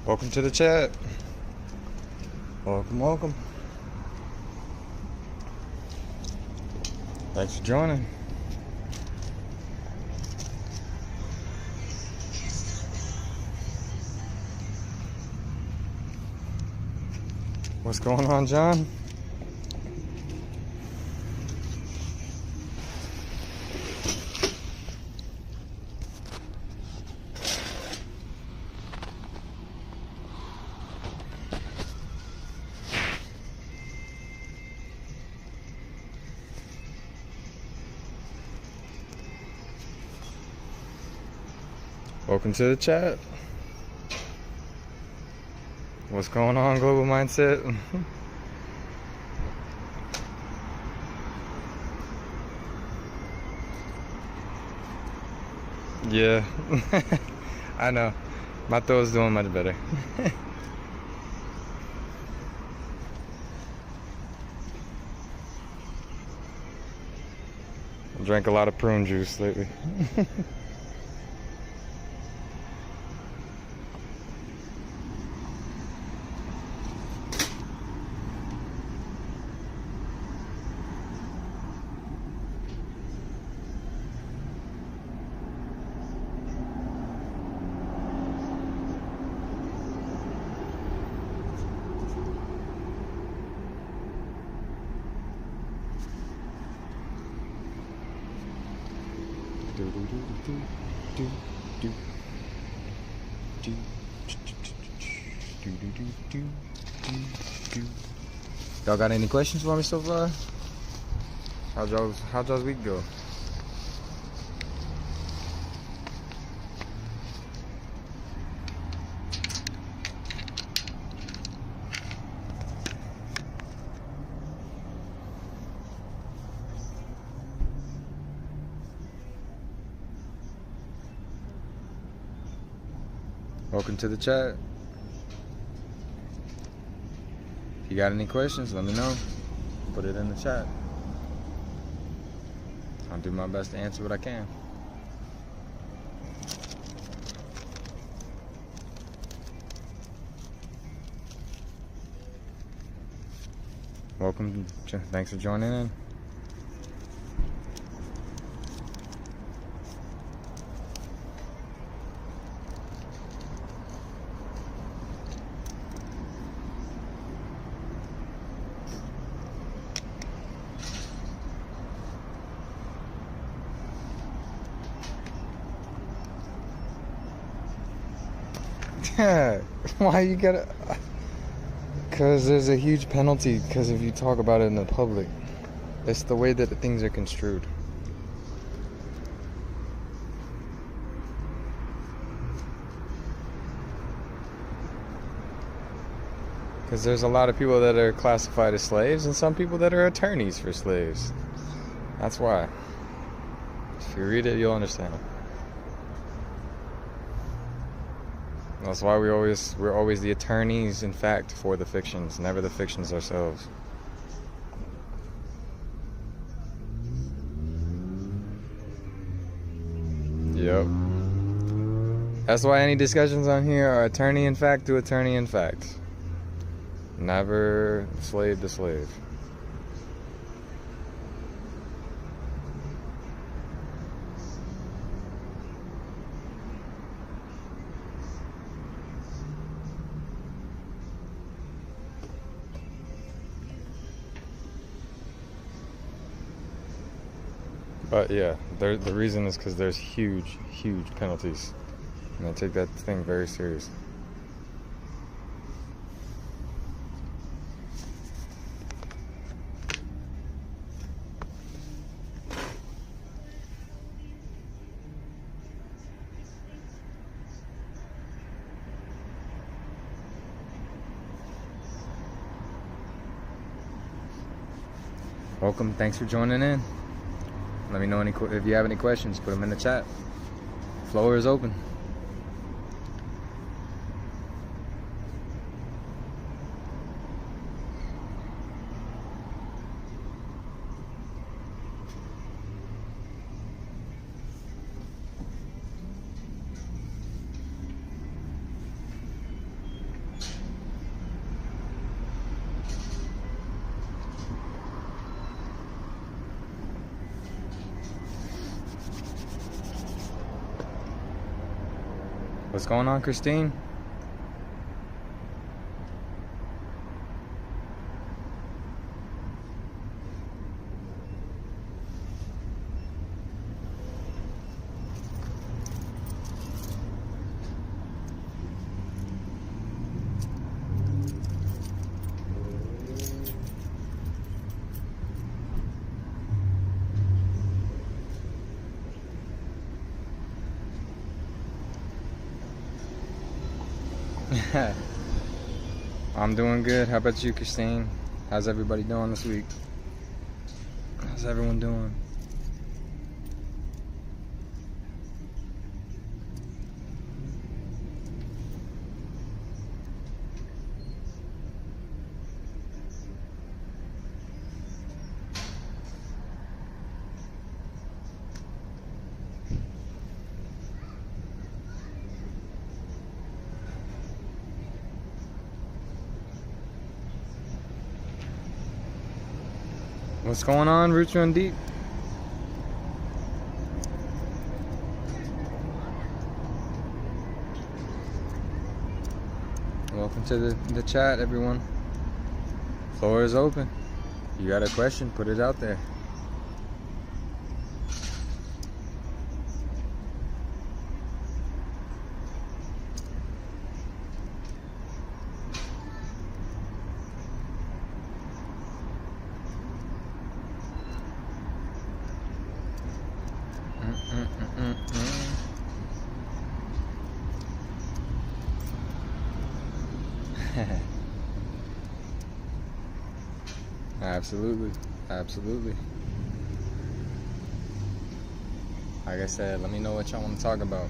Welcome to the chat. Welcome. Thanks for joining. What's going on, John? Welcome to the chat. What's going on, Global Mindset? Yeah, I know. My throat's doing much better. I drank a lot of prune juice lately. Y'all got any questions for me so far? How'd y'all's week go? Welcome to the chat. If you got any questions, let me know. Put it in the chat. I'll do my best to answer what I can. Welcome. Thanks for joining in. Why you gotta? Because there's a huge penalty because if you talk about it in the public. It's the way that the things are construed. Because there's a lot of people that are classified as slaves and some people that are attorneys for slaves. That's why. If you read it, you'll understand. That's why we're always the attorneys, in fact, for the fictions, never the fictions ourselves. Yep. That's why any discussions on here are attorney in fact to attorney in fact. Never slave to slave. But yeah, the reason is because there's huge penalties. And I take that thing very serious. Welcome, thanks for joining in. Let me know if you have any questions, put them in the chat. Floor is open. What's going on, Christine? I'm doing good. How about you, Christine? How's everybody doing this week? How's everyone doing? What's going on, Roots Run Deep? Welcome to the chat, everyone. Floor is open. You got a question, put it out there. Absolutely, absolutely. Like I said, let me know what y'all want to talk about.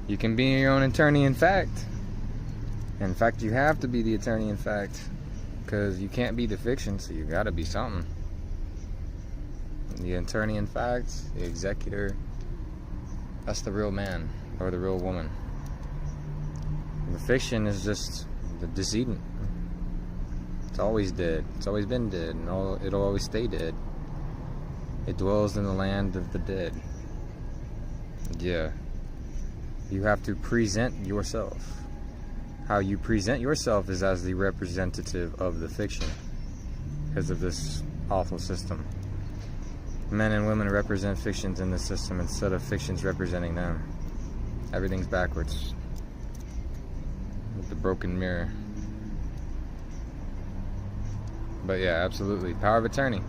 You can be your own attorney in fact. In fact, you have to be the attorney in fact, because you can't be the fiction, so you gotta be something. The attorney in fact, the executor, that's the real man or the real woman. The fiction is just the decedent. It's always dead. It's always been dead, and it'll always stay dead. It dwells in the land of the dead. Yeah. You have to present yourself. How you present yourself is as the representative of the fiction, because of this awful system. Men and women represent fictions in the system instead of fictions representing them. Everything's backwards. With the broken mirror. But yeah, absolutely. Power of attorney.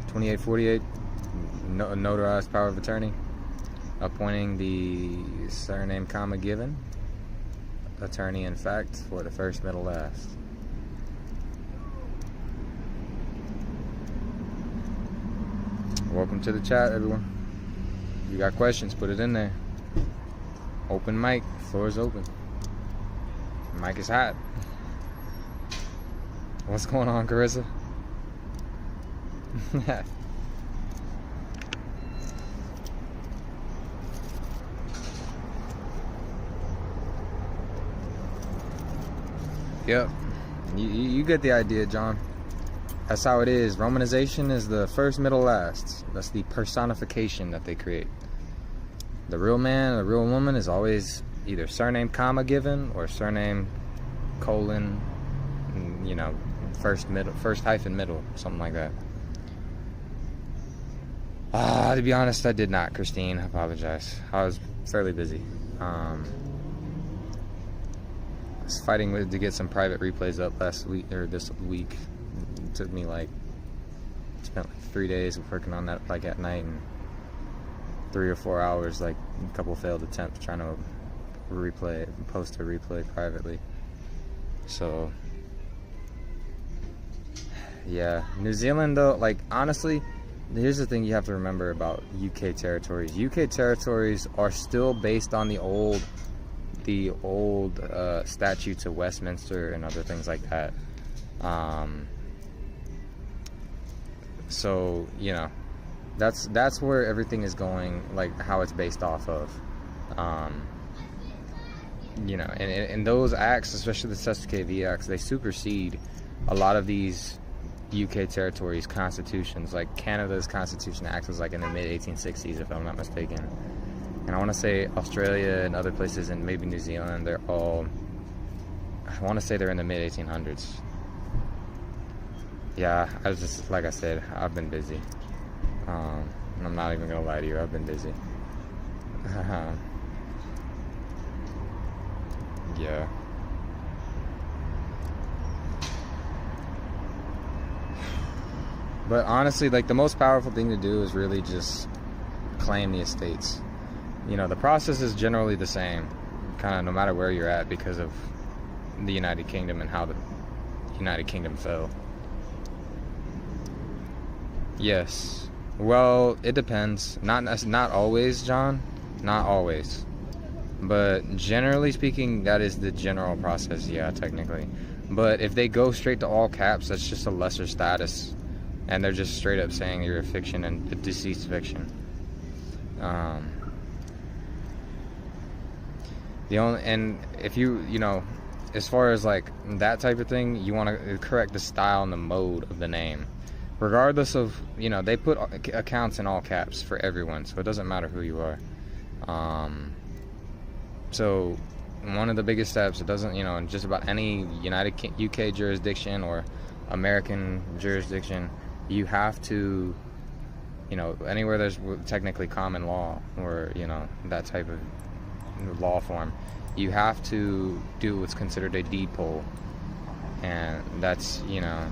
2848, notarized power of attorney. Appointing the surname, comma, given. Attorney in fact for the first, middle, last. Welcome to the chat, everyone. If you got questions, put it in there. Open mic. Floor is open. Mic is hot. What's going on, Carissa? Yep. You get the idea, John. That's how it is. Romanization is the first, middle, last. That's the personification that they create. The real man or the real woman is always either surname, comma, given, or surname, colon, you know, first hyphen, middle, something like that. To be honest, I did not, Christine. I apologize. I was fairly busy. I was fighting to get some private replays up last week, or this week. It took me spent 3 days working on that, at night, and 3 or 4 hours, a couple failed attempts trying to post a replay privately. So yeah, New Zealand though, honestly, here's the thing you have to remember about UK territories. UK territories are still based on the old statutes of Westminster and other things like that. So, you know, that's where everything is going, how it's based off of. You know, and those acts, especially the Test KV acts, they supersede a lot of these UK territories' constitutions. Like Canada's Constitution Act was like in the mid-1860s, if I'm not mistaken. And I want to say Australia and other places, and maybe New Zealand, they're all, I want to say they're in the mid-1800s. Yeah, I was just, like I said, I've been busy. I'm not even going to lie to you, I've been busy. Yeah. But honestly, like, the most powerful thing to do is really just claim the estates. You know, the process is generally the same, kind of no matter where you're at, because of the United Kingdom and how the United Kingdom fell. Yes. Well, it depends. Not always, John. Not always. But generally speaking, that is the general process, yeah, technically. But if they go straight to all caps, that's just a lesser status. And they're just straight up saying you're a fiction and a deceased fiction. And if you know, as far as like that type of thing, you want to correct the style and the mode of the name. Regardless of, you know, they put accounts in all caps for everyone, so it doesn't matter who you are. So one of the biggest steps, it doesn't, you know, in just about any UK jurisdiction or American jurisdiction, you have to, you know, anywhere there's technically common law or, you know, that type of law form, you have to do what's considered a deed poll. And that's, you know,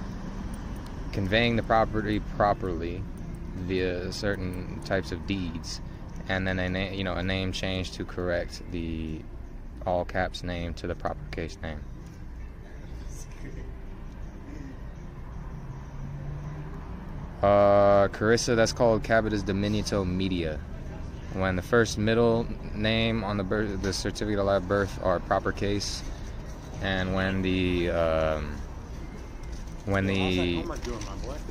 conveying the property properly via certain types of deeds, and then a name change to correct the all caps name to the proper case name. Carissa, that's called Capitis Diminutio Media. When the first middle name on the certificate of live birth are proper case, and when the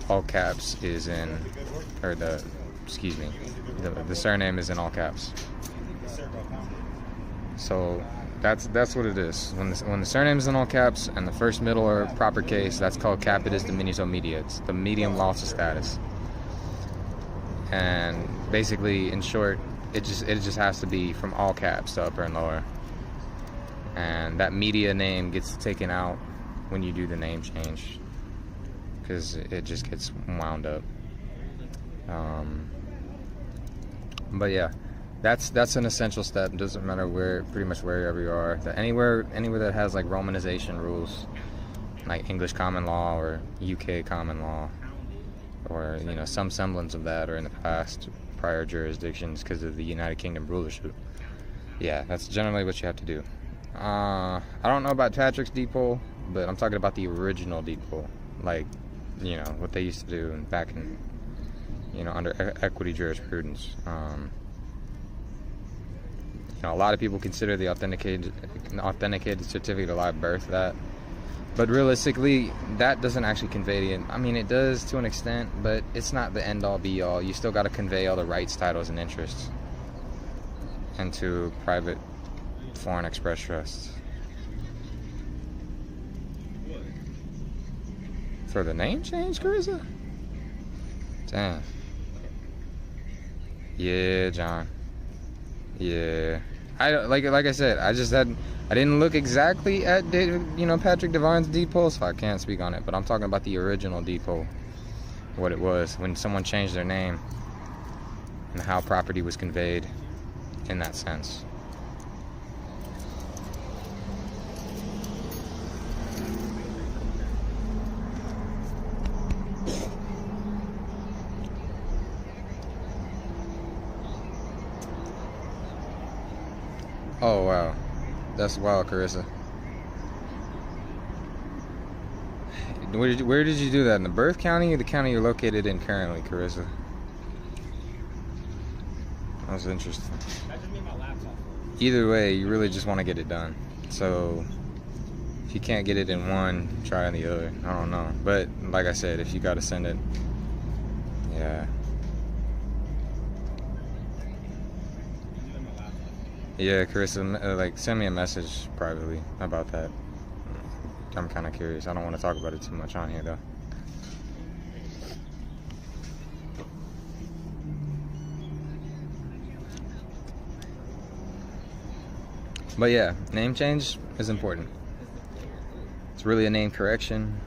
all caps is in, or the surname is in all caps. So that's what it is. When the surname is in all caps and the first middle or proper case, that's called Capitis Diminutio Media. It's the medium loss of status. And basically, in short, it just has to be from all caps to upper and lower. And that media name gets taken out when you do the name change, because it just gets wound up. But yeah, that's an essential step. It doesn't matter pretty much wherever you are. Anywhere that has like romanization rules, like English common law or UK common law, or, you know, some semblance of that, or in the past prior jurisdictions because of the United Kingdom rulership. Yeah, that's generally what you have to do. I don't know about Patrick's deed poll, but I'm talking about the original deed poll, like, you know, what they used to do back in, you know, under equity jurisprudence. You know, a lot of people consider the authenticated certificate of live birth that, but realistically, that doesn't actually convey it. I mean, it does to an extent, but it's not the end-all be-all. You still got to convey all the rights, titles, and interests into private foreign express trusts. For the name change, Carissa? Damn. Yeah, John. Yeah. Like I said, I didn't look exactly at, you know, Patrick Devine's deed poll, so I can't speak on it. But I'm talking about the original deed poll, what it was when someone changed their name and how property was conveyed in that sense. Oh wow, that's wild, Carissa. Where did you do that? In the birth county or the county you're located in currently, Carissa? That was interesting. Either way, you really just want to get it done. So if you can't get it in one, try in the other. I don't know, but like I said, if you got to send it, yeah. Yeah, Carissa, like, send me a message privately about that. I'm kind of curious. I don't want to talk about it too much on here, though. But yeah, name change is important. It's really a name correction,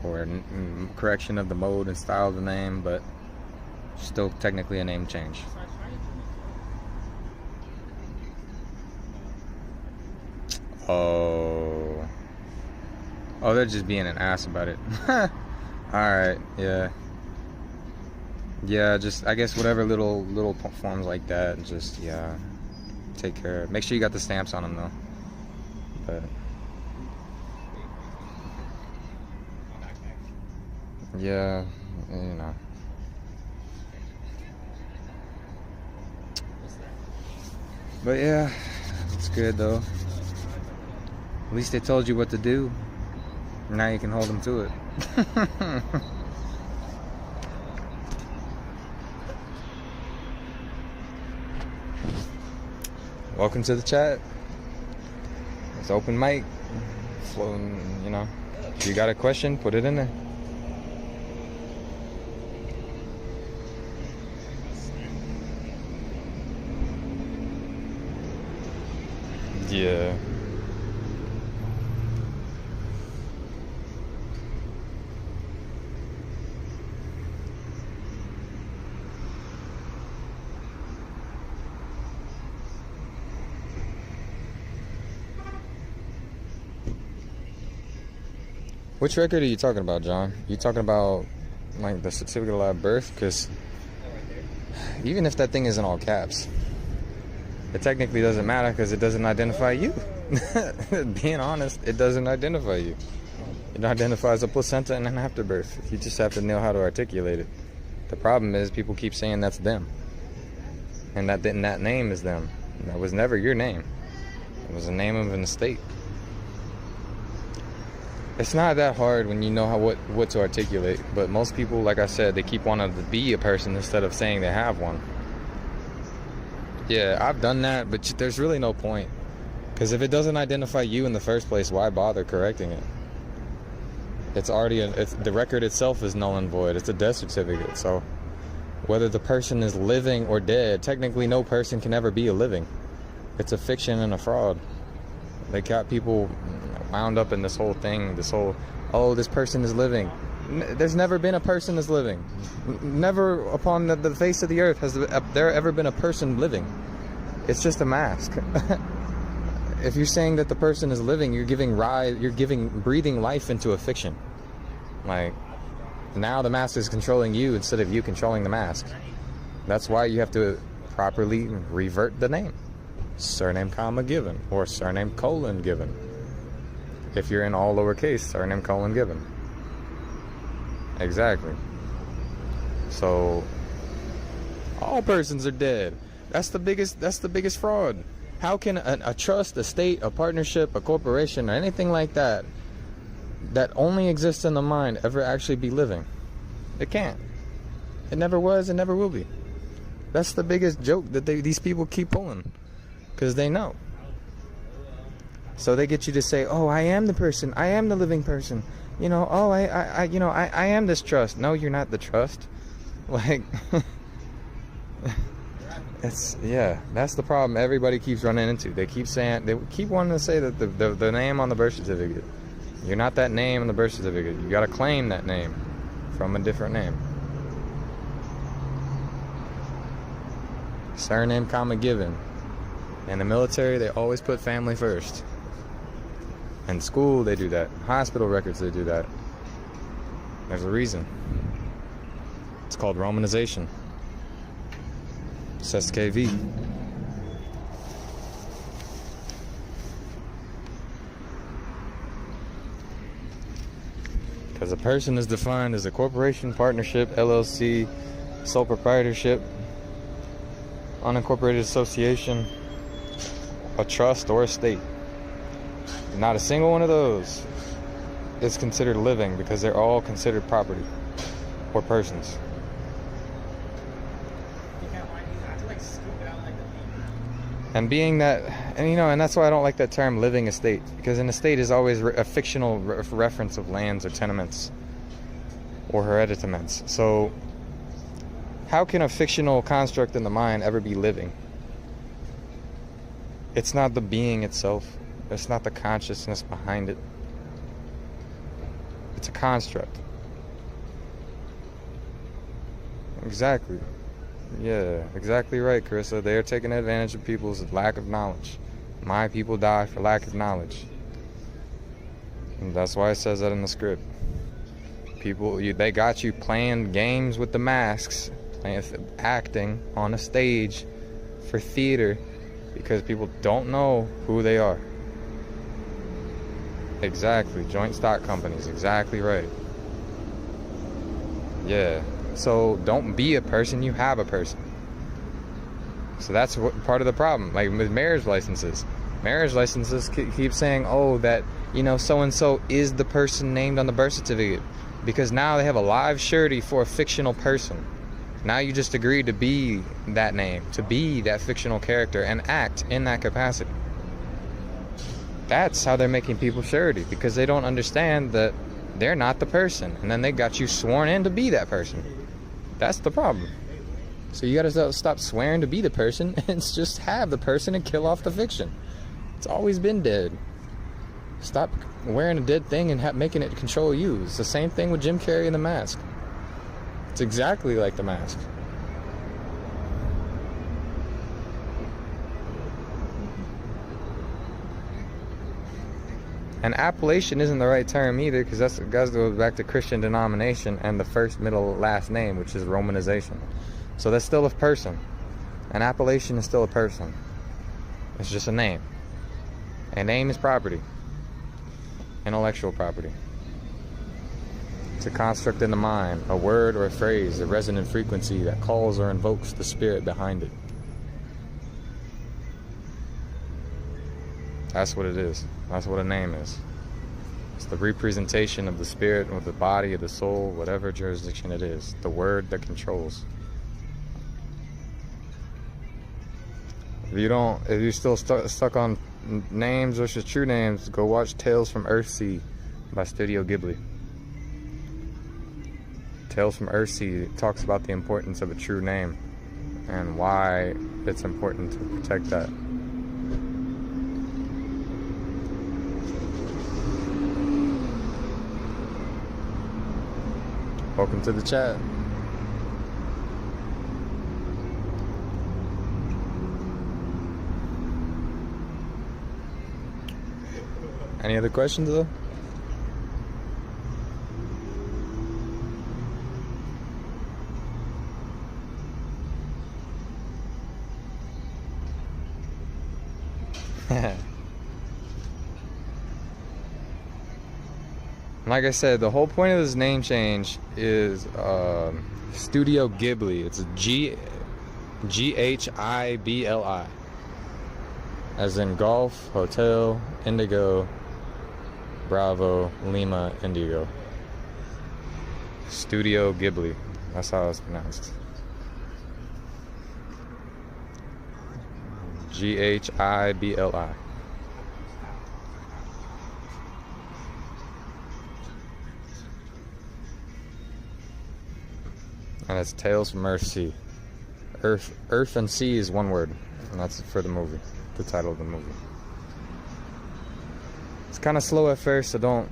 or a correction of the mode and style of the name, but still technically a name change. Oh, they're just being an ass about it. All right, yeah, just I guess whatever little forms like that, just take care. Make sure you got the stamps on them though. But yeah, you know. But yeah, it's good though. At least they told you what to do. Now you can hold them to it. Welcome to the chat. It's open mic. Floating, you know. If you got a question, put it in there. Yeah. Which record are you talking about, John? You talking about like the certificate of live birth? Because even if that thing is in all caps, it technically doesn't matter because it doesn't identify you. Being honest, it doesn't identify you. It identifies a placenta and an afterbirth. You just have to know how to articulate it. The problem is people keep saying that's them, and that name is them. That was never your name. It was the name of an estate. It's not that hard when you know what to articulate, but most people, like I said, they keep wanting to be a person instead of saying they have one. Yeah, I've done that, but there's really no point. Because if it doesn't identify you in the first place, why bother correcting it? It's already, the record itself is null and void. It's a death certificate, so whether the person is living or dead, technically no person can ever be a living. It's a fiction and a fraud. They got people wound up in this whole thing, oh, this person is living. There's never been a person that's living. Never upon the face of the earth has there ever been a person living. It's just a mask. If you're saying that the person is living, you're breathing life into a fiction. Like, now the mask is controlling you instead of you controlling the mask. That's why you have to properly revert the name. Surname comma given, or surname colon given. If you're in all lowercase, surname colon given. Exactly. So all persons are dead. That's the biggest fraud. How can a trust, a state, a partnership, a corporation, or anything like that only exists in the mind ever actually be living? It can't. It never was, it never will be. That's the biggest joke that these people keep pulling, because they know. So they get you to say, oh, I am the person, I am the living person. You know, oh, I am this trust. No, you're not the trust. Like, that's the problem everybody keeps running into. They keep wanting to say that the name on the birth certificate. You're not that name on the birth certificate. You gotta claim that name from a different name. Surname comma given. In the military, they always put family first. In school, they do that. Hospital records, they do that. There's a reason. It's called romanization. It's SKV. Because a person is defined as a corporation, partnership, LLC, sole proprietorship, unincorporated association, a trust, or a state. Not a single one of those is considered living, because they're all considered property or persons. And being that, and that's why I don't like that term living estate, because an estate is always a fictional reference of lands or tenements or hereditaments. So how can a fictional construct in the mind ever be living? It's not the being itself. It's not the consciousness behind it. It's a construct. Exactly. Yeah, exactly right, Carissa. They are taking advantage of people's lack of knowledge. My people die for lack of knowledge. And that's why it says that in the script. They got you playing games with the masks, acting on a stage for theater because people don't know who they are. Exactly. Joint stock companies. Exactly right. Yeah. So don't be a person, you have a person. So that's part of the problem. Like with marriage licenses. Marriage licenses keep saying, oh, that, so-and-so is the person named on the birth certificate. Because now they have a live surety for a fictional person. Now you just agreed to be that name, to be that fictional character and act in that capacity. That's how they're making people surety, because they don't understand that they're not the person. And then they got you sworn in to be that person. That's the problem. So you gotta stop swearing to be the person and just have the person and kill off the fiction. It's always been dead. Stop wearing a dead thing and making it control you. It's the same thing with Jim Carrey and The Mask. It's exactly like The Mask. And appellation isn't the right term either, because that goes back to Christian denomination and the first, middle, last name, which is Romanization. So that's still a person. An appellation is still a person. It's just a name. A name is property. Intellectual property. It's a construct in the mind, a word or a phrase, a resonant frequency that calls or invokes the spirit behind it. That's what it is. That's what a name is. It's the representation of the spirit or the body or the soul, whatever jurisdiction it is. The word that controls. If you're still stuck on names versus true names, go watch Tales from Earthsea by Studio Ghibli. Tales from Earthsea talks about the importance of a true name and why it's important to protect that. Welcome to the chat. Any other questions though? Like I said, the whole point of this name change is Studio Ghibli. It's Ghibli, as in golf, hotel, indigo, Bravo, Lima, Indigo. Studio Ghibli. That's how it's pronounced. Ghibli. And it's Tales from Earthsea. Earth and Sea is one word, and that's for the movie, the title of the movie. It's kind of slow at first, so don't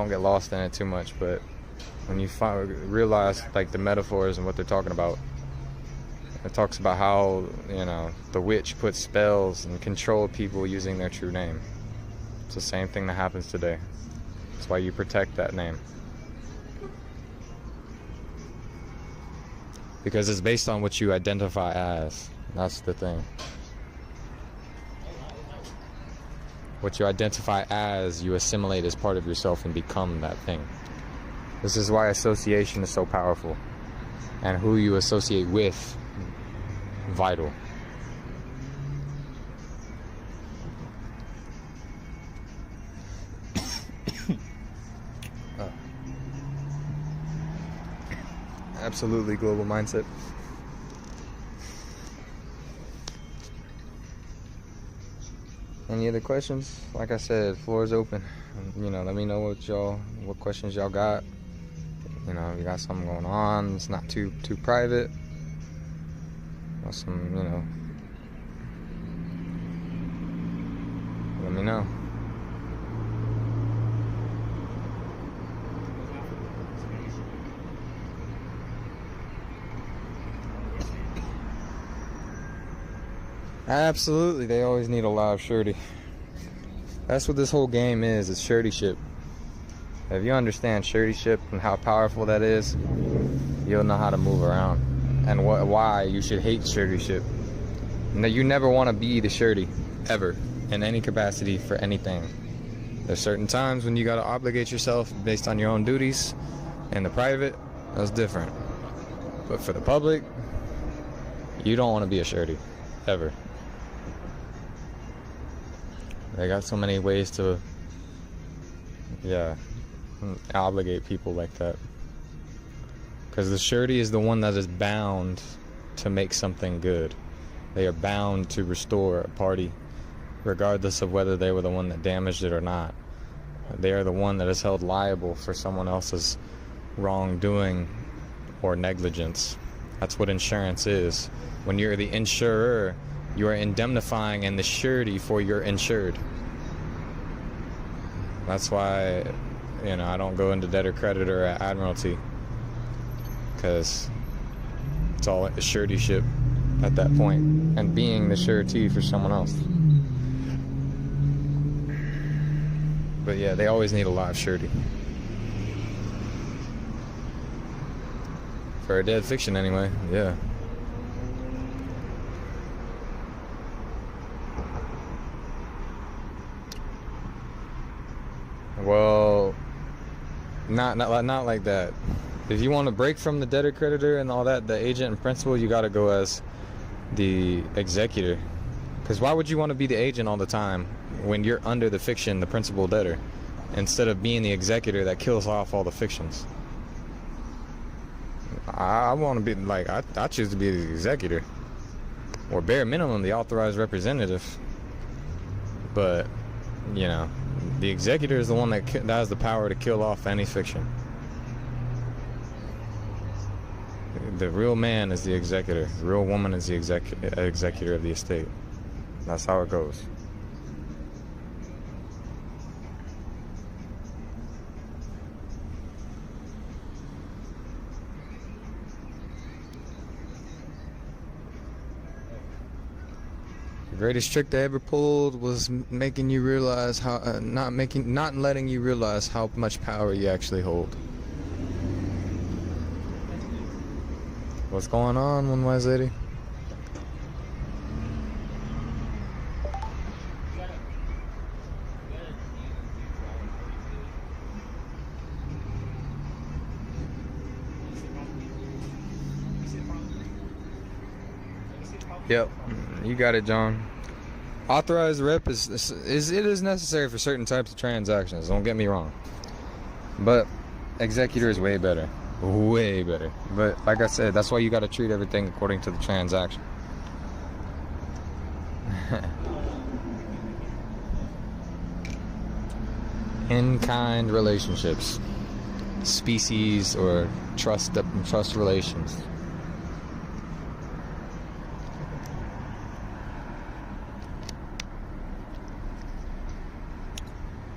get lost in it too much. But when you realize like the metaphors and what they're talking about, it talks about how the witch puts spells and control people using their true name. It's the same thing that happens today. That's why you protect that name. Because it's based on what you identify as. That's the thing. What you identify as, you assimilate as part of yourself and become that thing. This is why association is so powerful. And who you associate with, vital. Absolutely global mindset. Any other questions? Like I said, floor is open. Let me know what questions y'all got. You got something going on. It's not too private. Some, me know. Absolutely, they always need a live shirty. That's what this whole game is shirtyship. If you understand shirtyship and how powerful that is, you'll know how to move around and why you should hate shirtyship. You never want to be the shirty, ever, in any capacity for anything. There's certain times when you got to obligate yourself based on your own duties. In the private, that's different. But for the public, you don't want to be a shirty, ever. They got so many ways to, obligate people like that. Because the surety is the one that is bound to make something good. They are bound to restore a party, regardless of whether they were the one that damaged it or not. They are the one that is held liable for someone else's wrongdoing or negligence. That's what insurance is. When you're the insurer, you are indemnifying and the surety for your insured. That's why, I don't go into debtor creditor or admiralty, because it's all suretyship at that point, and being the surety for someone else. But yeah, they always need a live surety. For a dead fiction anyway, yeah. Well, not like that. If you want to break from the debtor creditor and all that, the agent and principal, you got to go as the executor. Because why would you want to be the agent all the time when you're under the fiction, the principal debtor, instead of being the executor that kills off all the fictions? I want to be like, I choose to be the executor, or bare minimum the authorized representative. But the executor is the one that has the power to kill off any fiction. The real man is the executor. The real woman is the executor of the estate. That's how it goes. The greatest trick they ever pulled was making you realize how not letting you realize how much power you actually hold. What's going on, one wise lady? Yep, you got it, John. Authorized rep is necessary for certain types of transactions. Don't get me wrong, but executor is way better. Way better. But like I said, that's why you got to treat everything according to the transaction. In-kind relationships, species or trust relations.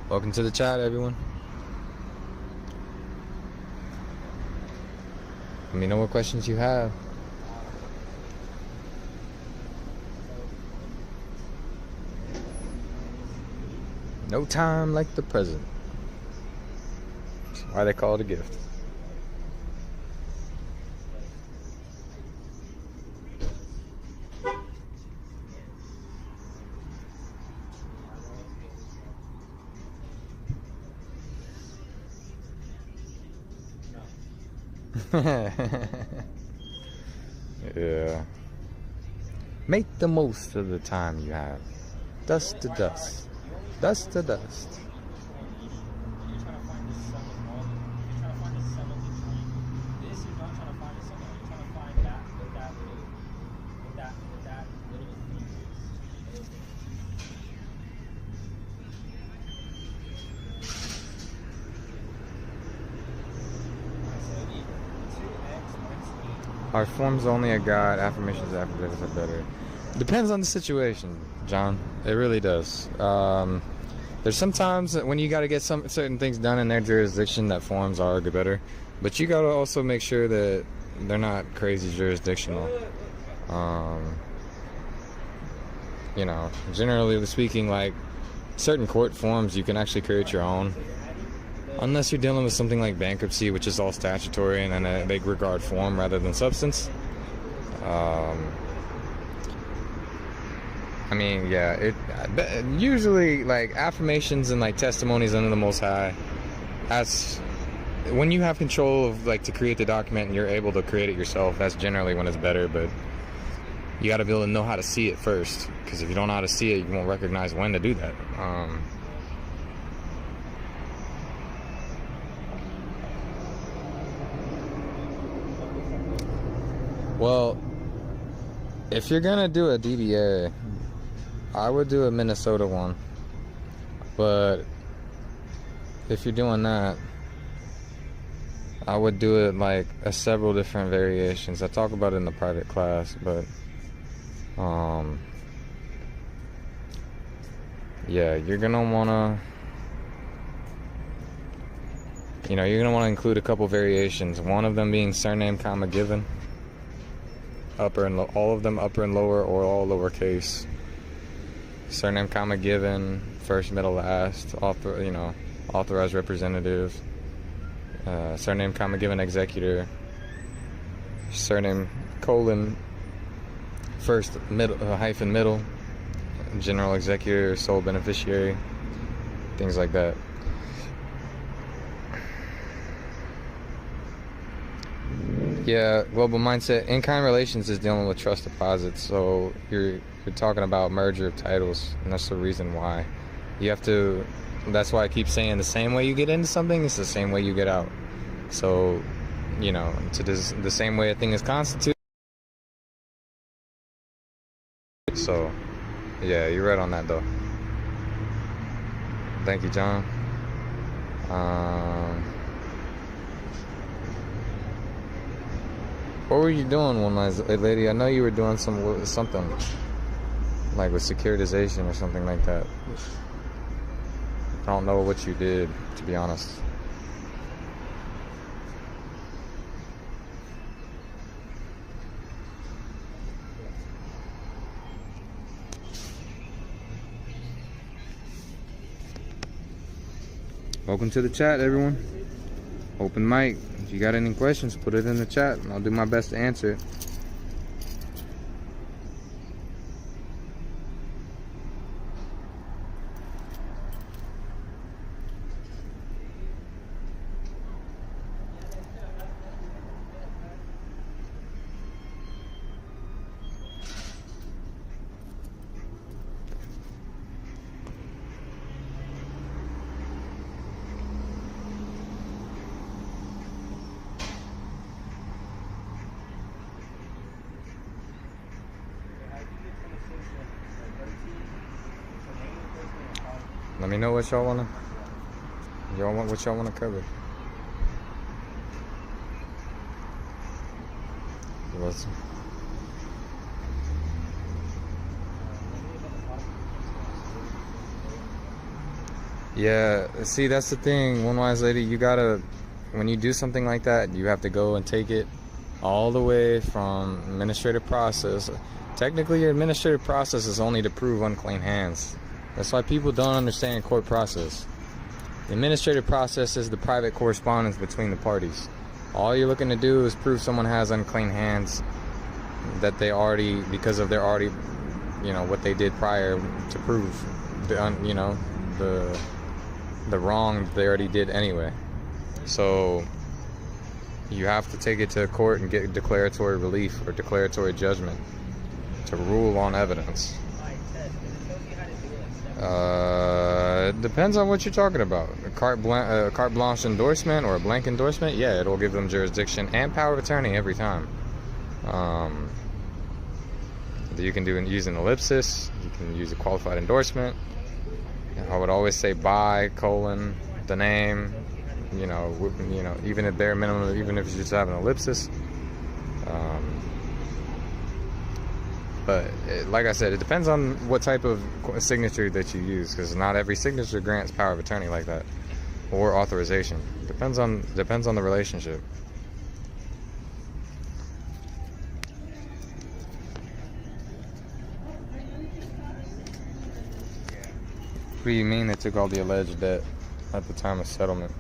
Welcome to the chat, everyone. Let me know what questions you have. No time like the present. That's why they call it a gift. Yeah. Make the most of the time you have. Dust to dust. Dust to dust. Are forms only a God? Affirmations, affidavits are better. Depends on the situation, John. It really does. There's sometimes when you got to get some certain things done in their jurisdiction that forms are better, but you got to also make sure that they're not crazy jurisdictional. You know, generally speaking, like certain court forms, you can actually create your own, unless you're dealing with something like bankruptcy, which is all statutory and then they regard form rather than substance. I mean, yeah, usually like affirmations and like testimonies under the Most High. That's when you have control of like to create the document and you're able to create it yourself. That's generally when it's better, but you got to be able to know how to see it first. Because if you don't know how to see it, you won't recognize when to do that. Well, if you're gonna do a DBA, I would do a Minnesota one, but if you're doing that, I would do it like several different variations. I talk about it in the private class, but yeah, you're gonna wanna, you're gonna wanna include a couple variations. One of them being surname, comma, given, upper and all of them upper and lower or all lowercase. Surname, comma, given, first, middle, last, authorized representative, surname, comma, given, executor, surname, colon, first, middle, hyphen, middle, general executor, sole beneficiary, things like that. Yeah, global mindset. In-kind relations is dealing with trust deposits, so you're talking about merger of titles, and that's the reason why you have to. That's why I keep saying the same way you get into something is the same way you get out. So, the same way a thing is constituted. So, yeah, you're right on that though. Thank you, John. What were you doing one night, lady? I know you were doing something like with securitization or something like that. I don't know what you did, to be honest. Welcome to the chat, everyone. Open mic. If you got any questions, put it in the chat and I'll do my best to answer it. Let me know what y'all wanna cover. Yeah, see, that's the thing, One Wise Lady, you gotta, when you do something like that, you have to go and take it all the way from administrative process. Technically, your administrative process is only to prove unclean hands. That's why people don't understand court process. The administrative process is the private correspondence between the parties. All you're looking to do is prove someone has unclean hands, that they already, because of their already, what they did prior to prove the wrong they already did anyway. So you have to take it to court and get declaratory relief or declaratory judgment to rule on evidence. It depends on what you're talking about. A carte blanche endorsement or a blank endorsement, yeah, it'll give them jurisdiction and power of attorney every time. You can use an ellipsis, you can use a qualified endorsement. I would always say by, colon, the name, even at bare minimum, even if you just have an ellipsis. But like I said, it depends on what type of signature that you use, because not every signature grants power of attorney like that, or authorization. Depends on the relationship. What do you mean they took all the alleged debt at the time of settlement?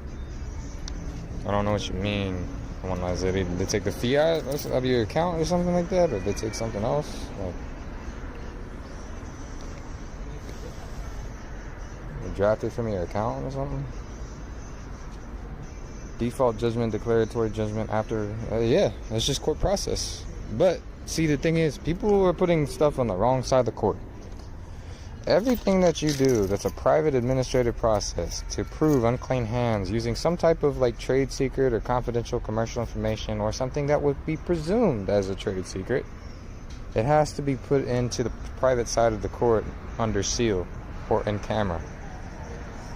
I don't know what you mean. Did they take the fiat of your account or something like that? Or did they take something else? Like, they drafted from your account or something? Default judgment, declaratory judgment after... yeah, that's just court process. But, see, the thing is, people are putting stuff on the wrong side of the court. Everything that you do that's a private administrative process to prove unclean hands using some type of like trade secret or confidential commercial information or something that would be presumed as a trade secret, it has to be put into the private side of the court under seal or in camera.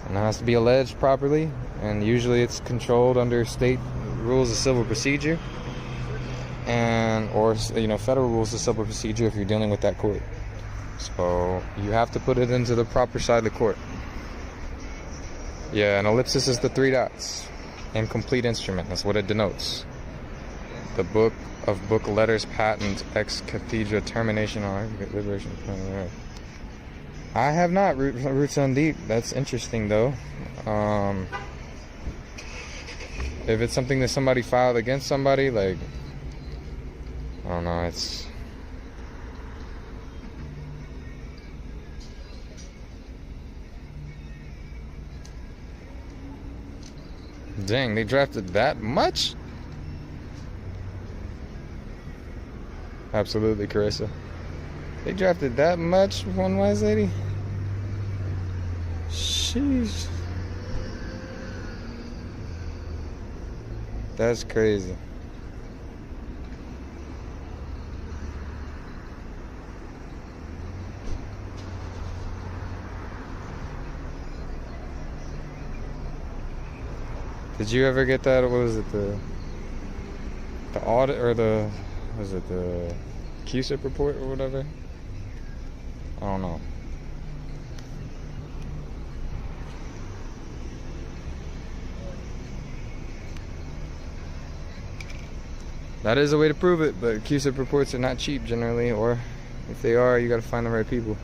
And it has to be alleged properly, and usually it's controlled under state rules of civil procedure or federal rules of civil procedure if you're dealing with that court. So you have to put it into the proper side of the court. Yeah, an ellipsis is the 3 dots. Incomplete instrument, that's what it denotes. The book of book letters, patent, ex cathedra, termination, liberation. I have not roots on deep. That's interesting though. If it's something that somebody filed against somebody, like, I don't know, it's... Dang, they drafted that much? Absolutely, Carissa. They drafted that much, one wise lady? Sheesh. That's crazy. Did you ever get that? What was it, the audit, or the Cashapp report or whatever? I don't know. That is a way to prove it, but Cashapp reports are not cheap generally, or if they are, you gotta find the right people.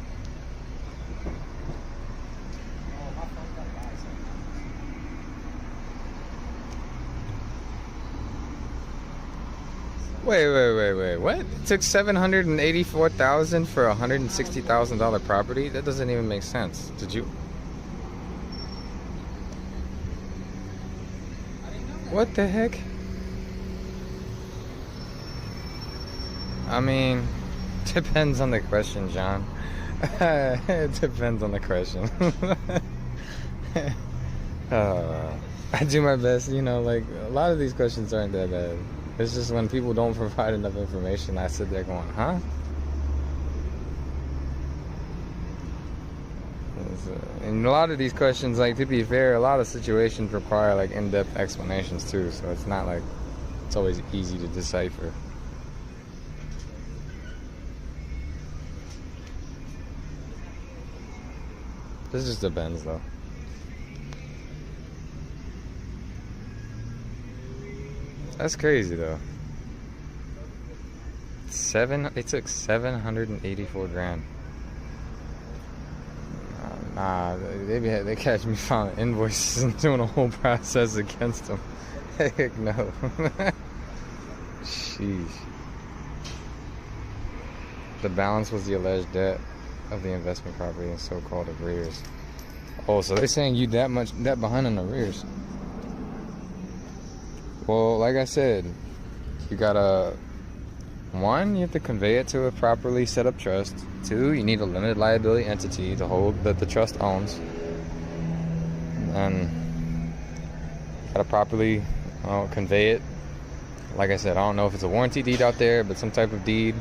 Wait, what? It took $784,000 for a $160,000 property? That doesn't even make sense. Did you? What the heck? I mean, depends on the question, John. It depends on the question. I do my best, like, a lot of these questions aren't that bad. It's just when people don't provide enough information, I sit there going, huh? And a lot of these questions, like, to be fair, a lot of situations require, like, in-depth explanations, too. So it's not like it's always easy to decipher. This just depends, though. That's crazy though. They took $784,000. Nah, they catch me filing invoices and doing a whole process against them. Heck no. Sheesh. The balance was the alleged debt of the investment property and so-called arrears. Oh, so they're saying you that behind in arrears. Well, like I said, you gotta, 1, you have to convey it to a properly set up trust. 2, you need a limited liability entity to hold that the trust owns. And you gotta properly convey it. Like I said, I don't know if it's a warranty deed out there, but some type of deed.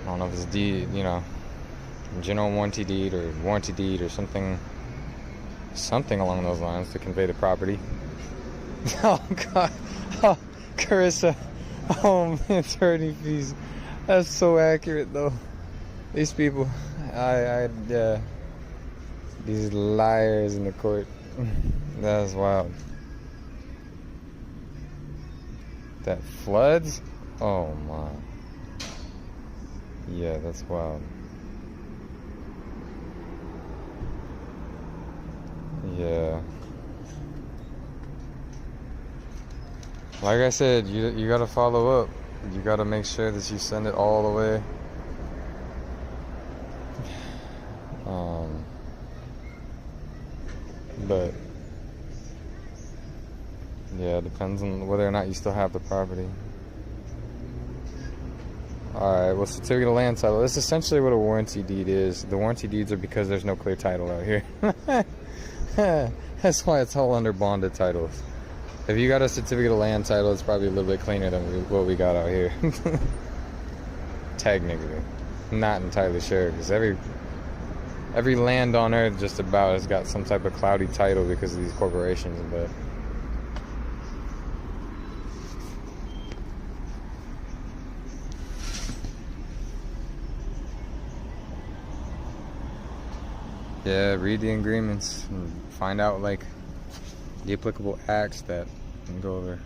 I don't know if it's a deed, general warranty deed or something along those lines to convey the property. Oh God, oh Carissa, oh man, attorney fees. That's so accurate, though. These people, yeah, these liars in the court. That's wild. That floods? Oh my. Yeah, that's wild. Yeah. Like I said, you gotta follow up. You gotta make sure that you send it all the way. But yeah, it depends on whether or not you still have the property. Alright, well, certificate of land title. That's essentially what a warranty deed is. The warranty deeds are because there's no clear title out here. That's why it's all under bonded titles. If you got a certificate of land title, it's probably a little bit cleaner than what we got out here. Technically. Not entirely sure, because every land on earth just about has got some type of cloudy title because of these corporations, but yeah, read the agreements and find out like the applicable acts that can go over.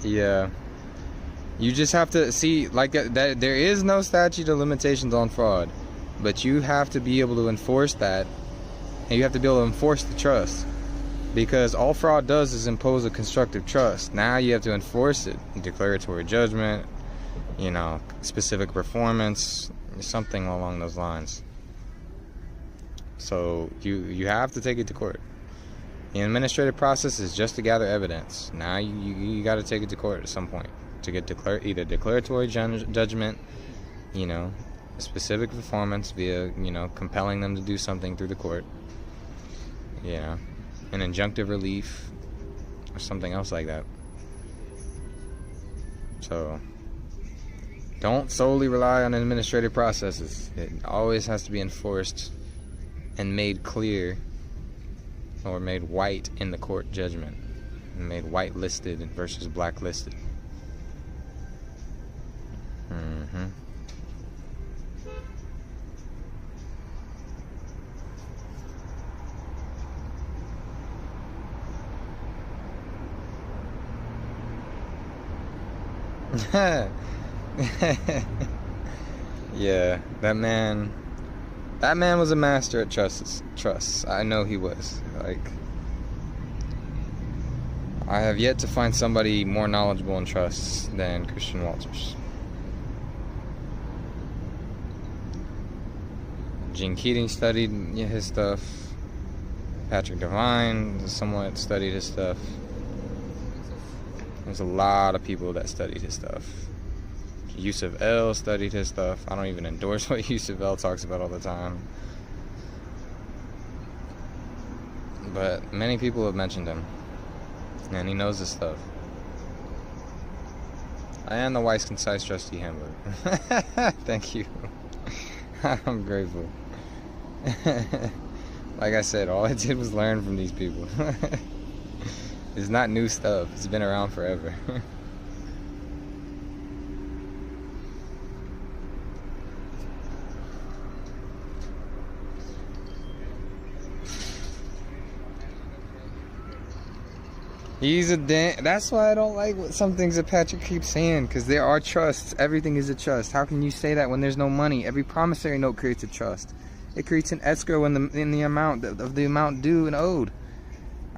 Yeah. You just have to see, like, that there is no statute of limitations on fraud, but you have to be able to enforce that, and you have to be able to enforce the trust, because all fraud does is impose a constructive trust. Now you have to enforce it, declaratory judgment, you know, specific performance, something along those lines. So you have to take it to court. The administrative process is just to gather evidence. Now you got to take it to court at some point to get either declaratory judgment, you know, specific performance via, you know, compelling them to do something through the court, you know, an injunctive relief or something else like that. So don't solely rely on administrative processes. It always has to be enforced and made clear or made white in the court judgment, and made white listed versus black listed. Yeah, that man was a master at trusts. I know he was. Like, I have yet to find somebody more knowledgeable in trusts than Christian Walters. Gene Keating studied his stuff. Patrick Devine somewhat studied his stuff. There's a lot of people that studied his stuff. Yusuf L studied his stuff. I don't even endorse what Yusuf L talks about all the time, but many people have mentioned him, and he knows his stuff. I am the Wise Concise Trustee Handbook. Thank you. I'm grateful. Like I said, all I did was learn from these people. It's not new stuff. It's been around forever. That's why I don't like some things that Patrick keeps saying, because there are trusts. Everything is a trust. How can you say that when there's no money? Every promissory note creates a trust. It creates an escrow in the amount of the amount due and owed.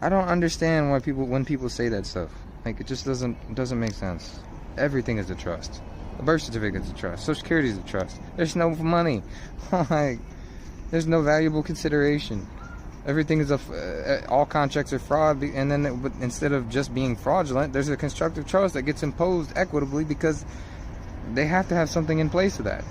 I don't understand why when people say that stuff. Like, it just doesn't make sense. Everything is a trust. A birth certificate is a trust. Social Security is a trust. There's no money. Like, there's no valuable consideration. Everything is all contracts are fraud, and then instead of just being fraudulent, there's a constructive trust that gets imposed equitably because they have to have something in place of that.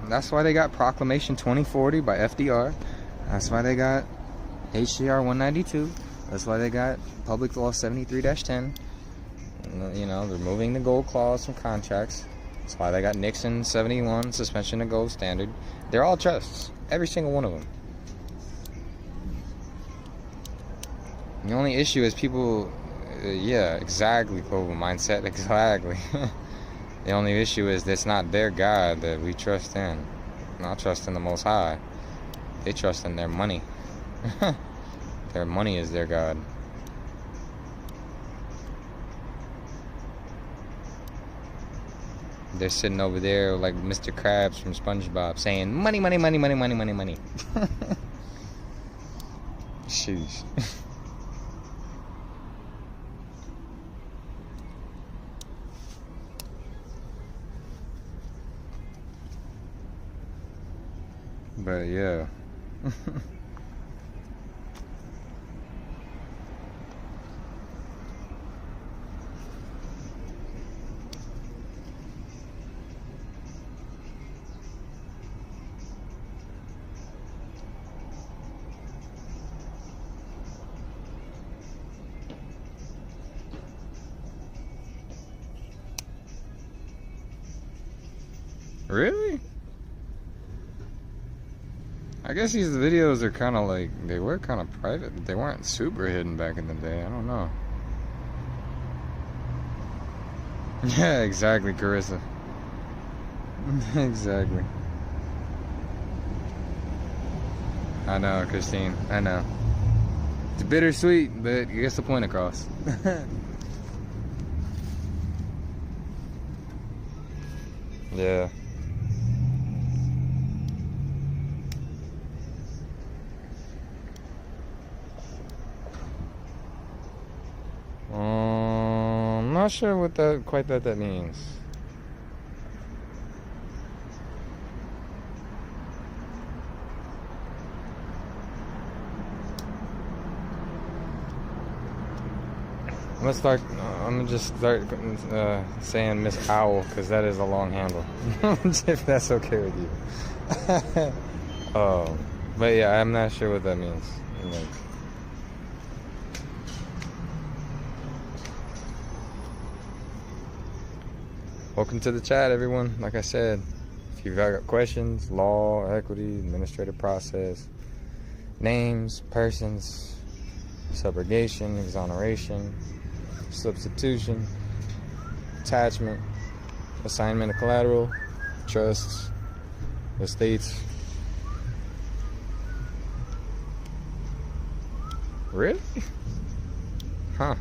That's why they got Proclamation 2040 by FDR. That's why they got HCR 192. That's why they got Public Law 73-10. you know, removing the gold clause from contracts. That's why they got Nixon 71 suspension of gold standard. They're all trusts, every single one of them. The only issue is people, yeah, exactly, global mindset, exactly. The only issue is it's not their God that we trust in. Not trust in the Most High. They trust in their money. Their money is their God. They're sitting over there like Mr. Krabs from SpongeBob saying, money, money, money, money, money, money, money. Sheesh. But yeah. Really? I guess these videos are kind of like, they were kind of private. They weren't super hidden back in the day. I don't know. Yeah, exactly, Carissa. Exactly. I know, Christine. I know. It's bittersweet, but you get the point across. Yeah. I'm not sure what that means. I'm gonna just start saying Miss Owl, because that is a long handle. If that's okay with you. But yeah, I'm not sure what that means. Like, welcome to the chat, everyone. Like I said, if you've got questions, law, equity, administrative process, names, persons, subrogation, exoneration, substitution, attachment, assignment of collateral, trusts, estates. Really? Huh.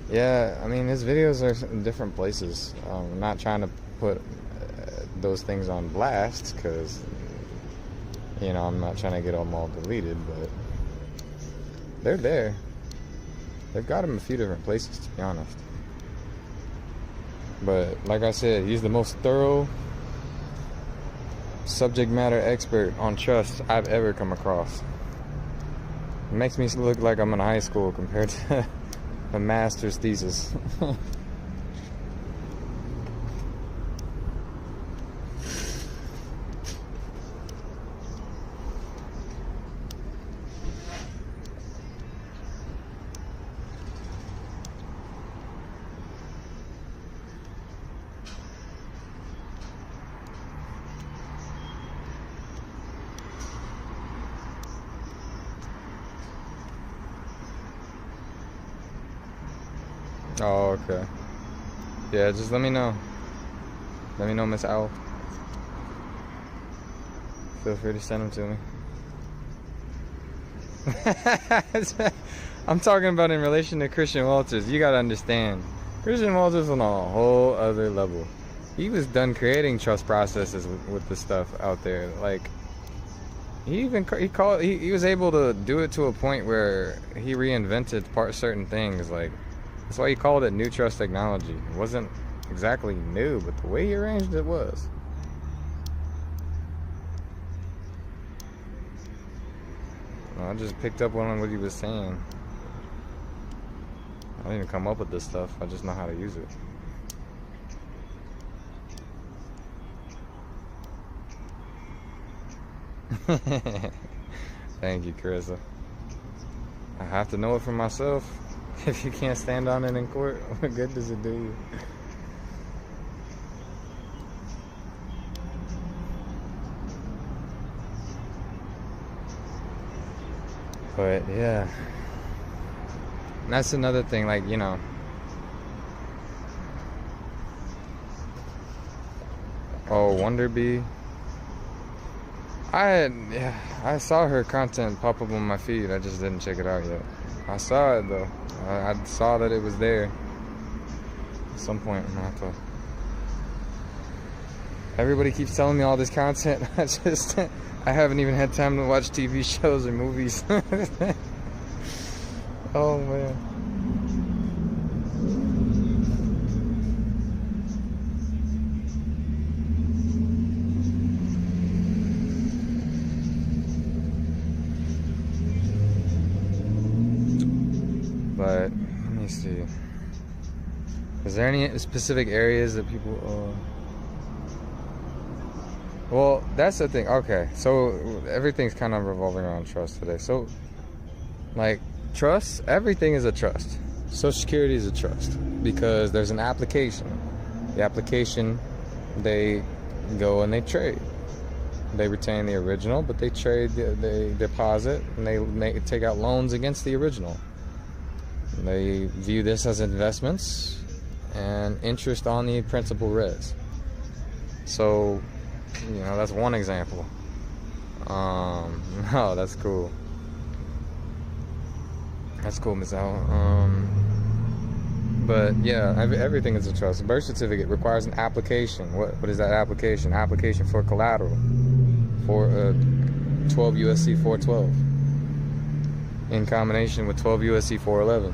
Yeah, I mean, his videos are in different places. I'm not trying to put those things on blast, because, you know, I'm not trying to get them all deleted, but they're there. They've got him a few different places, to be honest. But like I said, he's the most thorough subject matter expert on trust I've ever come across. It makes me look like I'm in high school compared to a master's thesis. Oh, okay. Yeah, just let me know. Let me know, Miss Owl. Feel free to send them to me. I'm talking about in relation to Christian Walters. You gotta understand, Christian Walters on a whole other level. He was done creating trust processes with the stuff out there. Like, he was able to do it to a point where he reinvented certain things. Like, that's why he called it new trust technology. It wasn't exactly new, but the way he arranged it was. I just picked up on what he was saying. I didn't even come up with this stuff. I just know how to use it. Thank you, Carissa. I have to know it for myself. If you can't stand on it in court, what good does it do you? But yeah, that's another thing, like, you know. Oh, Wonder Bee. I saw her content pop up on my feed. I just didn't check it out yet. I saw it though. I saw that it was there. At some point, I'm gonna have to. Everybody keeps telling me all this content. I haven't even had time to watch TV shows or movies. Oh man. But let me see. Is there any specific areas that people? Well, that's the thing. Okay, so everything's kind of revolving around trust today. So, like, trust, everything is a trust. Social Security is a trust because there's an application. The application, they go and they trade. They retain the original, but they trade, they deposit, and they take out loans against the original. They view this as investments and interest on the principal res. So, you know, that's one example. No, that's cool. That's cool, Miss Al. But yeah, everything is a trust. A birth certificate requires an application. What is that application? Application for collateral for 12 USC 412 in combination with 12 USC 411.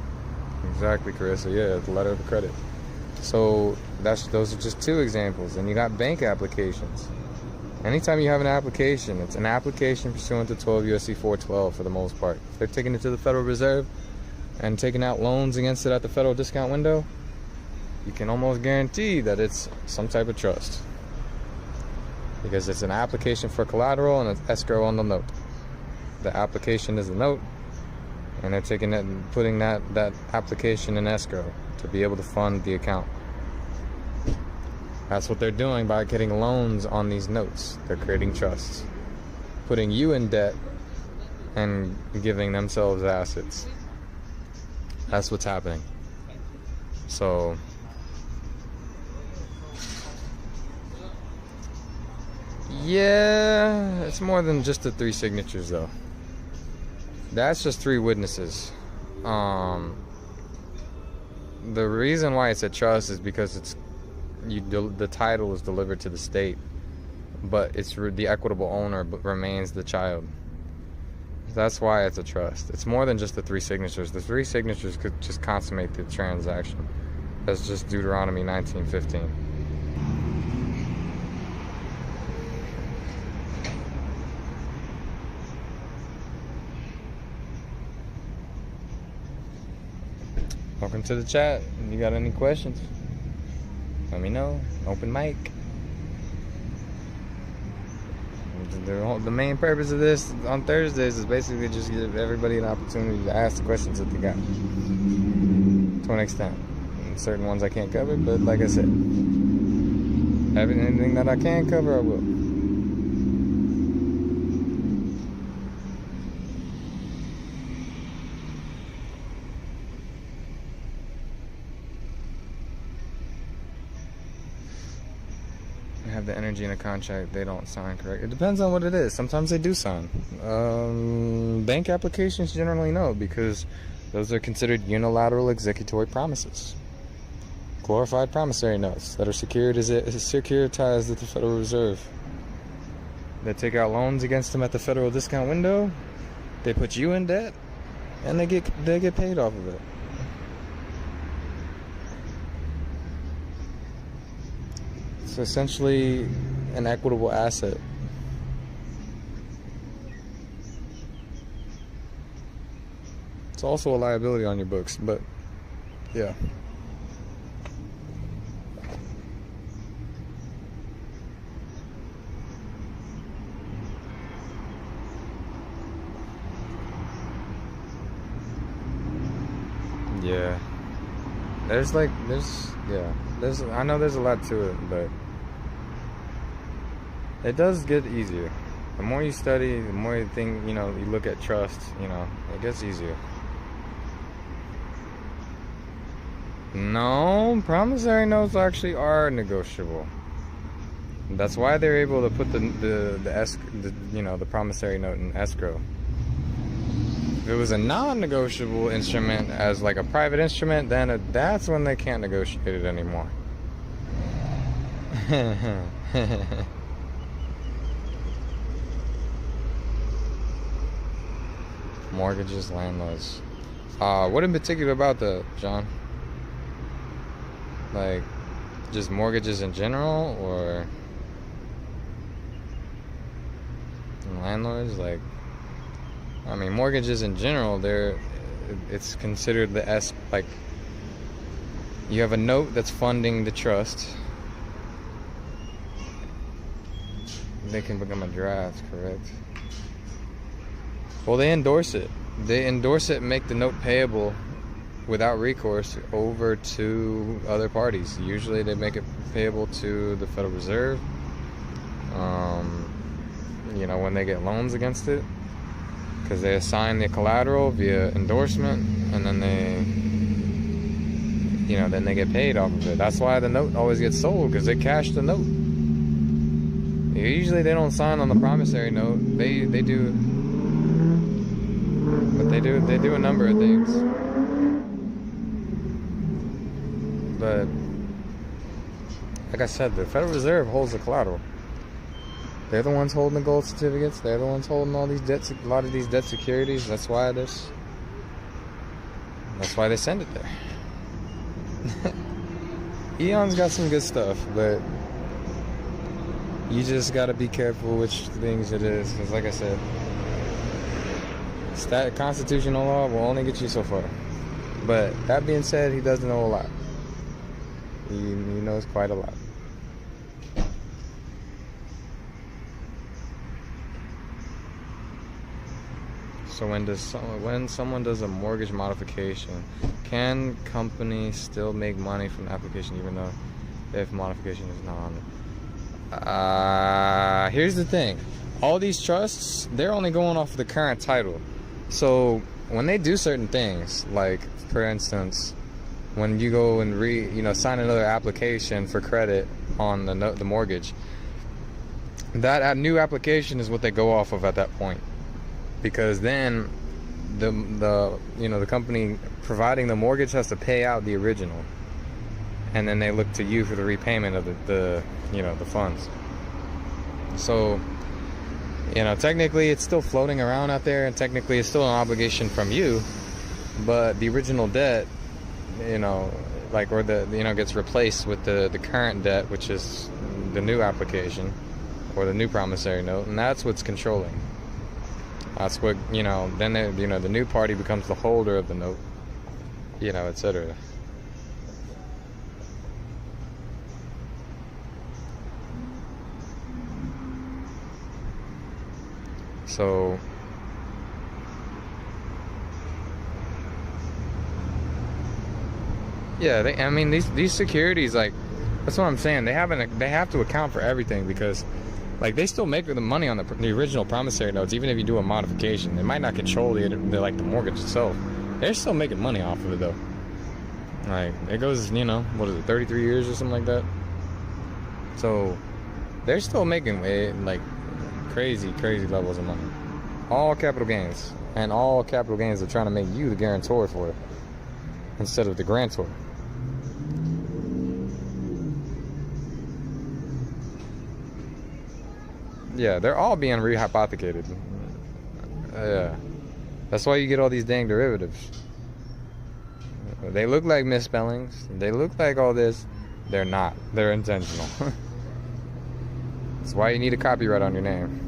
Exactly, Carissa. Yeah, the letter of credit. So those are just two examples. And you got bank applications. Anytime you have an application, it's an application pursuant to 12 USC 412 for the most part. If they're taking it to the Federal Reserve and taking out loans against it at the federal discount window, you can almost guarantee that it's some type of trust. Because it's an application for collateral and it's escrow on the note. The application is the note, and they're taking it and putting that application in escrow to be able to fund the account. That's what they're doing by getting loans on these notes. They're creating trusts, putting you in debt and giving themselves assets. That's what's happening. So yeah, it's more than just the 3 signatures though. That's just 3 witnesses. The reason why it's a trust is because the title is delivered to the state, but it's the equitable owner remains the child. That's why it's a trust. It's more than just the 3 signatures. The 3 signatures could just consummate the transaction. That's just Deuteronomy 19:15. Welcome to the chat. If you got any questions, let me know. Open mic. The main purpose of this on Thursdays is basically just give everybody an opportunity to ask the questions that they got. To an extent. And certain ones I can't cover, but like I said, anything that I can cover, I will. Have the energy in a contract, they don't sign, correct? It depends on what it is. Sometimes they do sign. Bank applications generally no, because those are considered unilateral executory promises. Glorified promissory notes that are securitized at the Federal Reserve. They take out loans against them at the federal discount window. They put you in debt, and they get paid off of it. It's essentially an equitable asset. It's also a liability on your books, but yeah. Yeah. I know there's a lot to it, but it does get easier. The more you study, the more you think, you look at trust, it gets easier. No, promissory notes actually are negotiable. That's why they're able to put the promissory note in escrow. If it was a non-negotiable instrument as like a private instrument, then that's when they can't negotiate it anymore. Mortgages, landlords. What in particular about that, John? Like, just mortgages in general, or landlords? Like, I mean, mortgages in general, it's considered like, you have a note that's funding the trust. They can become a draft, correct? Well, they endorse it. They endorse it and make the note payable without recourse over to other parties. Usually they make it payable to the Federal Reserve, when they get loans against it, because they assign the collateral via endorsement, and then they get paid off of it. That's why the note always gets sold, because they cash the note. Usually they don't sign on the promissory note. They do, but they do a number of things. But like I said, the Federal Reserve holds the collateral. They're the ones holding the gold certificates. They're the ones holding all these a lot of these debt securities. That's why they send it there. Eon's got some good stuff, but you just gotta be careful which things it is, because like I said, constitutional law will only get you so far. But that being said, he doesn't know a lot. He knows quite a lot. So when someone does a mortgage modification, can companies still make money from the application even though if modification is non? Here's the thing. All these trusts, they're only going off of the current title. So when they do certain things, like for instance, when you go and sign another application for credit on the mortgage, that new application is what they go off of at that point, because then the company providing the mortgage has to pay out the original, and then they look to you for the repayment of the funds. So technically it's still floating around out there, and technically it's still an obligation from you, but the original debt gets replaced with the current debt, which is the new application or the new promissory note, and that's what's controlling. That's what then the new party becomes the holder of the note, etc. So yeah, these securities, like, that's what I'm saying. They have to account for everything, because like they still make the money on the original promissory notes, even if you do a modification. They might not control the mortgage itself. They're still making money off of it though. Like it goes, what is it, 33 years or something like that. So they're still making crazy levels of money. All capital gains, and all capital gains are trying to make you the guarantor for it instead of the grantor. Yeah, they're all being rehypothecated. Yeah, that's why you get all these dang derivatives. They look like misspellings. They look like all this. They're not. They're intentional. That's why you need a copyright on your name.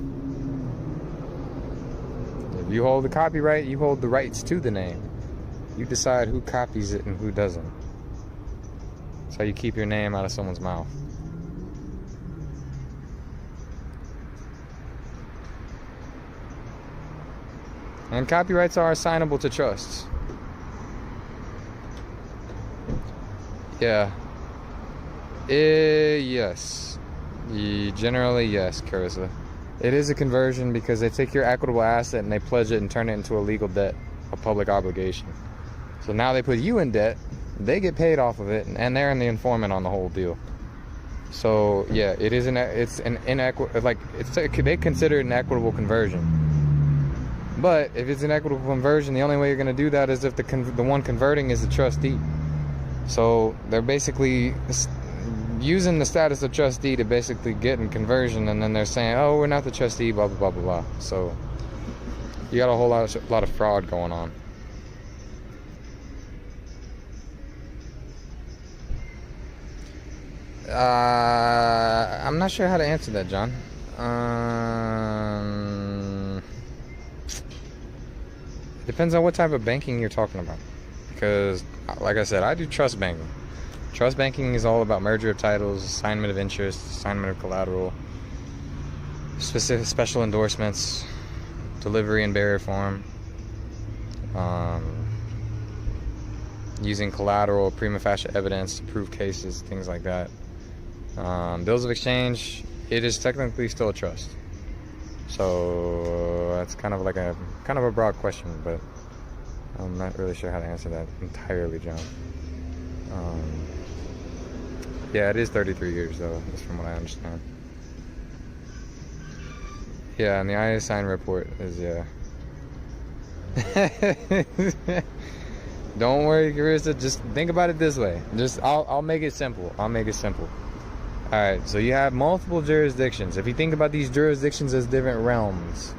If you hold the copyright, you hold the rights to the name. You decide who copies it and who doesn't. That's how you keep your name out of someone's mouth. And copyrights are assignable to trusts. Yeah. Yes. Generally, yes, Carissa. It is a conversion because they take your equitable asset and they pledge it and turn it into a legal debt, a public obligation. So now they put you in debt, they get paid off of it, and they're in the informant on the whole deal. So yeah, it is they consider it an equitable conversion. But if it's an equitable conversion, the only way you're going to do that is if the one converting is the trustee. So they're basically using the status of trustee to basically get in conversion, and then they're saying, oh, we're not the trustee, blah, blah, blah, blah, blah. So you got a whole lot of fraud going on. I'm not sure how to answer that, John. It depends on what type of banking you're talking about. Because, like I said, I do trust banking. Trust banking is all about merger of titles, assignment of interest, assignment of collateral, special endorsements, delivery in bearer form, using collateral, prima facie evidence to prove cases, things like that. Bills of exchange, it is technically still a trust. So that's kind of a broad question, but I'm not really sure how to answer that entirely, John. Yeah, it is 33 years though, that's from what I understand. Yeah, and the ISIN report is, yeah. Don't worry, Carissa, just think about it this way. I'll make it simple. Alright, so you have multiple jurisdictions. If you think about these jurisdictions as different realms,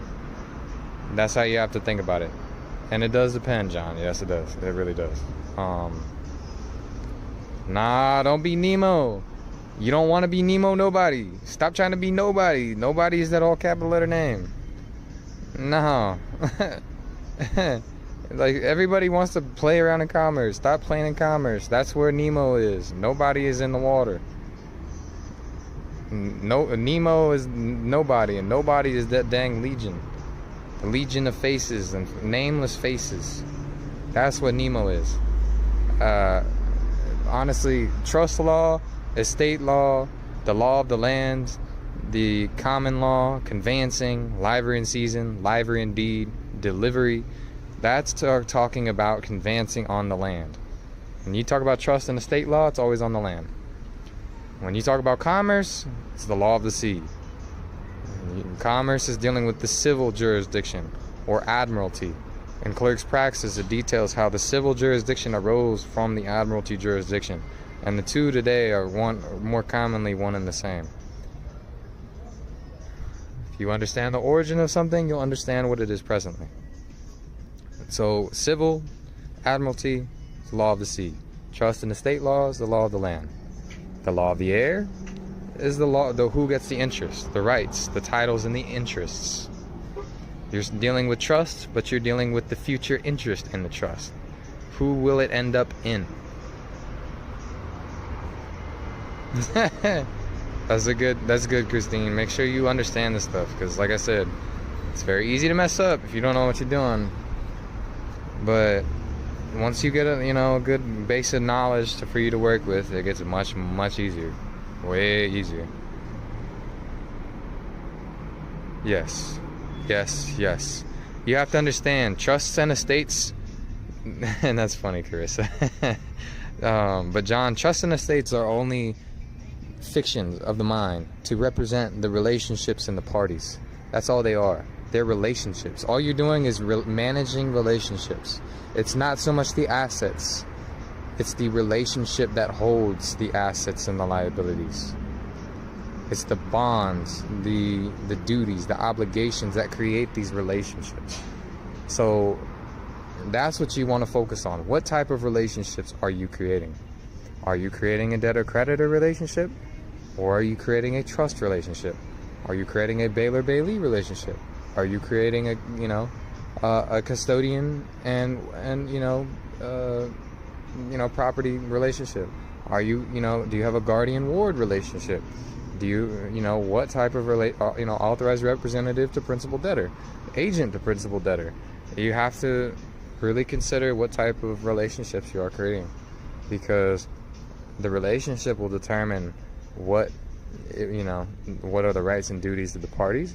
that's how you have to think about it. And it does depend, John. Yes, it does. It really does. Nah, don't be Nemo. You don't want to be Nemo nobody. Stop trying to be nobody. Nobody is that all capital letter name. No. Like, everybody wants to play around in commerce. Stop playing in commerce. That's where Nemo is. Nobody is in the water. No, Nemo is nobody, and nobody is that dang legion. The legion of faces and nameless faces. That's what Nemo is. Honestly, trust law, estate law, the law of the land, the common law, conveyancing, livery in season, livery in deed, delivery, that's talking about conveyancing on the land. When you talk about trust and estate law, it's always on the land. When you talk about commerce, it's the law of the sea. Commerce is dealing with the civil jurisdiction or admiralty. In clerk's practice, it details how the civil jurisdiction arose from the admiralty jurisdiction, and the two today are more commonly one and the same. If you understand the origin of something, you'll understand what it is presently. So civil, admiralty, is the law of the sea. Trust and estate law is the law of the land. The law of the air is the law, who gets the interest, the rights, the titles, and the interests. You're dealing with trust, but you're dealing with the future interest in the trust. Who will it end up in? That's good, Christine. Make sure you understand this stuff, because like I said, it's very easy to mess up if you don't know what you're doing. But once you get a good base of knowledge for you to work with, it gets much, much easier. Way easier. Yes. You have to understand, trusts and estates, and that's funny, Carissa. But John, trusts and estates are only fictions of the mind to represent the relationships in the parties. That's all they are. They're relationships. All you're doing is managing relationships. It's not so much the assets. It's the relationship that holds the assets and the liabilities. It's the bonds, the duties, the obligations that create these relationships. So that's what you want to focus on. What type of relationships are you creating? Are you creating a debtor-creditor relationship? Or are you creating a trust relationship? Are you creating a bailor-bailee relationship? Are you creating a custodian and property relationship? Are you do you have a guardian ward relationship? Do you what type of authorized representative to principal debtor, agent to principal debtor? You have to really consider what type of relationships you are creating, because The relationship will determine what what are the rights and duties of the parties,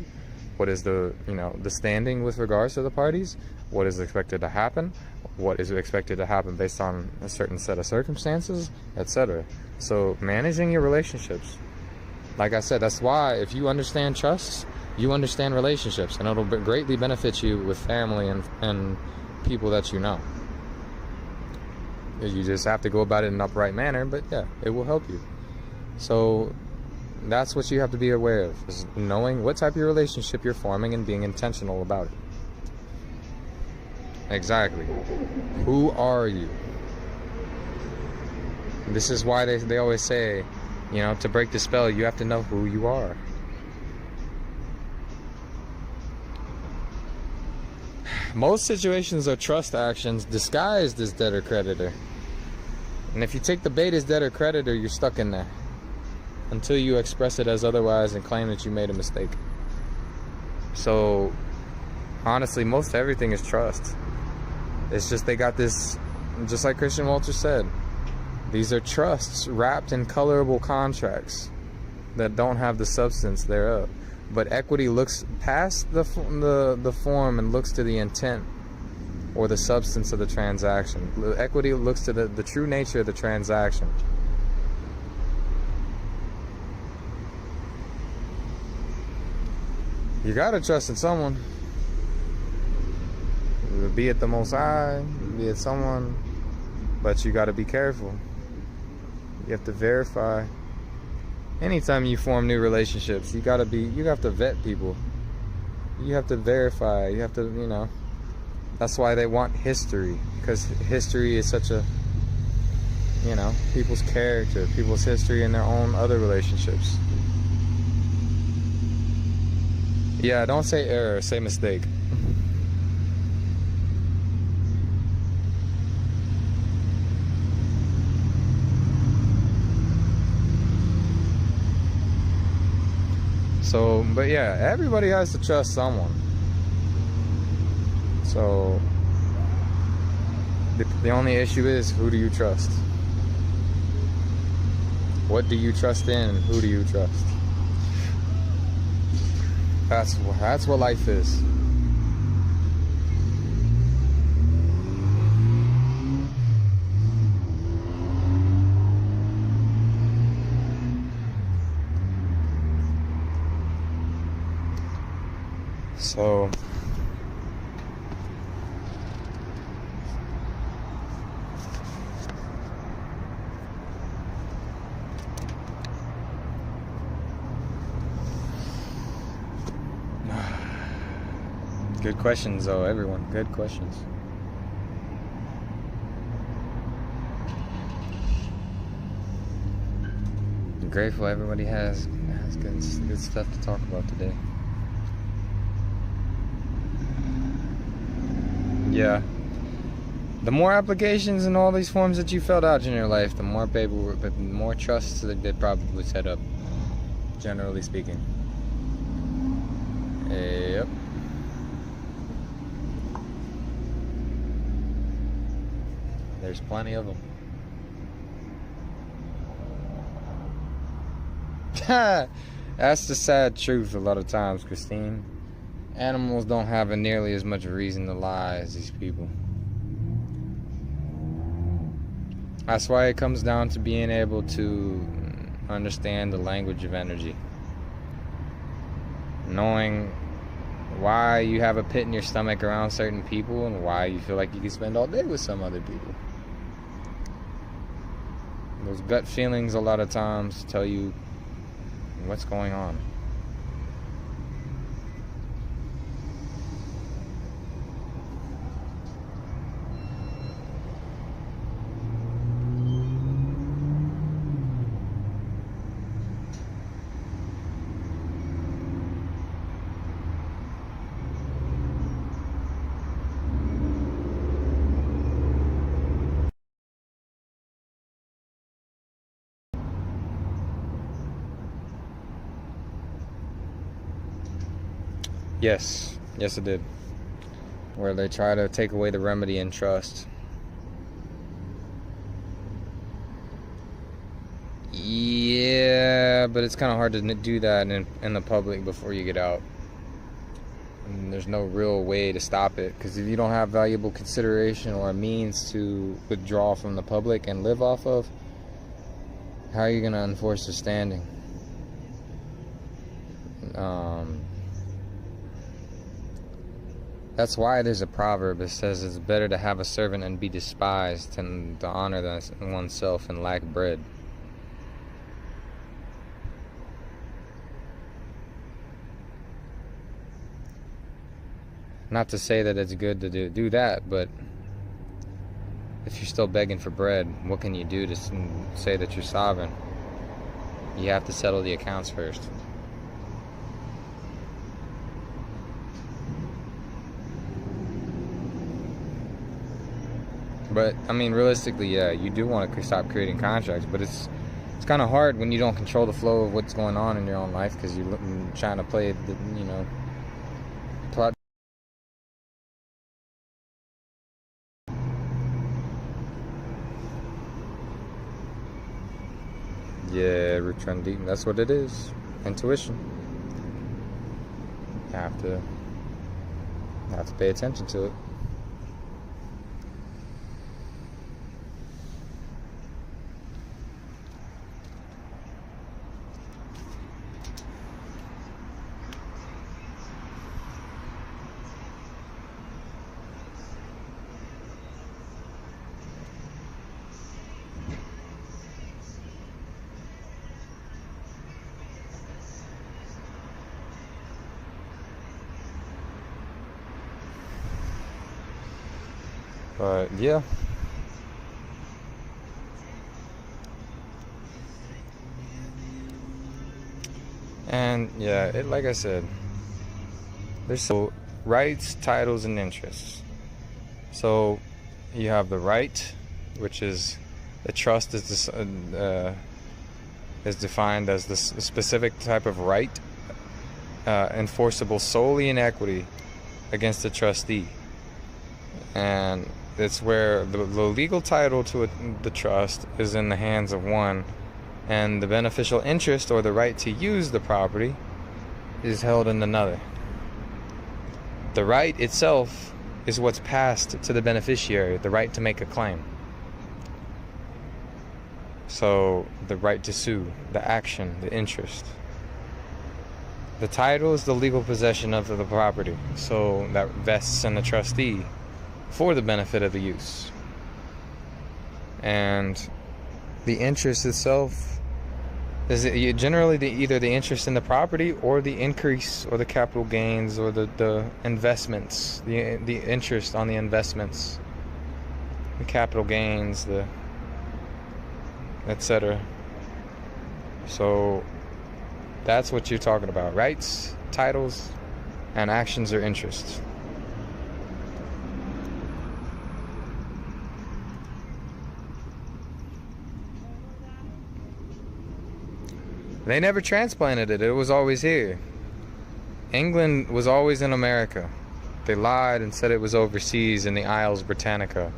what is the the standing with regards to the parties, what is expected to happen, what is expected to happen based on a certain set of circumstances, etc. So managing your relationships, like I said, that's why if you understand trust, you understand relationships, and it'll greatly benefit you with family and people that you know. You just have to go about it in an upright manner, but yeah, it will help you. So that's what you have to be aware of, is knowing what type of relationship you're forming and being intentional about it. Exactly. Who are you? This is why they always say, to break the spell, you have to know who you are. Most situations are trust actions disguised as debtor creditor. And if you take the bait as debtor creditor, you're stuck in there until you express it as otherwise and claim that you made a mistake. So honestly, most everything is trust. It's just they got this, just like Christian Walter said, these are trusts wrapped in colorable contracts that don't have the substance thereof. But equity looks past the form and looks to the intent or the substance of the transaction. Equity looks to the true nature of the transaction. You gotta trust in someone. Be it the Most High, be it someone, but you gotta be careful. You have to verify. Anytime you form new relationships, you have to vet people. You have to verify. You have to, that's why they want history, because history is such a, people's character, people's history in their own other relationships. Yeah, don't say error, say mistake. So, but yeah, everybody has to trust someone. So, the only issue is, who do you trust? What do you trust in? Who do you trust? That's what life is. So good questions though, everyone. Good questions. I'm grateful everybody has good stuff to talk about today. Yeah. The more applications and all these forms that you filled out in your life, the more paperwork, the more trusts that they probably set up, generally speaking. Yep. There's plenty of them. That's the sad truth a lot of times, Christine. Animals don't have nearly as much reason to lie as these people. That's why it comes down to being able to understand the language of energy. Knowing why you have a pit in your stomach around certain people and why you feel like you can spend all day with some other people. Those gut feelings a lot of times tell you what's going on. Yes, it did. Where they try to take away the remedy in trust. Yeah, but it's kind of hard to do that in the public before you get out. And there's no real way to stop it, because if you don't have valuable consideration or a means to withdraw from the public and live off of, how are you going to enforce a standing? That's why there's a proverb that says it's better to have a servant and be despised than to honor oneself and lack bread. Not to say that it's good to do that, but if you're still begging for bread, what can you do to say that you're sovereign? You have to settle the accounts first. But I mean, realistically, yeah, you do want to stop creating contracts, but it's kind of hard when you don't control the flow of what's going on in your own life, because you're trying to play the, plot. Yeah, root trend deep. That's what it is. Intuition. You have to pay attention to it. But yeah. And yeah, like I said, there's so rights, titles, and interests. So you have the right, which is the trust is defined as the specific type of right enforceable solely in equity against the trustee. And it's where the legal title to the trust is in the hands of one, and the beneficial interest or the right to use the property is held in another. The right itself is what's passed to the beneficiary, the right to make a claim. So the right to sue, the action, the interest. The title is the legal possession of the property, so that vests in the trustee for the benefit of the use. And the interest itself is generally either the interest in the property or the increase or the capital gains or the investments, the interest on the investments, the capital gains, the etc. So that's what you're talking about. Rights, titles, and actions or interests. They never transplanted it. It was always here. England was always in America. They lied and said it was overseas in the Isles Britannica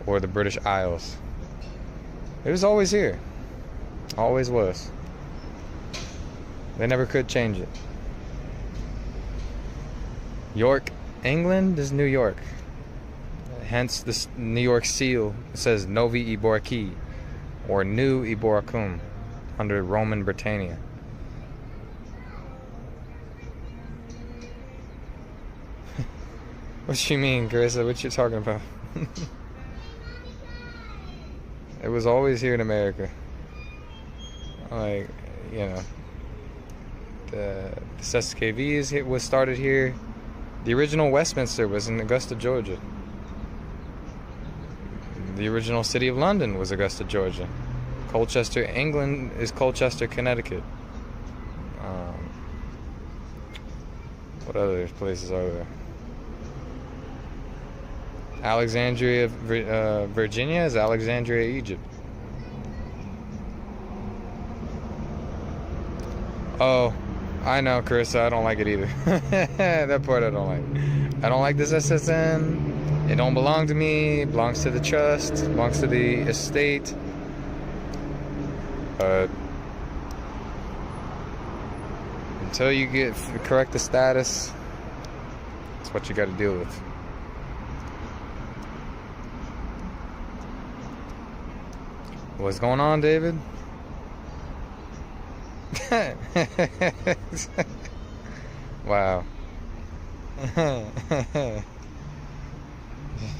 or the British Isles. It was always here. Always was. They never could change it. York, England is New York. Hence the New York seal says Novi Iboraki or New Iboracum under Roman Britannia. What you mean, Carissa? What you talking about? It was always here in America. Like, you know, the SKV was started here. The original Westminster was in Augusta, Georgia. The original city of London was Augusta, Georgia. Colchester, England is Colchester, Connecticut. What other places are there? Alexandria, Virginia is Alexandria, Egypt. Oh, I know, Carissa, I don't like it either. That part I don't like. I don't like this SSN. It don't belong to me. It belongs to the trust. It belongs to the estate. until you correct the status, it's what you got to deal with. What's going on, David? Wow.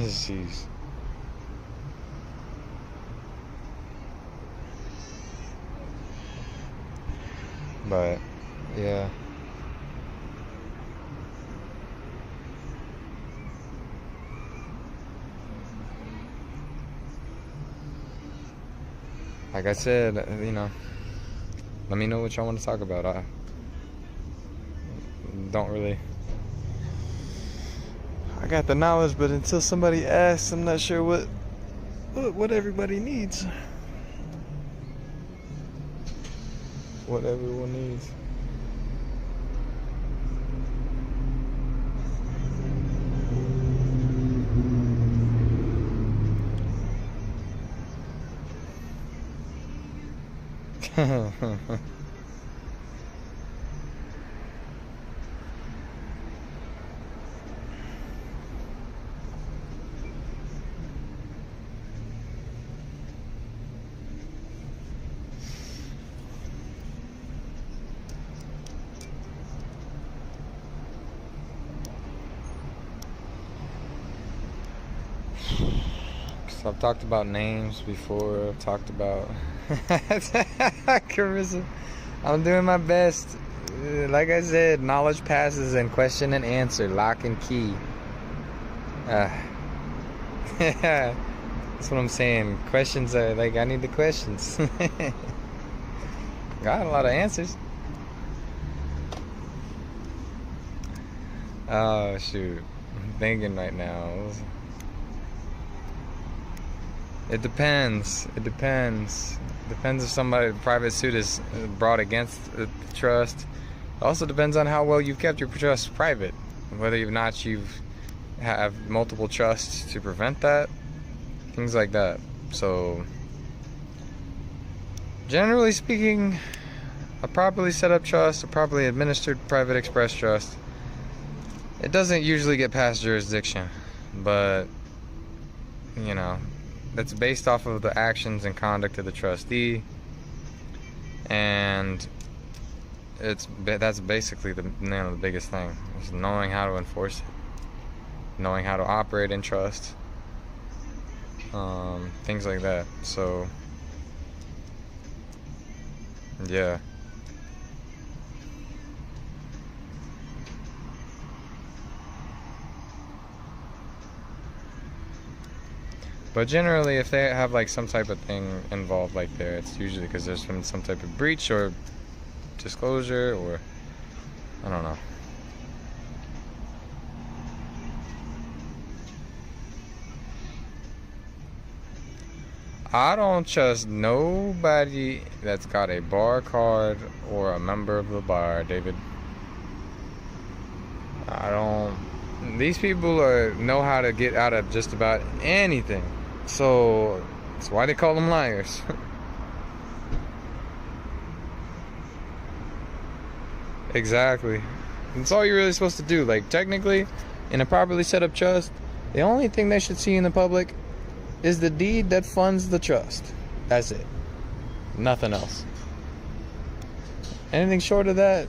Jeez. But yeah. Like I said, you know, let me know what y'all want to talk about. I don't really. I got the knowledge, but until somebody asks, I'm not sure what everybody needs. What everyone needs. So I've talked about names before. I've talked about Carissa. I'm doing my best. Like I said, knowledge passes and question and answer, lock and key. That's what I'm saying. Questions are like, I need the questions. Got a lot of answers. Oh shoot, I'm thinking right now. It depends. It depends. Depends if somebody private suit is brought against the trust. It also depends on how well you've kept your trust private. Whether or not you've have multiple trusts to prevent that. Things like that. So, generally speaking, a properly set up trust, a properly administered private express trust, it doesn't usually get past jurisdiction. But, you know, that's based off of the actions and conduct of the trustee, and that's basically the biggest thing is knowing how to enforce it, knowing how to operate in trust, things like that. So yeah. But generally, if they have like some type of thing involved like there, it's usually because there's been some type of breach or disclosure, or I don't know. I don't trust nobody that's got a bar card or a member of the bar, David. I don't. These people know how to get out of just about anything. So that's why they call them liars. Exactly. That's all you're really supposed to do. Like, technically, in a properly set up trust, the only thing they should see in the public is the deed that funds the trust. That's it. Nothing else. Anything short of that,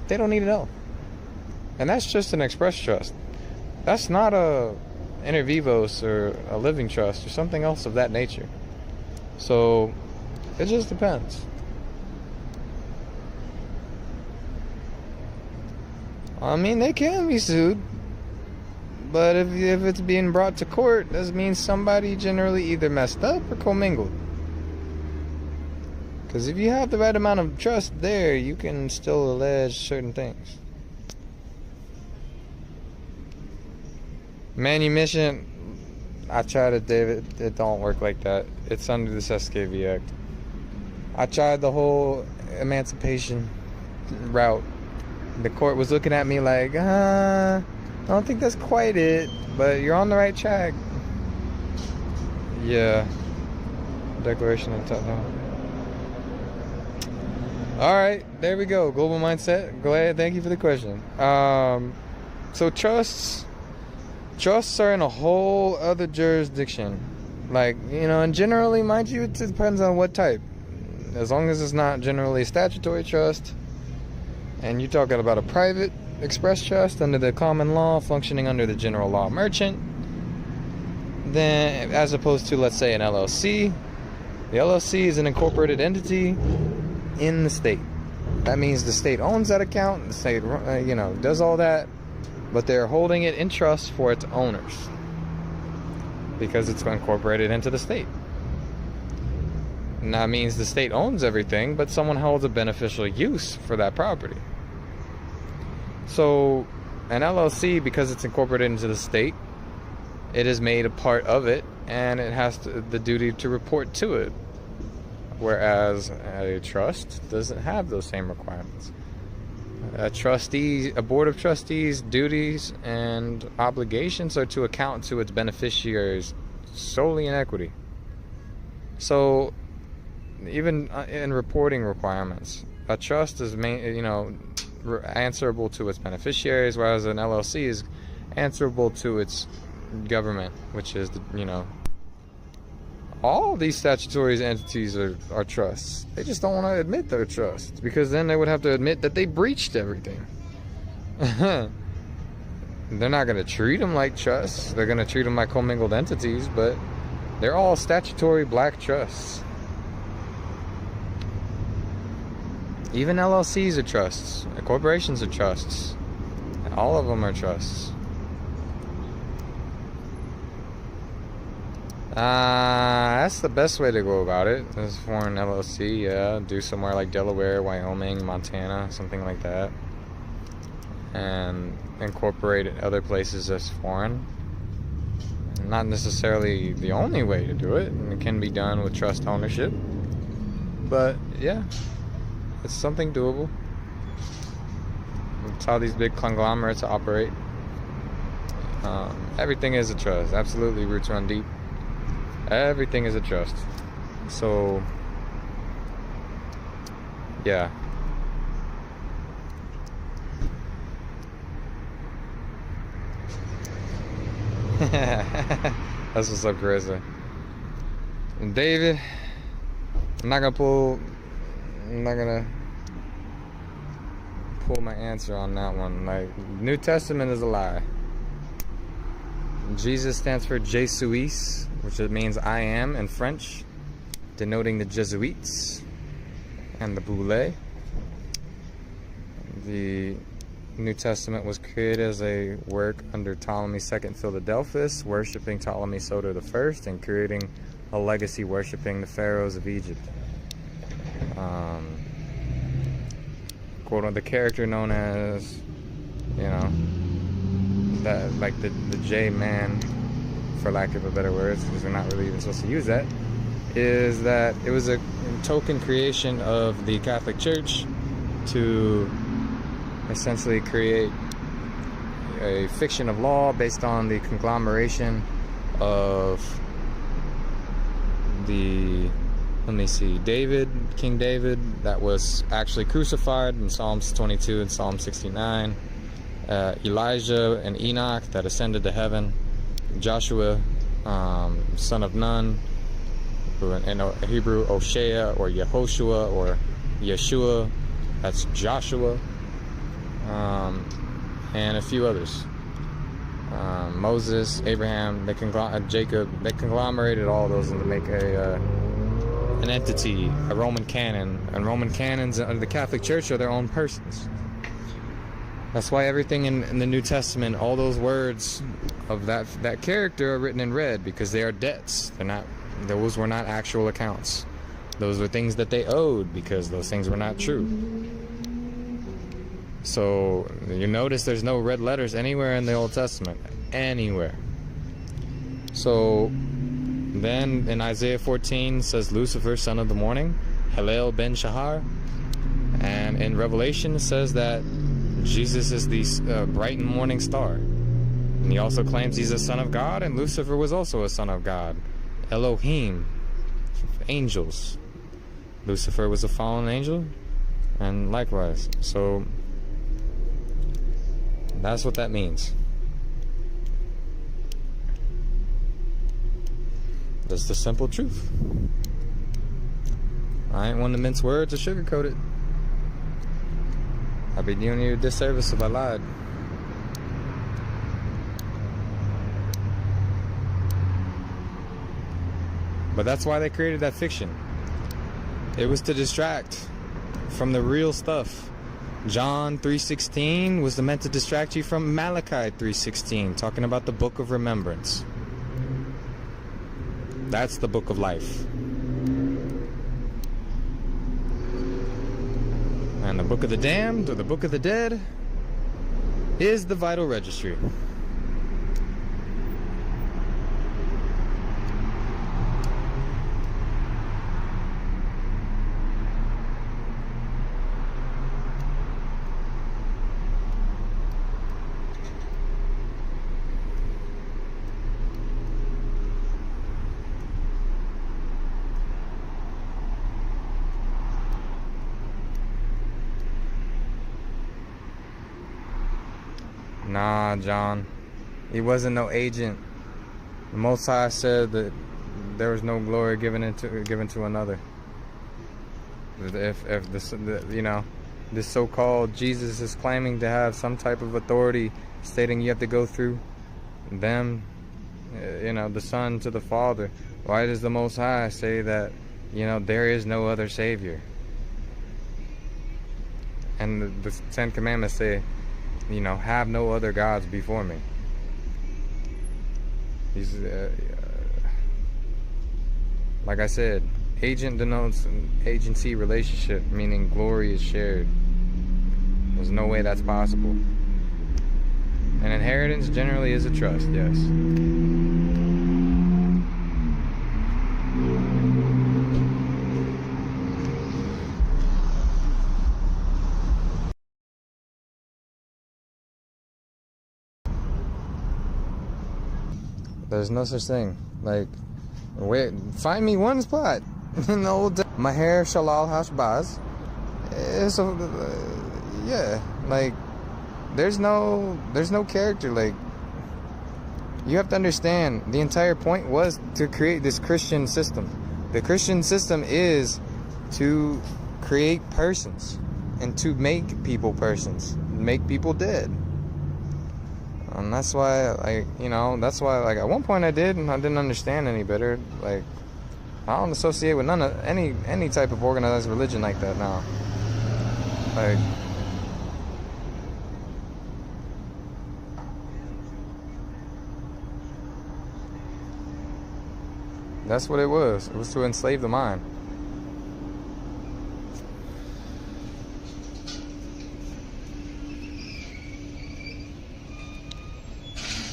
they don't need to know. And that's just an express trust. That's not a inter vivos or a living trust or something else of that nature. So it just depends. I mean, they can be sued, but if it's being brought to court, that means somebody generally either messed up or commingled. Because if you have the right amount of trust there, you can still allege certain things. Manumission, I tried it, David. It don't work like that. It's under this SKV Act. I tried the whole emancipation route. The court was looking at me like, I don't think that's quite it, but you're on the right track. Yeah. Declaration of Title. All right, there we go. Global mindset. Glad. Thank you for the question. So trusts are in a whole other jurisdiction. Like, and generally, mind you, it depends on what type. As long as it's not generally a statutory trust, and you're talking about a private express trust under the common law, functioning under the general law merchant, then as opposed to, let's say, an LLC. The LLC is an incorporated entity in the state. That means the state owns that account, the state, does all that, but they're holding it in trust for its owners because it's incorporated into the state. And that means the state owns everything, but someone holds a beneficial use for that property. So an LLC, because it's incorporated into the state, it is made a part of it, and it has the duty to report to it. Whereas a trust doesn't have those same requirements. A board of trustees' duties and obligations are to account to its beneficiaries solely in equity. So, even in reporting requirements, a trust is answerable to its beneficiaries, whereas an LLC is answerable to its government, which is all these statutory entities are trusts. They just don't want to admit they're trusts, because then they would have to admit that they breached everything. They're not going to treat them like trusts. They're going to treat them like commingled entities, but they're all statutory black trusts. Even LLCs are trusts. Corporations are trusts. All of them are trusts. That's the best way to go about it. As foreign LLC, yeah. Do somewhere like Delaware, Wyoming, Montana, something like that. And incorporate it other places as foreign. Not necessarily the only way to do it. And it can be done with trust ownership. But, yeah. It's something doable. It's how these big conglomerates operate. Everything is a trust. Absolutely, roots run deep. Everything is a trust. So, yeah. That's what's up, Carissa. And David, I'm not gonna pull my answer on that one. Like, New Testament is a lie. Jesus stands for Jésus, which means I am in French, denoting the Jesuits and the Boule. The New Testament was created as a work under Ptolemy II Philadelphus, worshiping Ptolemy Soter I and creating a legacy worshiping the pharaohs of Egypt. Quote, the character known as, that, like the J-man, for lack of a better words, because we're not really even supposed to use that, is that it was a token creation of the Catholic Church to essentially create a fiction of law based on the conglomeration of King David, that was actually crucified in Psalms 22 and Psalm 69, Elijah and Enoch that ascended to heaven, Joshua, son of Nun, who in Hebrew, Oshea, or Yehoshua, or Yeshua, that's Joshua, and a few others. Moses, Abraham, Jacob, they conglomerated all those to make an entity, a Roman canon. And Roman canons under the Catholic Church are their own persons. That's why everything in the New Testament, all those words of that character are written in red, because they are debts. Those were not actual accounts. Those were things that they owed, because those things were not true. So you notice there's no red letters anywhere in the Old Testament. Anywhere. So then in Isaiah 14 says Lucifer, son of the morning, Hallel ben Shahar. And in Revelation it says that Jesus is the bright and morning star. And he also claims he's a son of God, and Lucifer was also a son of God. Elohim, angels. Lucifer was a fallen angel, And likewise. So that's what that means. That's the simple truth. I ain't one to mince words or sugarcoat it. I'd be doing you a disservice if I lied. But that's why they created that fiction. It was to distract from the real stuff. John 3:16 was meant to distract you from Malachi 3:16, talking about the book of remembrance. That's the book of life. And the book of the damned, or the book of the dead, is the vital registry. Nah, John. He wasn't no agent. The Most High said that there was no glory given to another. If this so-called Jesus is claiming to have some type of authority, stating you have to go through them, the Son to the Father, why does the Most High say that, there is no other Savior? And the Ten Commandments say, have no other gods before me. He's, like I said, agent denotes an agency relationship, meaning glory is shared. There's no way that's possible. An inheritance generally is a trust, yes. There's no such thing. Like, wait, find me one spot in the old Maher Shalal Hashbaz. Yeah, like, there's no character. Like, you have to understand, the entire point was to create this Christian system. The Christian system is to create persons and to make people persons, make people dead. And that's why, at one point I didn't understand any better. Like, I don't associate with none of any type of organized religion like that now. Like, that's what it was. It was to enslave the mind.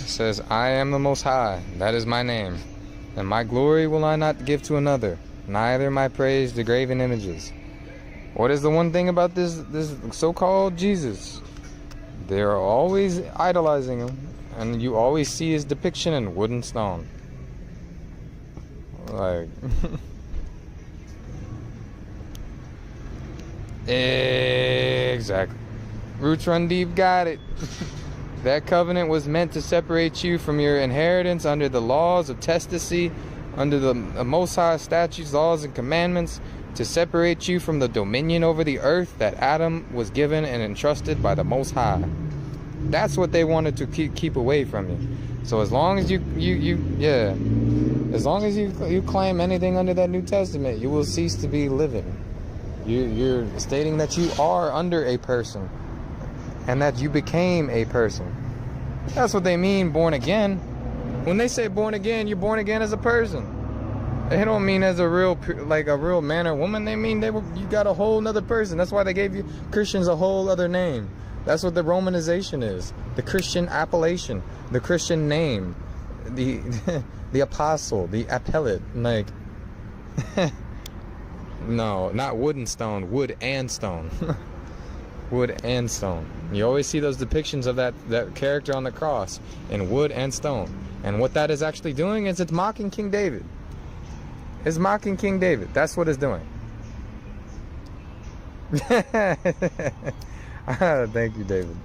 Says, I am the Most High, that is my name, and my glory will I not give to another, neither my praise to graven images. What is the one thing about this so-called Jesus? They are always idolizing him, and you always see his depiction in wood and stone. Like, exactly. Roots Run Deep got it. That covenant was meant to separate you from your inheritance under the laws of testacy, under the Most High statutes, laws, and commandments, to separate you from the dominion over the earth that Adam was given and entrusted by the Most High. That's what they wanted to keep away from you. So as long as you claim anything under that New Testament, you will cease to be living. You're stating that you are under a person, and that you became a person. That's what they mean, born again. When they say born again, you're born again as a person. They don't mean as a real man or woman. They mean you got a whole nother person. That's why they gave you Christians a whole other name. That's what the Romanization is. The Christian appellation, the Christian name, the apostle, the appellate. Like, no, not wood and stone, wood and stone. Wood and stone. You always see those depictions of that character on the cross in wood and stone. And what that is actually doing is it's mocking King David. It's mocking King David. That's what it's doing. Thank you, David.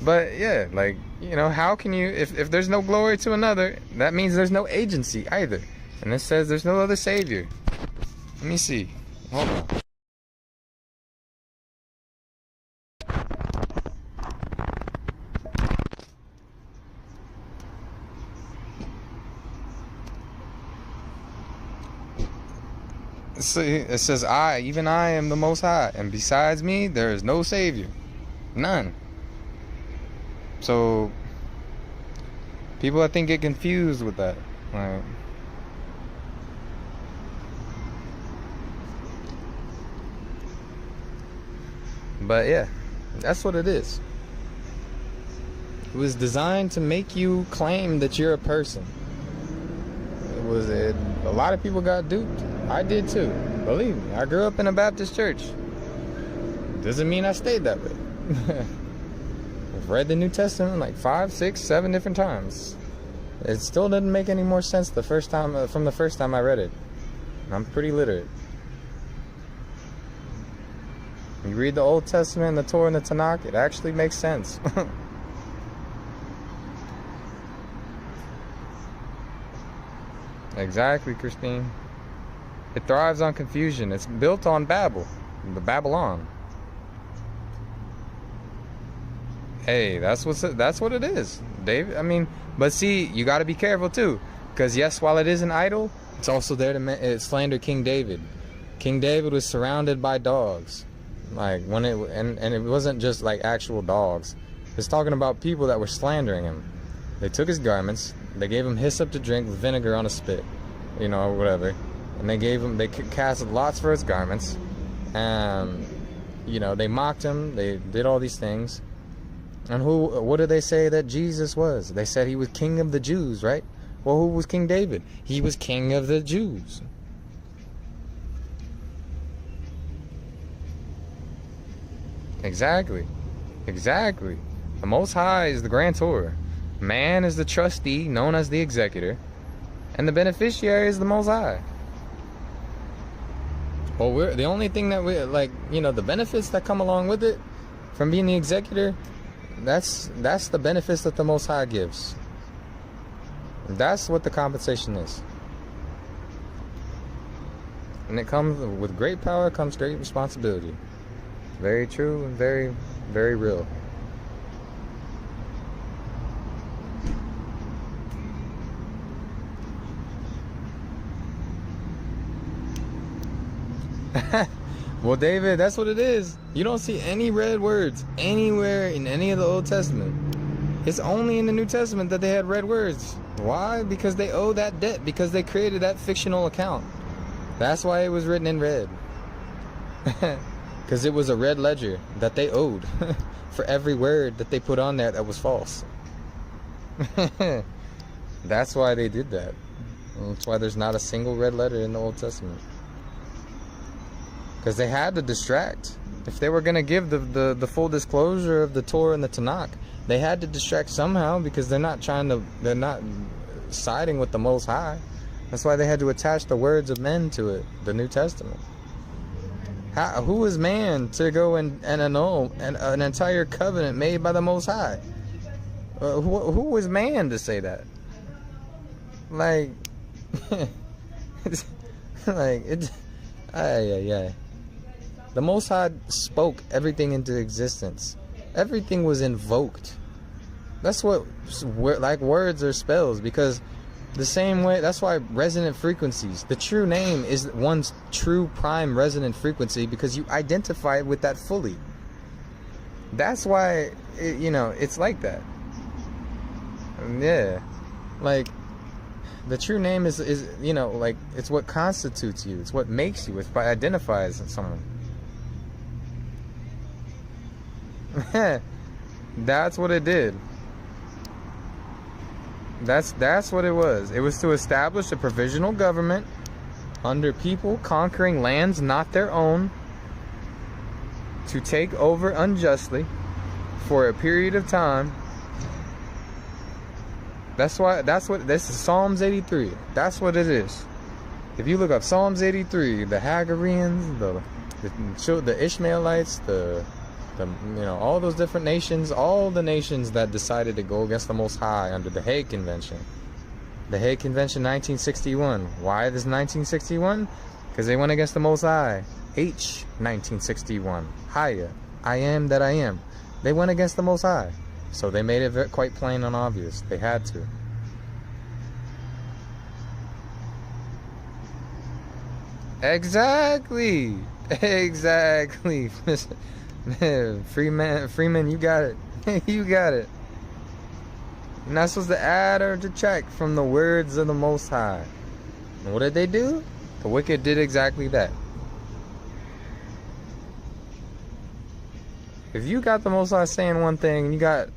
But yeah, like, you know, how can you, if there's no glory to another, that means there's no agency either. And it says there's no other savior. Let me see. Hold on. See, it says, even I am the Most High, and besides me, there is no Savior. None. So, people, I think, get confused with that. Like, but yeah, that's what it is. It was designed to make you claim that you're a person. A lot of people got duped. I did too. Believe me, I grew up in a Baptist church. Doesn't mean I stayed that way. I've read the New Testament like 5, 6, 7 different times. It still didn't make any more sense the first time from the first time I read it. I'm pretty literate. You read the Old Testament, the Torah, and the Tanakh, it actually makes sense. Exactly, Christine. It thrives on confusion. It's built on Babel, the Babylon. Hey, that's what it is, David. I mean, but see, you got to be careful too, because yes, while it is an idol, it's also there to slander King David. King David was surrounded by dogs, like when and it wasn't just like actual dogs. It's talking about people that were slandering him. They took his garments, they gave him hyssop to drink with vinegar on a spit, you know, or whatever, and they cast lots for his garments, and you know, they mocked him, they did all these things. And what did they say that Jesus was? They said he was king of the Jews, right? Well, who was King David? He was king of the Jews. Exactly. Exactly. The Most High is the grantor. Man is the trustee, known as the executor. And the beneficiary is the Most High. Well, the only thing that we, like, you know, the benefits that come along with it, from being the executor, that's the benefits that the Most High gives. That's what the compensation is. And it comes with great power comes great responsibility. Very true and very, very real. Well, David, that's what it is. You don't see any red words anywhere in any of the Old Testament. It's only in the New Testament that they had red words. Why? Because they owe that debt, because they created that fictional account. That's why it was written in red. Because it was a red ledger that they owed for every word that they put on there that was false. That's why they did that. That's why there's not a single red letter in the Old Testament. Because they had to distract. If they were going to give the full disclosure of the Torah and the Tanakh, they had to distract somehow, because they're not siding with the Most High. That's why they had to attach the words of men to it, the New Testament. Who is man to go and annul an entire covenant made by the Most High? Who is man to say that? Like, yeah. The Most High spoke everything into existence. Everything was invoked. That's what, like, words are spells, because the same way, that's why resonant frequencies, the true name is one's true prime resonant frequency, because you identify with that fully. That's why, it's like that. Yeah. Like, the true name is like, it's what constitutes you. It's what makes you. It's what identifies someone. That's what it did. That's what it was. It was to establish a provisional government under people conquering lands not their own, to take over unjustly for a period of time. This is Psalms 83. That's what it is. If you look up Psalms 83, the Hagareans, the Ishmaelites, the all those different nations, all the nations that decided to go against the Most High under the Hague Convention. The Hague Convention 1961. Why this 1961? Because they went against the Most High. 1961. Higher. I am that I am. They went against the Most High. So they made it quite plain and obvious. They had to. Exactly. Exactly. Freeman, you got it. You got it. You're not supposed to add or detract from the words of the Most High. And what did they do? The wicked did exactly that. If you got the Most High saying one thing, and you got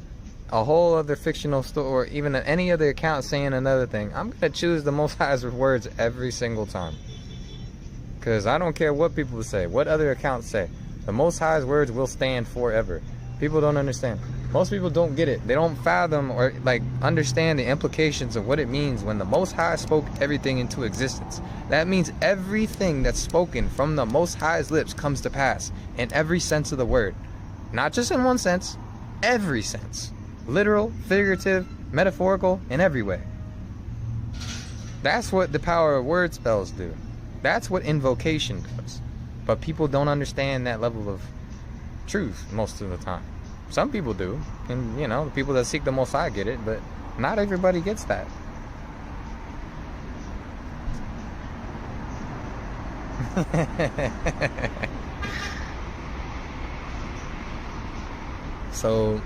a whole other fictional story, or even any other account saying another thing, I'm going to choose the Most High's words every single time. Because I don't care what people say, what other accounts say. The Most High's words will stand forever. People don't understand. Most people don't get it. They don't fathom or understand the implications of what it means when the Most High spoke everything into existence. That means everything that's spoken from the Most High's lips comes to pass in every sense of the word. Not just in one sense, every sense. Literal, figurative, metaphorical, in every way. That's what the power of word spells do. That's what invocation does. But people don't understand that level of truth most of the time. Some people do. And, the people that seek the Most High get it. But not everybody gets that. So,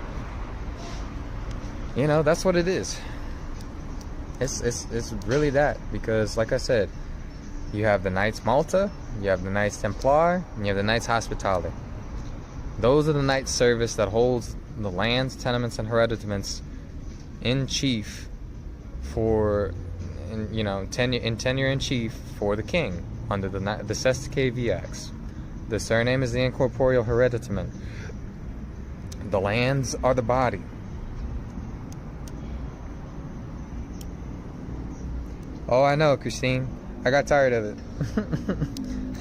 that's what it is. It's really that. Because, like I said, you have the Knights Malta, you have the Knights Templar, and you have the Knights Hospitaller. Those are the Knights Service that holds the lands, tenements, and hereditaments in chief tenure in chief for the king under the Sestike Viax. The surname is the incorporeal hereditament. The lands are the body. Oh, I know, Christine. I got tired of it.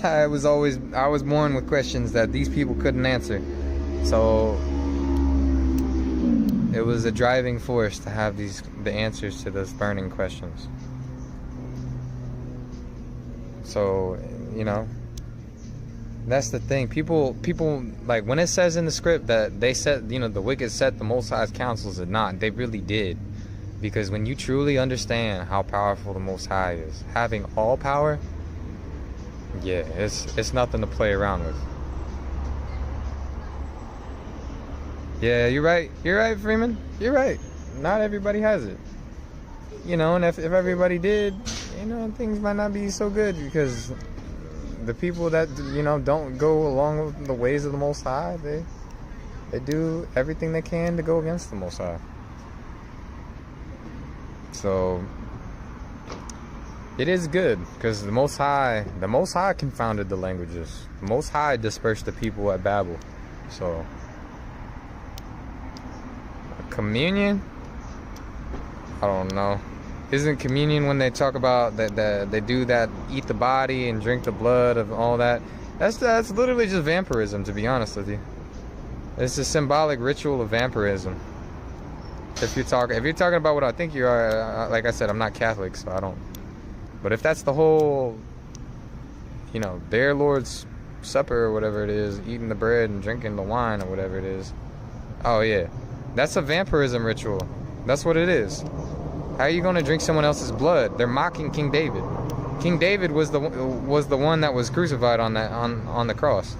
I was born with questions that these people couldn't answer. So it was a driving force to have the answers to those burning questions. So, that's the thing. People when it says in the script that they set, the wicked set the Most High's counsels at naught, they really did. Because when you truly understand how powerful the Most High is, having all power, yeah, it's nothing to play around with. Yeah, you're right. You're right, Freeman. You're right. Not everybody has it. And if everybody did, things might not be so good, because the people that, don't go along with the ways of the Most High, they do everything they can to go against the Most High. So it is good, because the Most High confounded the languages. The Most High dispersed the people at Babel. So communion, I don't know. Isn't communion when they talk about that they do that, eat the body and drink the blood of all that? That's literally just vampirism, to be honest with you. It's a symbolic ritual of vampirism. If you're talking about what I think you are, like I said, I'm not Catholic, so I don't. But if that's the whole, their Lord's Supper or whatever it is, eating the bread and drinking the wine or whatever it is, oh yeah, that's a vampirism ritual. That's what it is. How are you going to drink someone else's blood? They're mocking King David. King David was the one that was crucified on the cross,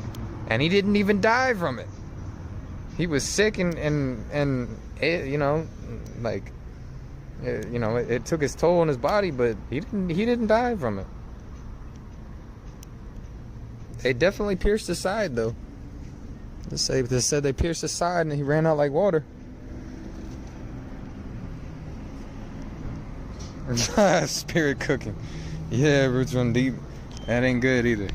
and he didn't even die from it. He was sick and it, it took its toll on his body, but he didn't die from it. They definitely pierced his side, though. They said they pierced his side and he ran out like water. Spirit cooking. Yeah, roots run deep. That ain't good either.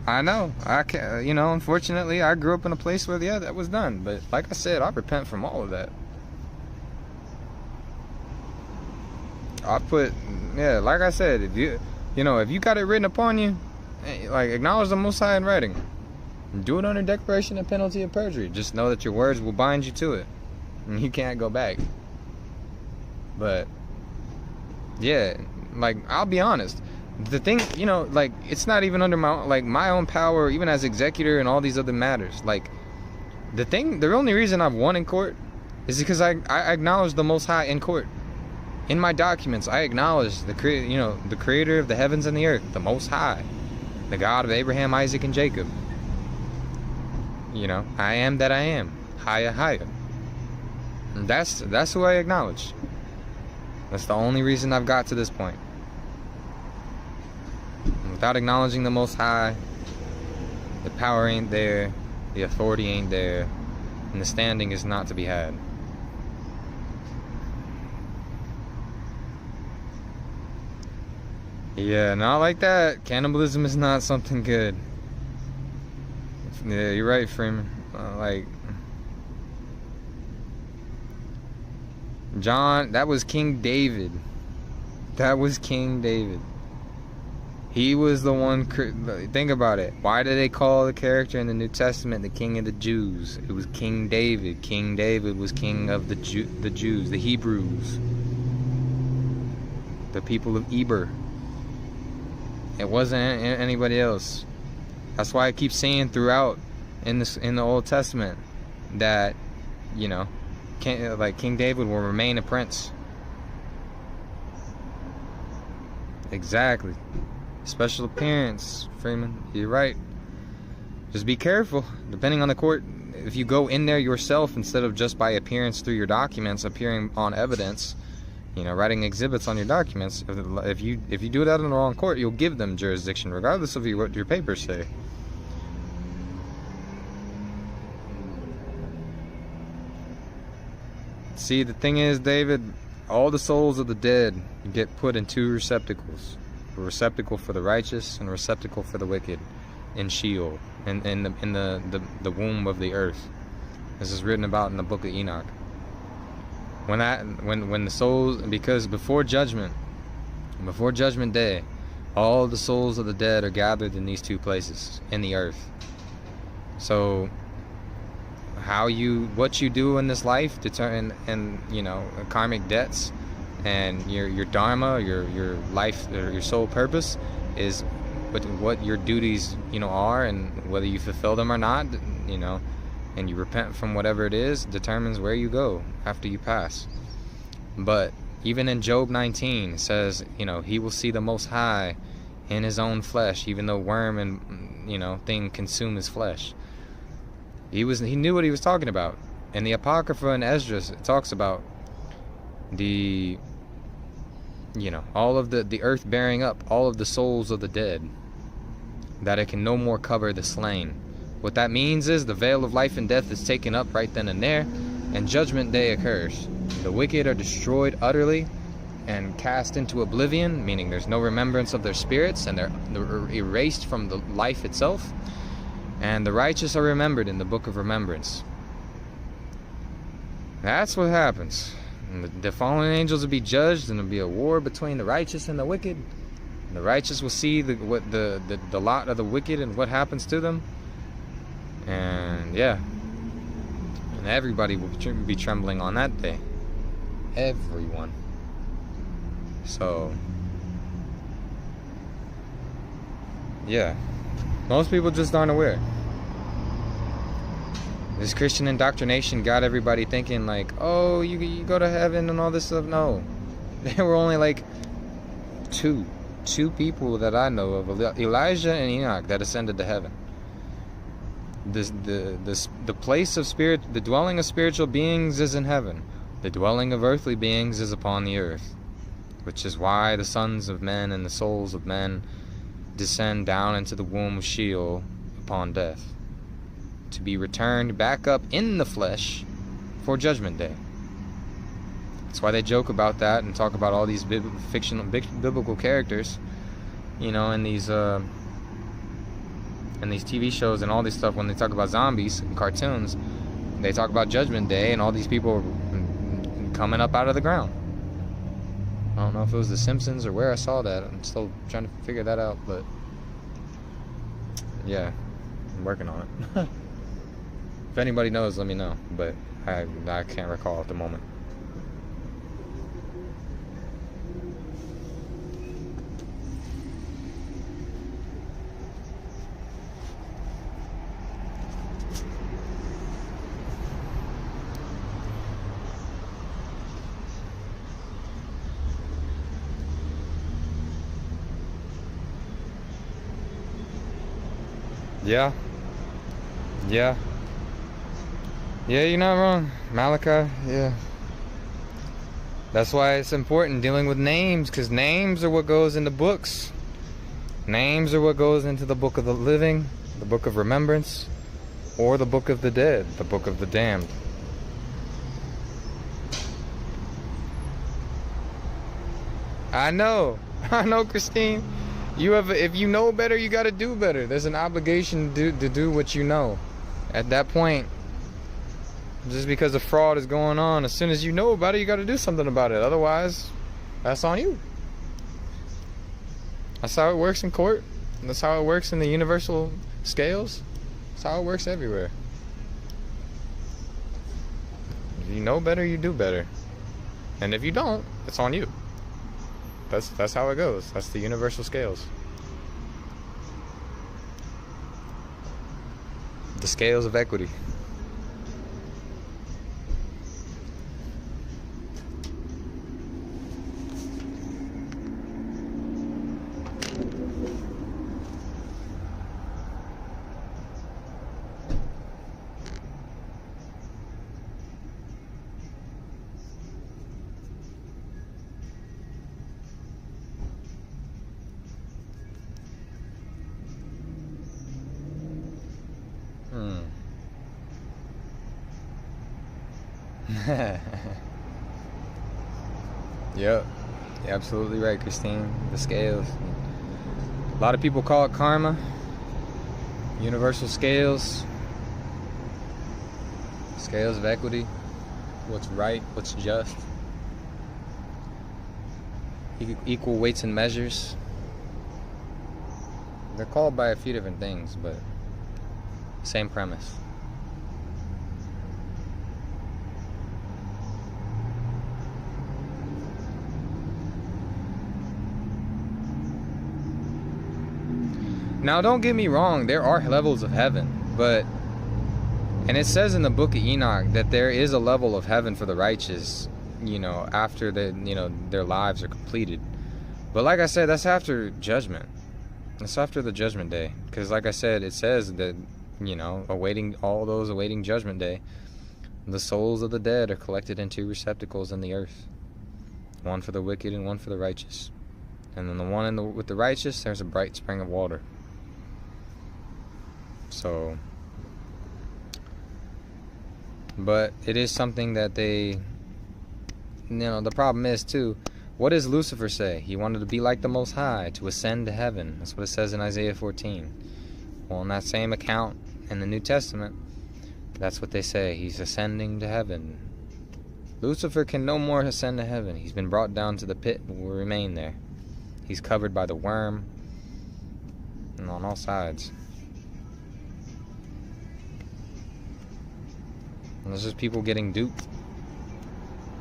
I know. I can't, unfortunately, I grew up in a place where, that was done. But like I said, I repent from all of that. Like I said, if you got it written upon you, like, acknowledge the Most High in writing. Do it under declaration and penalty of perjury. Just know that your words will bind you to it, and you can't go back. But yeah, like, I'll be honest. The thing, you know, like, it's not even under my own power, even as executor and all these other matters. Like, the only reason I've won in court is because I acknowledge the Most High in court. In my documents, I acknowledge the creator of the heavens and the earth, the Most High, the God of Abraham, Isaac, and Jacob. You know, I am that I am. Haya, Haya. And that's who I acknowledge. That's the only reason I've got to this point. Without acknowledging the Most High, the power ain't there, the authority ain't there, and the standing is not to be had. Yeah, not like that. Cannibalism is not something good. Yeah, you're right, Freeman. Like, John, that was King David. That was King David. He was the one. Think about it. Why do they call the character in the New Testament the King of the Jews? It was King David. King David was king of the Jews, the Hebrews, the people of Eber. It wasn't anybody else. That's why I keep saying throughout in the Old Testament that, you know, King David will remain a prince. Exactly. Special appearance, Freeman. You're right. Just be careful. Depending on the court, if you go in there yourself instead of just by appearance through your documents, appearing on evidence, you know, writing exhibits on your documents, if you do that in the wrong court, you'll give them jurisdiction, regardless of what your papers say. See, the thing is, David, all the souls of the dead get put in two receptacles. A receptacle for the righteous and a receptacle for the wicked in Sheol, in the womb of the earth. This is written about in the book of Enoch. When the souls, because before judgment day, all the souls of the dead are gathered in these two places in the earth. So what you do in this life determine, and you know, karmic debts, and your dharma, your life, or your soul purpose is what your duties, you know, are, and whether you fulfill them or not, you know, and you repent from whatever it is, determines where you go after you pass. But even in Job 19, it says, you know, he will see the Most High in his own flesh, even though worm and, you know, thing consume his flesh. He knew what he was talking about. In the Apocrypha in Esdras, it talks about the, you know, all of the earth bearing up all of the souls of the dead, that it can no more cover the slain. What that means is the veil of life and death is taken up right then and there, and judgment day occurs. The wicked are destroyed utterly and cast into oblivion, meaning there's no remembrance of their spirits, and they're erased from the life itself. And the righteous are remembered in the book of remembrance. That's what happens. And the fallen angels will be judged, and there'll be a war between the righteous and the wicked. And the righteous will see the lot of the wicked and what happens to them. And yeah, and everybody will be trembling on that day. Everyone. So yeah, most people just aren't aware. This Christian indoctrination got everybody thinking like, oh, you go to heaven and all this stuff. No, there were only like two people that I know of, Elijah and Enoch, that ascended to heaven. The place of spirit, the dwelling of spiritual beings is in heaven. The dwelling of earthly beings is upon the earth, which is why the sons of men and the souls of men descend down into the womb of Sheol upon death, to be returned back up in the flesh for judgment day. That's why they joke about that and talk about all these biblical characters, you know, in these TV shows and all this stuff. When they talk about zombies and cartoons, they talk about judgment day and all these people coming up out of the ground. I don't know if it was The Simpsons or where I saw that. I'm still trying to figure that out, but Yeah, I'm working on it. If anybody knows, let me know. But I can't recall at the moment. Yeah. Yeah. Yeah, you're not wrong. Malachi, yeah. That's why it's important dealing with names, because names are what goes into books. Names are what goes into the book of the living, the book of remembrance, or the book of the dead, the book of the damned. I know, Christine. If you know better, you got to do better. There's an obligation to do what you know. At that point, just because the fraud is going on, as soon as you know about it, you got to do something about it. Otherwise, that's on you. That's how it works in court. That's how it works in the universal scales. That's how it works everywhere. If you know better, you do better. And if you don't, it's on you. That's how it goes. That's the universal scales. The scales of equity. Yep, you're absolutely right, Christine. The scales. A lot of people call it karma. Universal scales. Scales of equity. What's right, what's just. Equal weights and measures. They're called by a few different things, but same premise. Now, don't get me wrong, there are levels of heaven, and it says in the book of Enoch that there is a level of heaven for the righteous, after their lives are completed. But like I said, that's after judgment. That's after the judgment day. Because like I said, it says that, awaiting judgment day, the souls of the dead are collected in 2 receptacles in the earth. One for the wicked and one for the righteous. And then the one with the righteous, there's a bright spring of water. So, but it is something that the problem is too, what does Lucifer say? He wanted to be like the Most High, to ascend to heaven. That's what it says in Isaiah 14. Well, in that same account in the New Testament, that's what they say. He's ascending to heaven. Lucifer can no more ascend to heaven. He's been brought down to the pit and will remain there. He's covered by the worm and on all sides. And there's just people getting duped.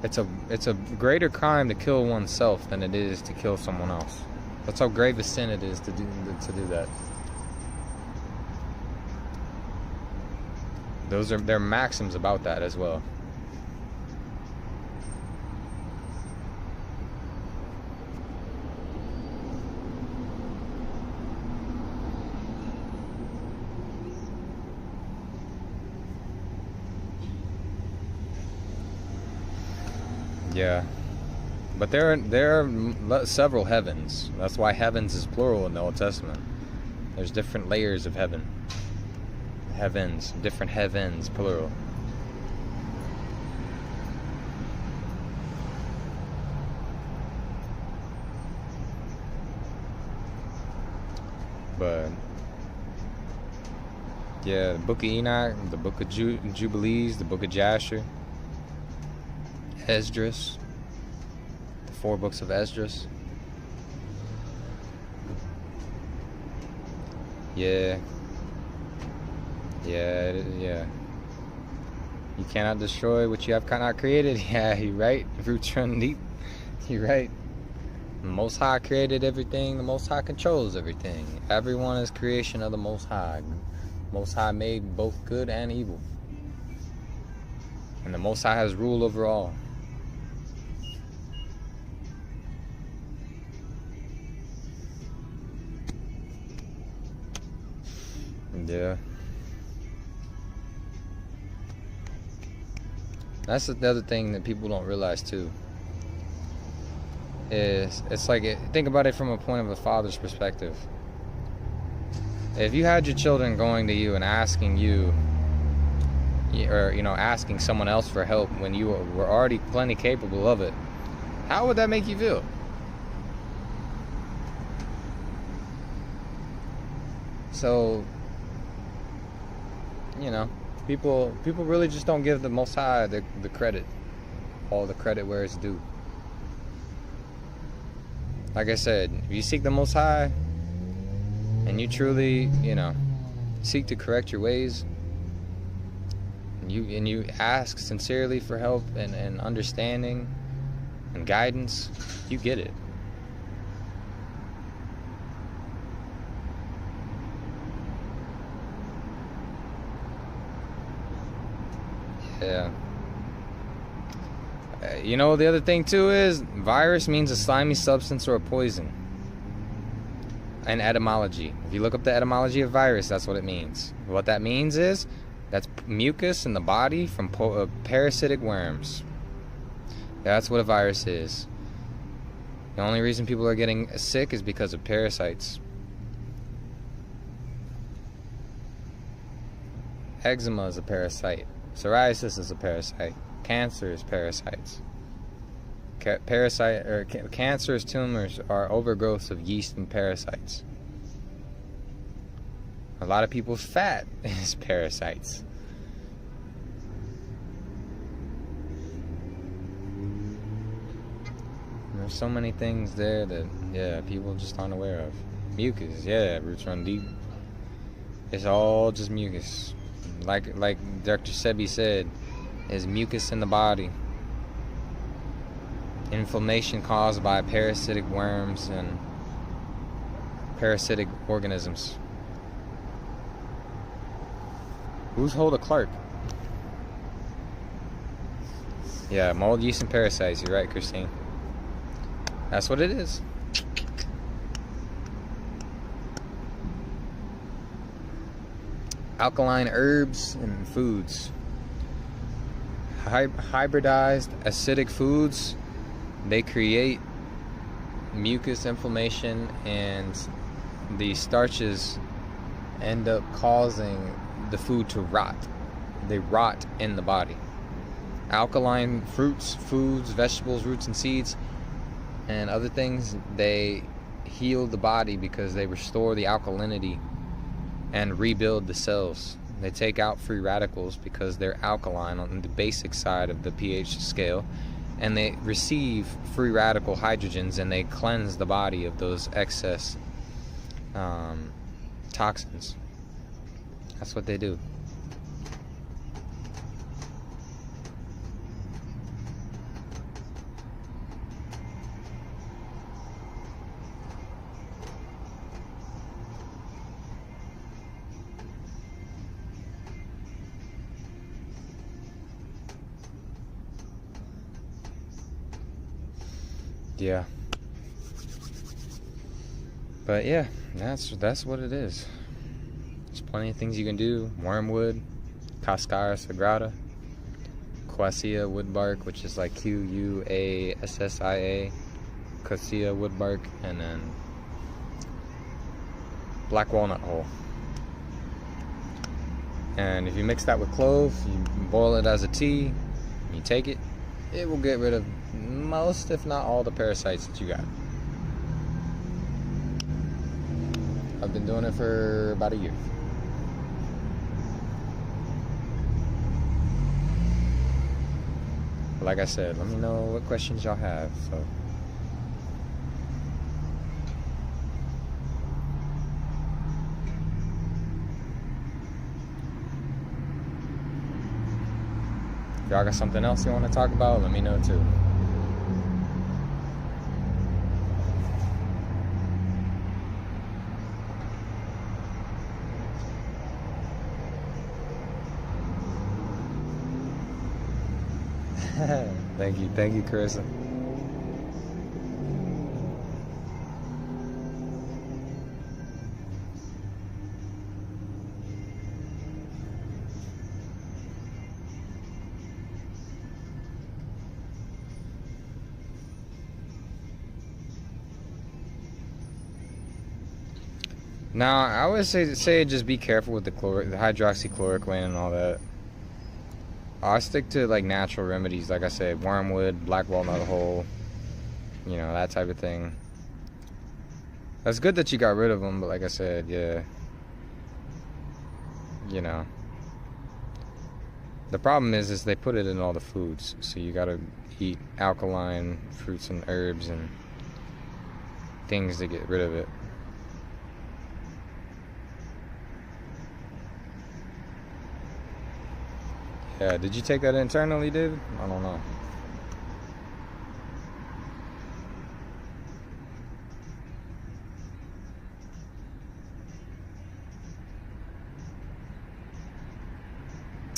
It's a greater crime to kill oneself than it is to kill someone else. That's how grave a sin it is to do that. There are maxims about that as well. Yeah, but there are several heavens. That's why heavens is plural in the Old Testament. There's different layers of heaven. Heavens, different heavens, plural. But yeah, the book of Enoch, the book of Jubilees, the book of Jasher, Esdras, the 4 books of Esdras. Yeah, Yeah, yeah. You cannot destroy what you have not created. Yeah, you're right. Roots run deep. You're right. The Most High created everything. The Most High controls everything. Everyone is creation of the Most High. Most High made both good and evil. And the Most High has rule over all. Yeah. That's the other thing that people don't realize too. Is it's like think about it from a point of a father's perspective. If you had your children going to you and asking you, or asking someone else for help when you were already plenty capable of it, how would that make you feel? So, people really just don't give the Most High the credit, all the credit where it's due. Like I said, if you seek the Most High and you truly, seek to correct your ways, and you ask sincerely for help and understanding and guidance, you get it. Yeah. The other thing too is virus means a slimy substance or a poison. And etymology. If you look up the etymology of virus, that's what it means. What that means is that's mucus in the body from parasitic worms. That's what a virus is. The only reason people are getting sick is because of parasites. Eczema is a parasite. Psoriasis is a parasite. Cancer is parasites. Cancerous tumors are overgrowths of yeast and parasites. A lot of people's fat is parasites. There's so many things there that people just aren't aware of. Mucus, roots run deep. It's all just mucus. Like Dr. Sebi said, is mucus in the body. Inflammation caused by parasitic worms and parasitic organisms. Who's Hulda Clark? Yeah, mold, yeast, and parasites. You're right, Christine. That's what it is. Alkaline herbs and foods. Hybridized acidic foods, they create mucus inflammation, and the starches end up causing the food to rot. They rot in the body. Alkaline fruits, foods, vegetables, roots, and seeds, and other things, they heal the body because they restore the alkalinity and rebuild the cells. They take out free radicals because they're alkaline on the basic side of the pH scale, and they receive free radical hydrogens, and they cleanse the body of those excess toxins. That's what they do. Yeah. But yeah, that's what it is. There's plenty of things you can do. Wormwood, Cascara sagrada, Quassia woodbark, which is like Quassia, Quassia woodbark, and then black walnut hull. And if you mix that with clove, you boil it as a tea, you take it, it will get rid of most, if not all, the parasites that you got. I've been doing it for about a year. Like I said, let me know what questions y'all have. So If y'all got something else you want to talk about, let me know too. Thank you, Carissa. Now, I would say just be careful with the hydroxychloroquine and all that. I stick to like natural remedies, like I said, wormwood, black walnut hull, you know, that type of thing. That's good that you got rid of them, but like I said, yeah, you know, the problem is they put it in all the foods, so you gotta eat alkaline fruits and herbs and things to get rid of it. Yeah, did you take that internally, David? I don't know.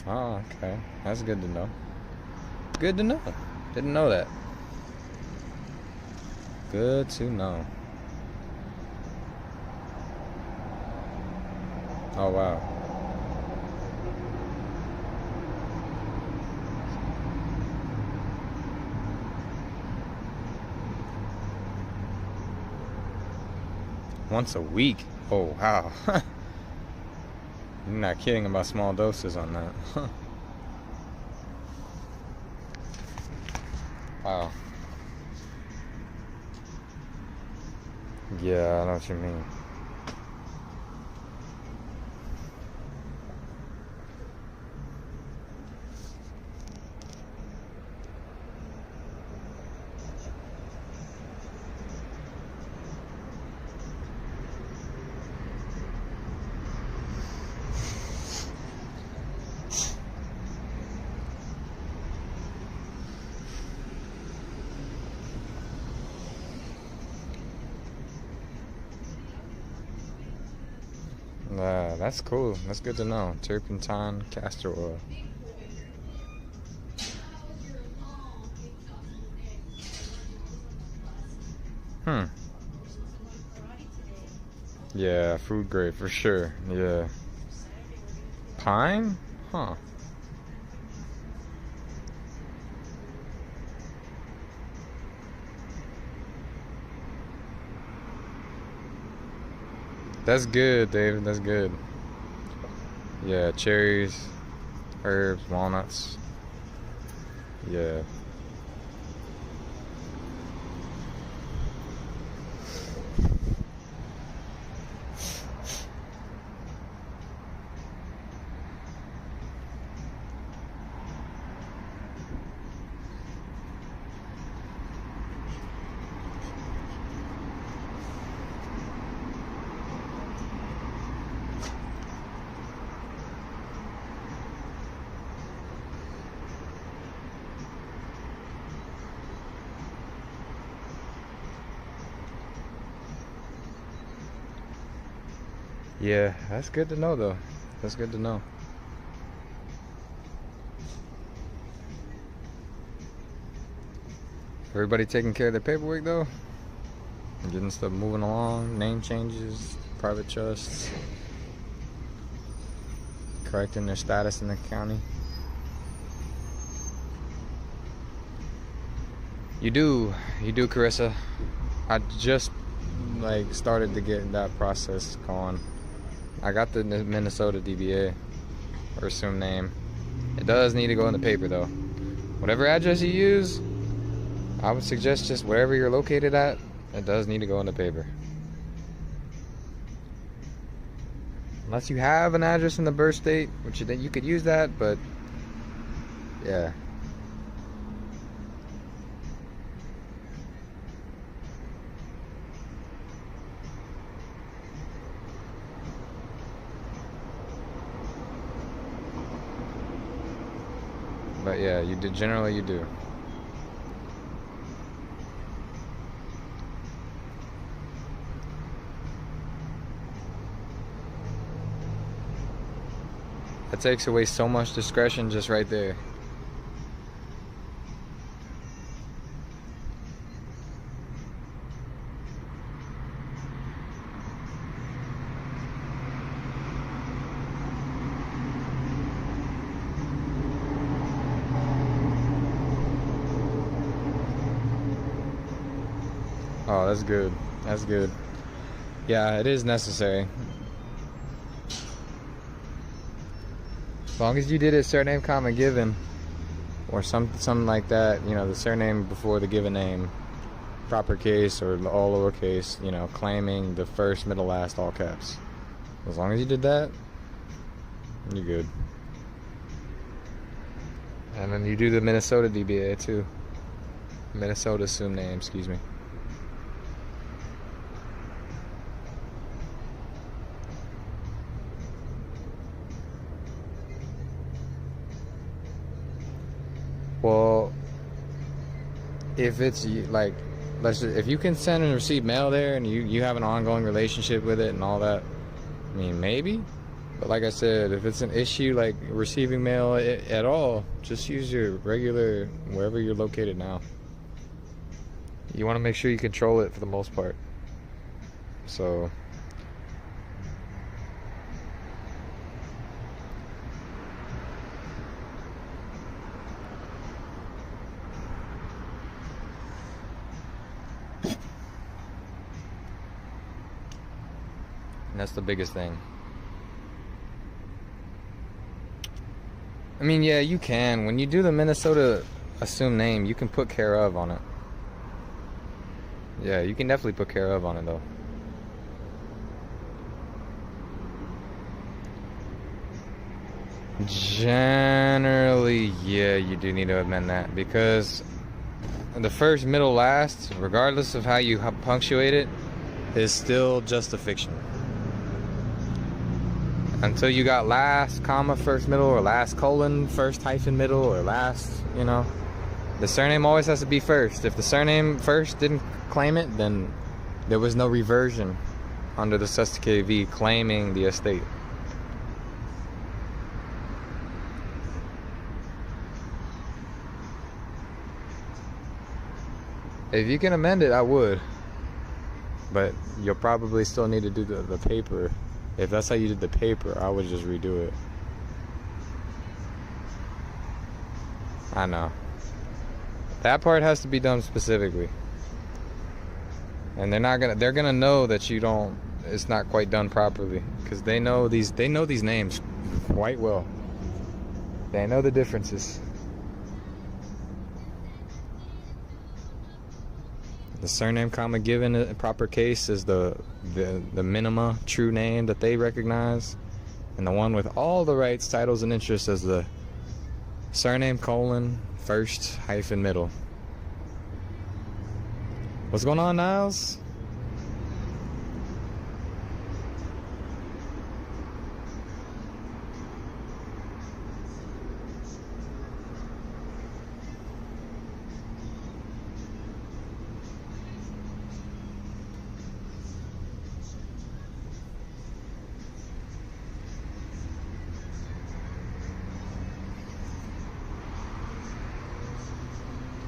Oh, okay. That's good to know. Good to know. Didn't know that. Good to know. Oh, wow. Once a week? Oh, wow. You're not kidding about small doses on that. Wow. Yeah, I know what you mean. That's cool. That's good to know. Turpentine, castor oil. Yeah, food grade for sure. Yeah. Pine? Huh. That's good, David. That's good. Yeah, cherries, herbs, walnuts. Yeah. Yeah, that's good to know though. That's good to know. Everybody taking care of their paperwork though? Getting stuff moving along, name changes, private trusts, correcting their status in the county. You do, Carissa. I just like started to get that process going. I got the Minnesota DBA, or assumed name. It does need to go in the paper though. Whatever address you use, I would suggest just wherever you're located at, it does need to go in the paper. Unless you have an address in the birth state, which you could use that, but yeah. But yeah, you do. Generally, you do. That takes away so much discretion just right there. Oh, that's good. That's good. Yeah, it is necessary. As long as you did it surname, comma, given, or something like that, you know, the surname before the given name, proper case or all lowercase, you know, claiming the first, middle, last, all caps. As long as you did that, you're good. And then you do the Minnesota DBA too. Minnesota assumed name, excuse me. Well, if it's like, if you can send and receive mail there and you have an ongoing relationship with it and all that, I mean, maybe. But like I said, if it's an issue like receiving mail at all, just use your regular, wherever you're located now. You want to make sure you control it for the most part. So that's the biggest thing. I mean, yeah, you can. When you do the Minnesota assumed name, you can put care of on it. Yeah, you can definitely put care of on it, though. Generally, yeah, you do need to amend that, because the first, middle, last, regardless of how you punctuate it, is still just a fiction. Until you got last, comma, first, middle, or last, colon, first, hyphen, middle, or last, you know. The surname always has to be first. If the surname first didn't claim it, then there was no reversion under the Sustike V claiming the estate. If you can amend it, I would. But you'll probably still need to do the paper. If that's how you did the paper, I would just redo it. I know. That part has to be done specifically. And they're gonna know that you don't, it's not quite done properly, because they know these names quite well. They know the differences. The surname, comma, given a proper case is the minima true name that they recognize, and the one with all the rights, titles, and interests as the surname, colon, first, hyphen, middle. What's going on, Niles?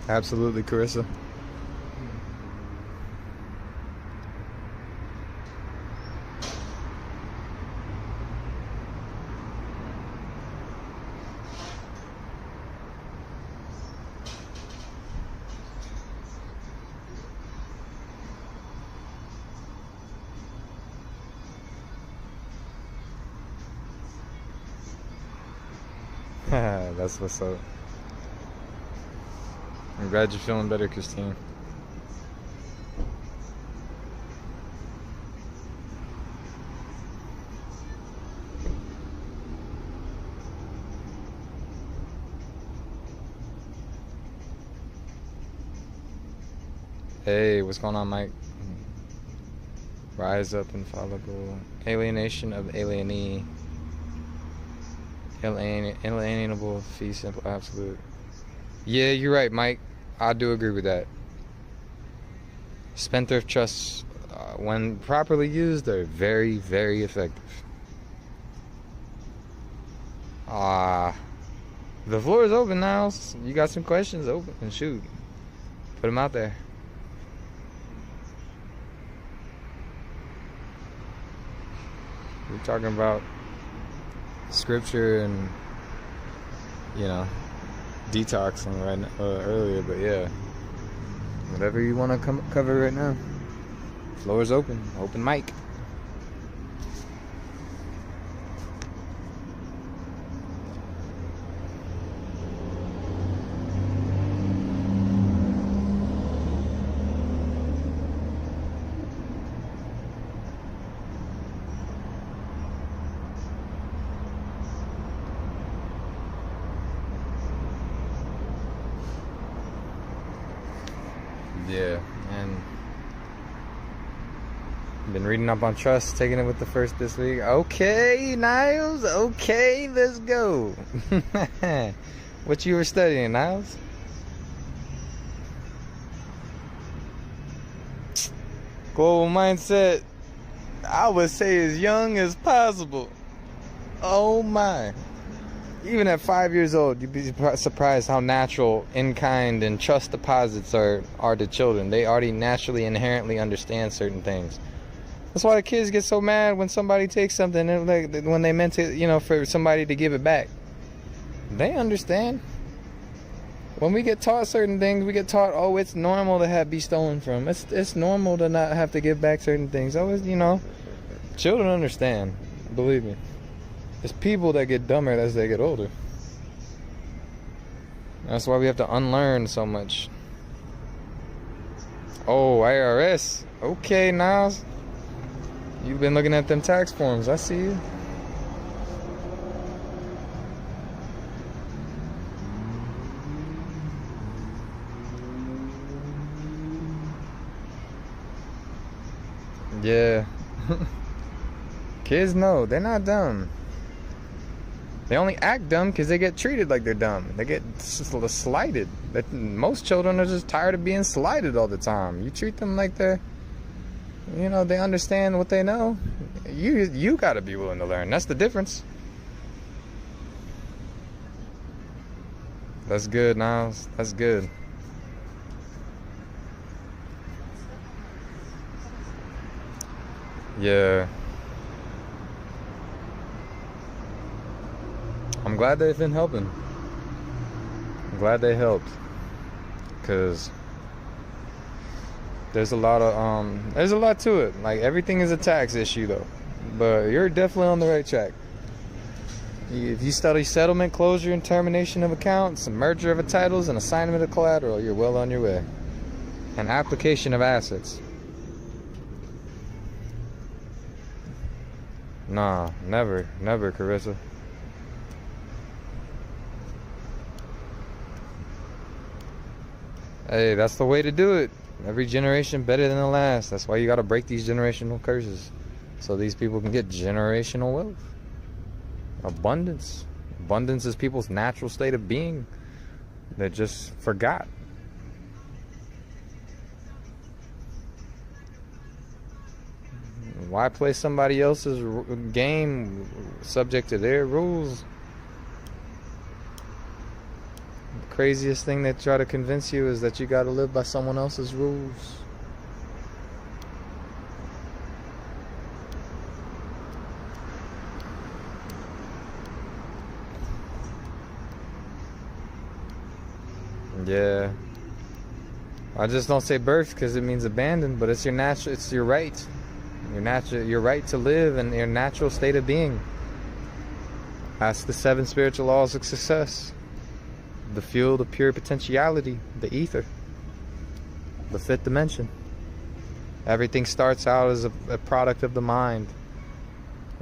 Absolutely, Carissa. That's what's up. I'm glad you're feeling better, Christine. Hey, what's going on, Mike? Rise up and follow. Alienation of alienee. Inalienable fee simple absolute. Yeah, you're right, Mike. I do agree with that. Spendthrift trusts, when properly used, are very, very effective. The floor is open now. You got some questions? Open and shoot. Put them out there. We're talking about scripture and, you know, detoxing right now, earlier, but yeah, whatever you want to cover right now. Floor is open. Open mic. Yeah, and been reading up on trust, taking it with the first this week. Okay, Niles. Okay, let's go. What you were studying, Niles? Global mindset. I would say as young as possible. Oh my. Even at 5 years old, you'd be surprised how natural in-kind and trust deposits are to children. They already naturally, inherently understand certain things. That's why the kids get so mad when somebody takes something, and like when they meant to, you know, for somebody to give it back. They understand. When we get taught certain things, we get taught, oh, it's normal to be stolen from. It's normal to not have to give back certain things. Always, you know, children understand. Believe me. It's people that get dumber as they get older. That's why we have to unlearn so much. Oh, IRS. Okay, Niles. You've been looking at them tax forms. I see you. Yeah. Kids know. They're not dumb. They only act dumb because they get treated like they're dumb. They get slighted. Most children are just tired of being slighted all the time. You treat them like they're, you know, they understand what they know. You got to be willing to learn. That's the difference. That's good, Niles. That's good. Yeah. I'm glad they've been helping. I'm glad they helped, because there's a lot to it. Like, everything is a tax issue though, but you're definitely on the right track. If you study settlement, closure, and termination of accounts, and merger of titles, and assignment of collateral, you're well on your way. And application of assets. Nah, never, Carissa. Hey, that's the way to do it. Every generation better than the last. That's why you got to break these generational curses, so these people can get generational wealth. Abundance. Abundance is people's natural state of being. They just forgot. Why play somebody else's game subject to their rules? The craziest thing they try to convince you is that you got to live by someone else's rules. Yeah. I just don't say birth because it means abandoned, but it's your natural, it's your right. Your right to live in your natural state of being. That's the 7 spiritual laws of success. The fuel, the pure potentiality, the ether, the 5th dimension. Everything starts out as a product of the mind.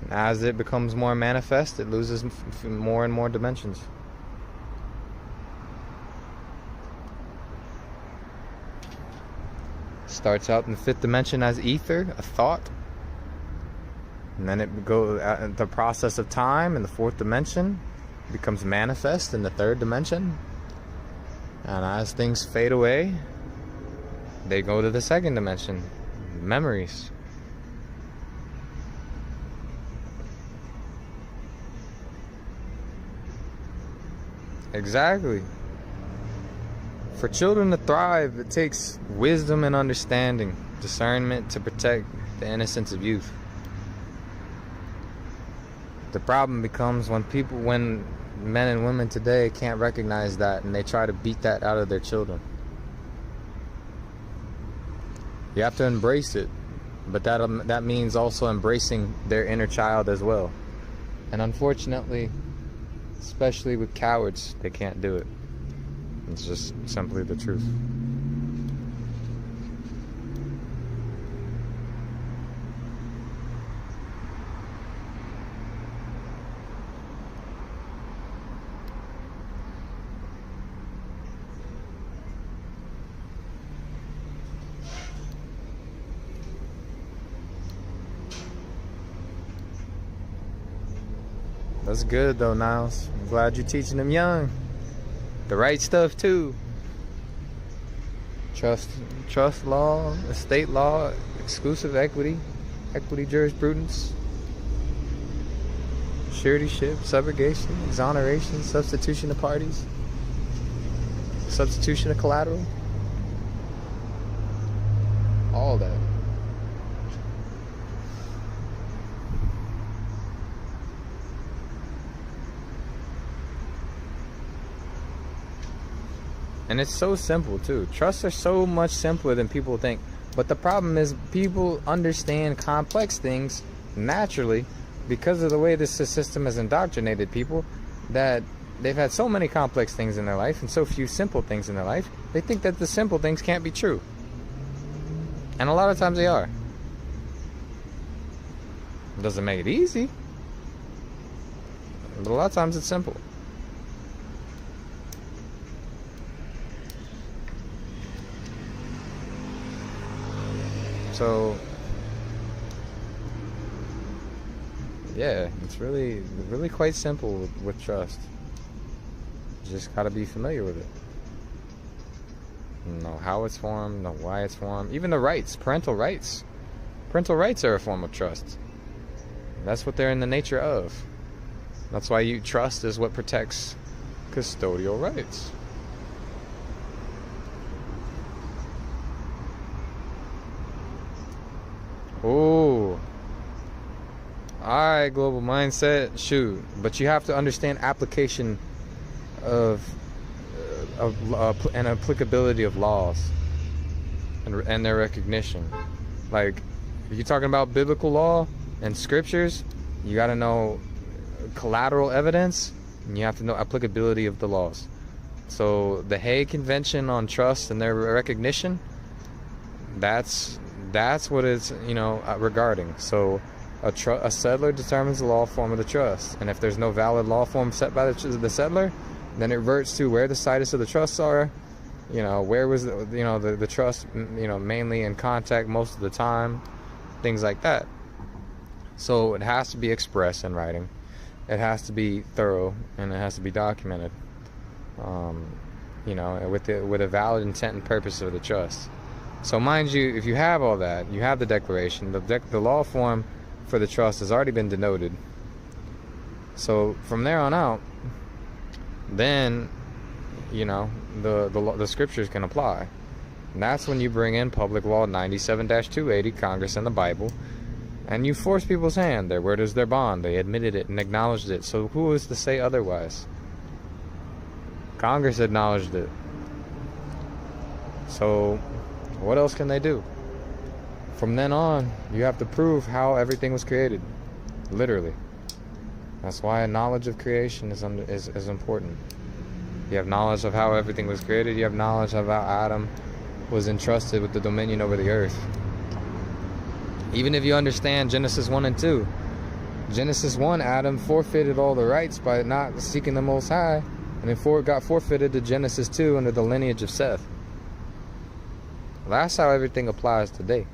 And as it becomes more manifest, it loses more and more dimensions. Starts out in the 5th dimension as ether, a thought. And then it goes the process of time in the 4th dimension. becomes manifest in the third dimension. And as things fade away, they go to the second dimension, memories. Exactly. For children to thrive, it takes wisdom and understanding, discernment to protect the innocence of youth. The problem becomes when men and women today can't recognize that, and they try to beat that out of their children. You have to embrace it, but that means also embracing their inner child as well. And unfortunately, especially with cowards, they can't do it. It's just simply the truth. That's good though, Niles. I'm glad you're teaching them young the right stuff too. Trust law, estate law, exclusive equity jurisprudence, suretyship, subrogation, exoneration, substitution of parties, substitution of collateral, all that. And it's so simple too. Trusts are so much simpler than people think. But the problem is people understand complex things naturally because of the way this system has indoctrinated people, that they've had so many complex things in their life and so few simple things in their life. They think that the simple things can't be true. And a lot of times they are. It doesn't make it easy, but a lot of times it's simple. So, yeah, it's really quite simple with trust. You just gotta be familiar with it. Know how it's formed, know why it's formed. Even the rights, parental rights. Parental rights are a form of trust. That's what they're in the nature of. That's why trust is what protects custodial rights. Oh, alright, global mindset, shoot. But you have to understand application of and applicability of laws and their recognition. Like, if you're talking about biblical law and scriptures, you got to know collateral evidence, and you have to know applicability of the laws. So the Hague Convention on Trust and their recognition, that's what it's, regarding. So a settler determines the law form of the trust, and if there's no valid law form set by the settler, then it reverts to where the situs of the trusts are. Where was the trust mainly in contact most of the time, things like that. So it has to be expressed in writing, it has to be thorough, and it has to be documented, with a valid intent and purpose of the trust. So mind you, if you have all that, you have the declaration, the law form for the trust has already been denoted. So from there on out, then, the scriptures can apply. And that's when you bring in Public Law 97-280, Congress and the Bible, and you force people's hand. Their word is their bond. They admitted it and acknowledged it. So who is to say otherwise? Congress acknowledged it. So what else can they do? From then on, you have to prove how everything was created, literally. That's why a knowledge of creation is important. You have knowledge of how everything was created. You have knowledge of how Adam was entrusted with the dominion over the earth. Even if you understand Genesis 1 and 2, Genesis 1, Adam forfeited all the rights by not seeking the Most High, and it got forfeited to Genesis 2 under the lineage of Seth. That's how everything applies today.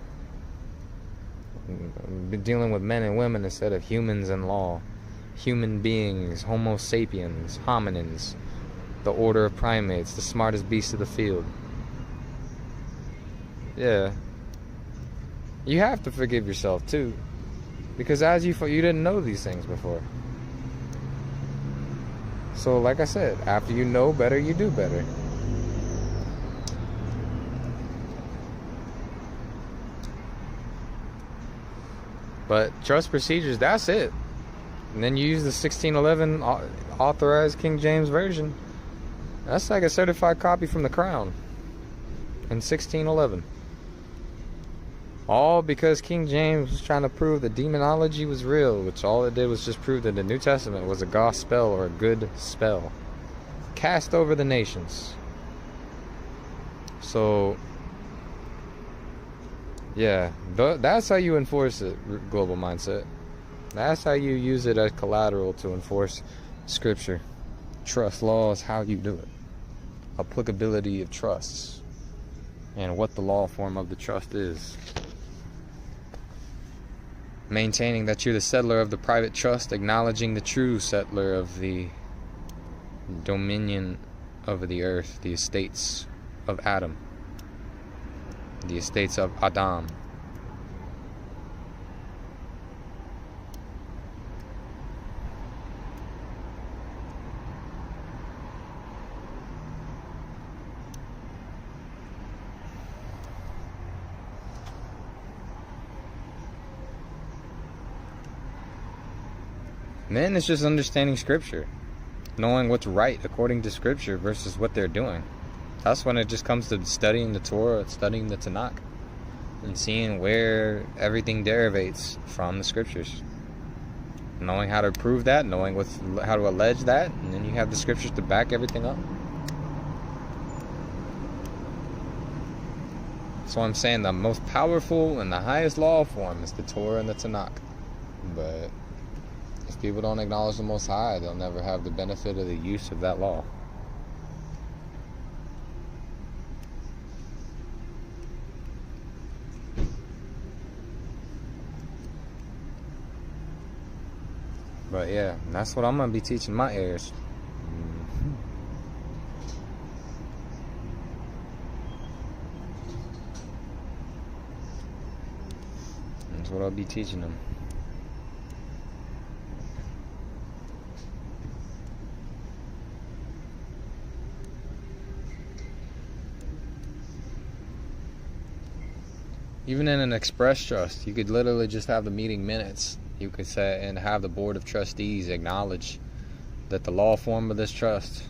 Dealing with men and women instead of humans and law. human beings, Homo sapiens, hominins, the order of primates, the smartest beast of the field. Yeah. You have to forgive yourself too, because as you didn't know these things before. So like I said, after you know better, you do better. But trust procedures, that's it. And then you use the 1611 authorized King James Version. That's like a certified copy from the Crown in 1611. All because King James was trying to prove that demonology was real, which all it did was just prove that the New Testament was a gospel or a good spell cast over the nations. So, yeah, that's how you enforce it, global mindset. That's how you use it as collateral to enforce scripture. Trust law is how you do it. Applicability of trusts and what the law form of the trust is. Maintaining that you're the settler of the private trust, acknowledging the true settler of the dominion of the earth, the estates of Adam, the estates of Adam. And then it's just understanding scripture, knowing what's right according to scripture versus what they're doing. That's when it just comes to studying the Torah, studying the Tanakh, and seeing where everything derivates from the scriptures. Knowing how to prove that, knowing how to allege that, and then you have the scriptures to back everything up. So I'm saying the most powerful and the highest law form is the Torah and the Tanakh. But if people don't acknowledge the Most High, they'll never have the benefit of the use of that law. But yeah, that's what I'm going to be teaching my heirs. That's what I'll be teaching them. Even in an express trust, you could literally just have the meeting minutes. You could say and have the board of trustees acknowledge that the law form of this trust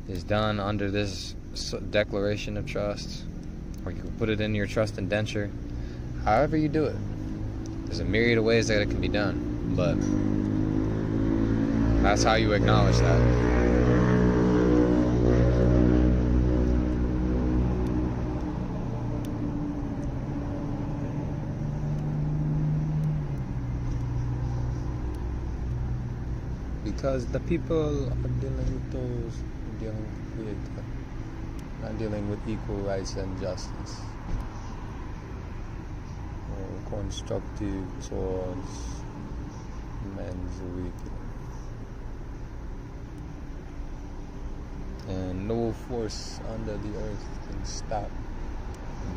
is done under this declaration of trust, or you can put it in your trust indenture. However you do it, there's a myriad of ways that it can be done, but that's how you acknowledge that. Because the people are dealing with those who dealing with the Creator, not dealing with equal rights and justice, or constructive towards men's weak. And no force under the earth can stop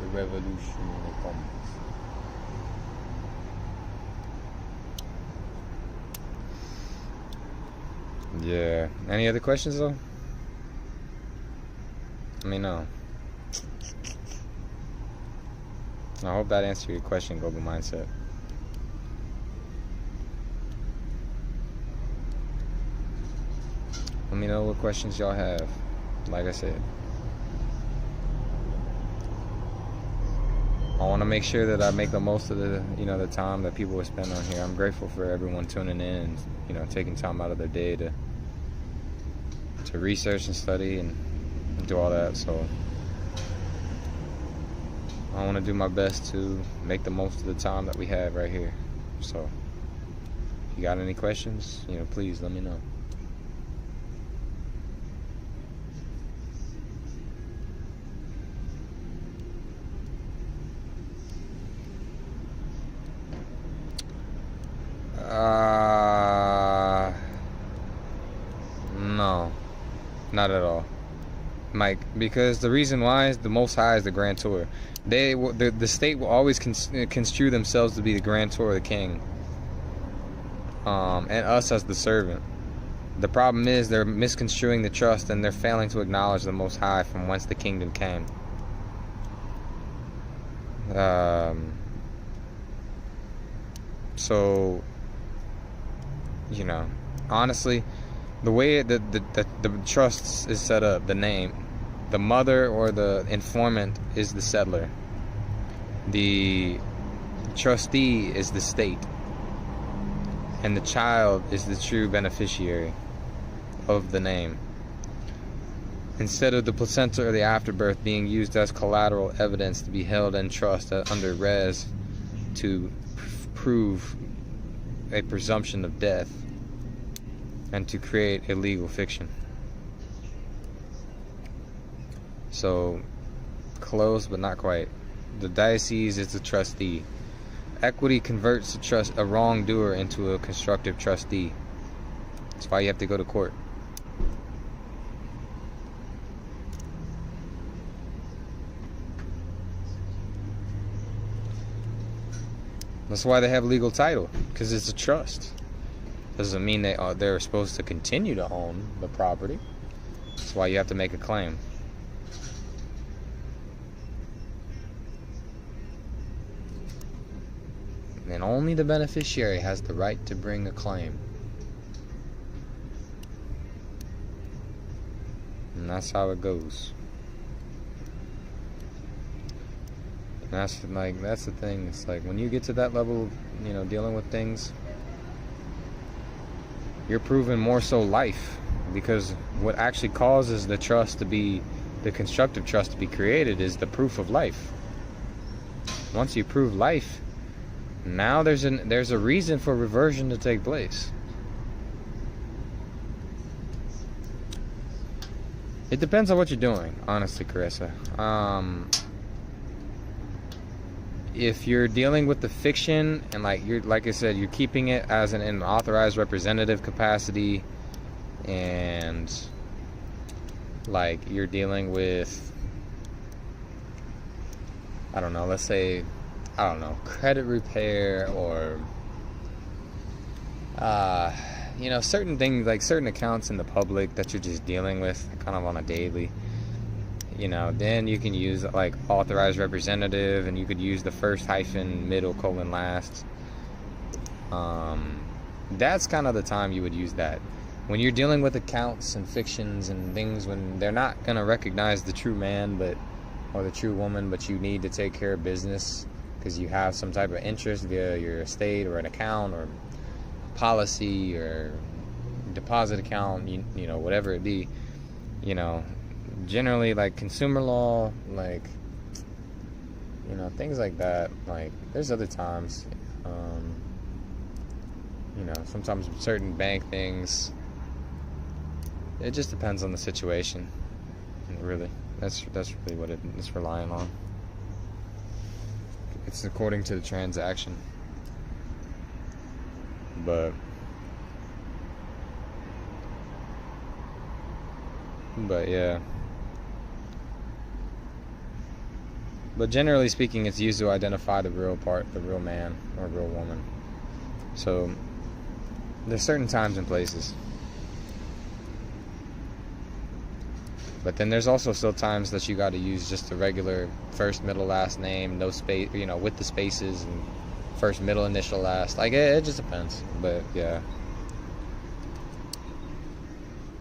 the revolution when it comes. Yeah. Any other questions though? Let me know. I hope that answered your question, Global Mindset. Let me know what questions y'all have. Like I said, I want to make sure that I make the most of the the time that people will spend on here. I'm grateful for everyone tuning in and taking time out of their day to research and study and do all that. So I want to do my best to make the most of the time that we have right here. So if you got any questions, please let me know. Not at all, Mike. Because the reason why is the Most High is the grantor. The state will always construe themselves to be the grantor, the king, and us as the servant. The problem is they're misconstruing the trust, and they're failing to acknowledge the Most High from whence the kingdom came. So, you know, honestly, the way the trust is set up, the name, the mother or the informant is the settler. The trustee is the state. And the child is the true beneficiary of the name. Instead of the placenta or the afterbirth being used as collateral evidence to be held in trust under res to prove a presumption of death and to create a legal fiction. So, close but not quite. The diocese is the trustee. Equity converts a wrongdoer into a constructive trustee. That's why you have to go to court. That's why they have legal title, because it's a trust. Doesn't mean they're supposed to continue to own the property. That's why you have to make a claim. And only the beneficiary has the right to bring a claim. And that's how it goes. That's the thing. It's like when you get to that level, you know, dealing with things, you're proving more so life, because what actually causes the trust to be, the constructive trust to be created, is the proof of life. Once you prove life, now there's a reason for reversion to take place. It depends on what you're doing, honestly, Carissa. If you're dealing with the fiction and like I said, you're keeping it as an authorized representative capacity, and like you're dealing with, I don't know, let's say, I don't know, credit repair or you know, certain things, like certain accounts in the public that you're just dealing with kind of on a daily, you know, then you can use like authorized representative, and you could use the first hyphen middle colon last. That's kind of the time you would use that. When you're dealing with accounts and fictions and things, when they're not going to recognize the true man or the true woman, but you need to take care of business because you have some type of interest via your estate or an account or policy or deposit account, you know, whatever it be, you know, generally like consumer law, like, you know, things like that. Like there's other times, you know, sometimes certain bank things, it just depends on the situation. And really, that's really what it's relying on. It's according to the transaction. But yeah. But generally speaking, it's used to identify the real man or real woman. So there's certain times and places. But then there's also still times that you got to use just the regular first, middle, last name, no space, you know, with the spaces, and first, middle, initial, last. Like it just depends. But yeah.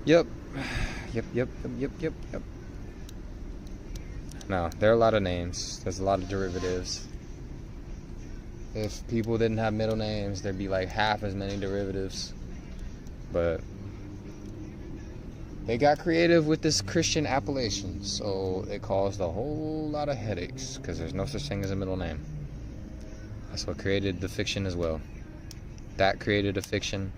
Yep. No, there are a lot of names. There's a lot of derivatives. If people didn't have middle names, there'd be like half as many derivatives. But they got creative with this Christian appellation, so it caused a whole lot of headaches because there's no such thing as a middle name. That's what created the fiction as well. That created a fiction.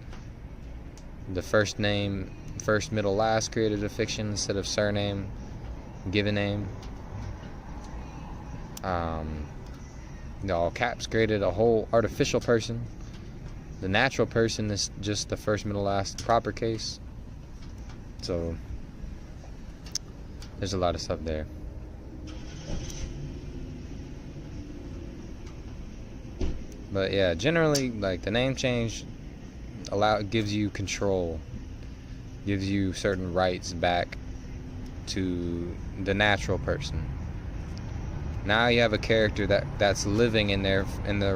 The first name, first, middle, last created a fiction instead of surname, given name. The all caps created a whole artificial person. The natural person is just the first, middle, last proper case. So There's a lot of stuff there. But yeah, generally, like, the name change gives you control, gives you certain rights back to the natural person. Now you have a character that's living in their